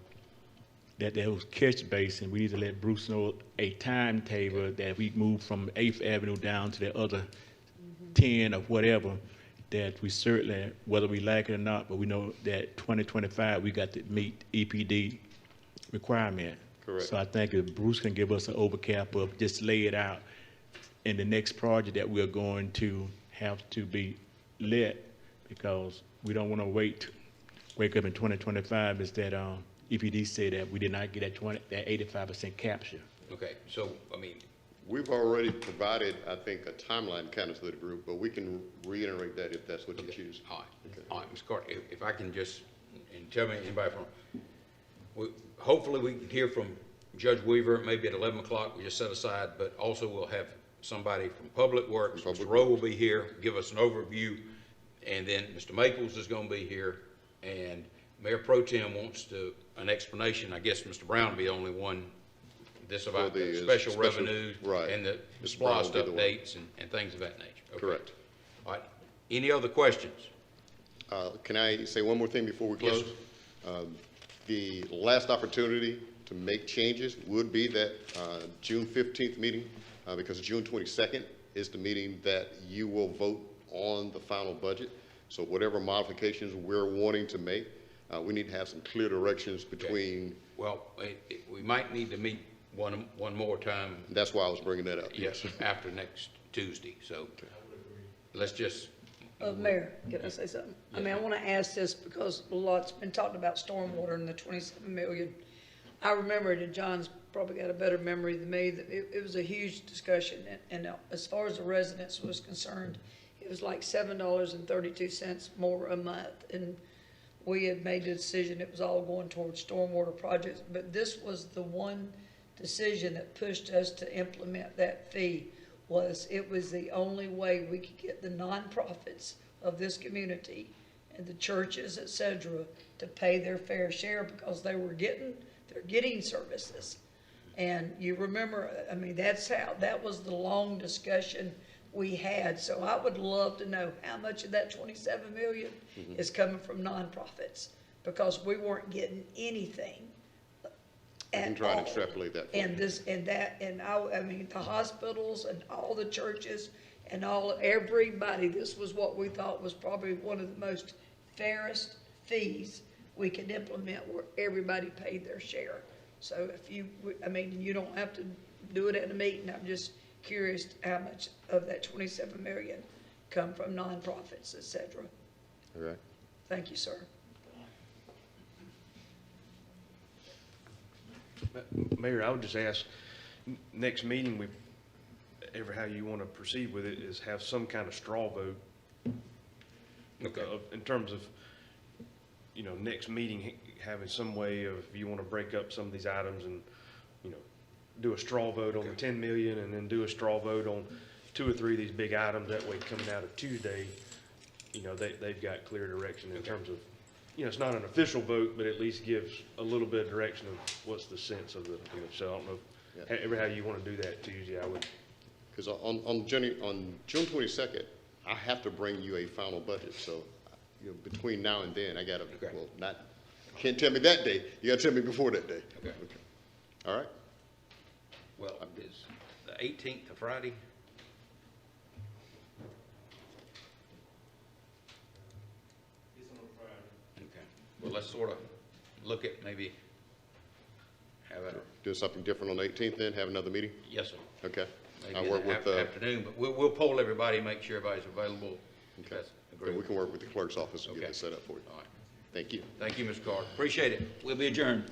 that there was catch basin. We need to let Bruce know a timetable that we move from 8th Avenue down to the other 10 or whatever, that we certainly, whether we like it or not, but we know that 2025, we got to meet EPD requirement. Correct. So I think if Bruce can give us an overcap of just lay it out in the next project that we're going to have to be lit, because we don't want to wake up in 2025 is that EPD said that we did not get that 85% capture. Okay, so, I mean, We've already provided, I think, a timeline kind of to the group, but we can reiterate that if that's what you choose. all right. All right, Mr. Carter, if I can just, and tell me anybody hopefully we can hear from Judge Weaver, maybe at 11 o'clock, we just set aside, but also we'll have somebody from Public Works. Mr. Rowe will be here, give us an overview, and then Mr. Maples is going to be here, and Mayor Pro Tem wants an explanation. I guess Mr. Brown will be the only one, this about the special revenues and the SPLOST updates and things of that nature. Okay. Correct. All right. Any other questions? Can I say one more thing before we close? Yes, the last opportunity to make changes would be that June 15th meeting, because June 22nd is the meeting that you will vote on the final budget. So whatever modifications we're wanting to make, we need to have some clear directions between. Well, we might need to meet one more time. That's why I was bringing that up. Yes, after next Tuesday. So let's just. Mayor, can I say something? Yeah. I mean, I want to ask this because a lot's been talked about stormwater and the 27 million. I remember it, and John's probably got a better memory than me, that it was a huge discussion. And as far as the residents was concerned, it was like $7.32 more a month. And we had made the decision it was all going towards stormwater projects. But this was the one decision that pushed us to implement that fee. It was the only way we could get the nonprofits of this community and the churches, et cetera, to pay their fair share, because they're getting services. And you remember, I mean, that was the long discussion we had. So I would love to know how much of that 27 million is coming from nonprofits, because we weren't getting anything. I can try and extrapolate that. I mean, the hospitals and all the churches and everybody, this was what we thought was probably one of the most fairest fees we could implement, where everybody paid their share. So you don't have to do it at a meeting. I'm just curious how much of that 27 million come from nonprofits, et cetera. All right. Thank you, sir. Mayor, I would just ask, next meeting, how you want to proceed with it is have some kind of straw vote. Okay. In terms of, next meeting, having some way of, if you want to break up some of these items and, do a straw vote on the 10 million and then do a straw vote on 2 or 3 of these big items. That way, coming out of Tuesday, they've got clear direction in terms of, it's not an official vote, but at least gives a little bit of direction of what's the sense of the, so I don't know how you want to do that Tuesday. I would. Because on June 22nd, I have to bring you a final budget. So, between now and then, I got to, can't tell me that day. You got to tell me before that day. Okay. All right. Well, is the 18th a Friday? Well, let's sort of look at maybe have a. Do something different on the 18th then, have another meeting? Yes, sir. Okay. Maybe I'll in work the with afternoon, but we'll poll everybody, make sure everybody's available. Okay. That's So agreed. we can work with the clerk's office and get this set up for you. All right. Thank you. Thank you, Mr. Carter. Appreciate it. We'll be adjourned.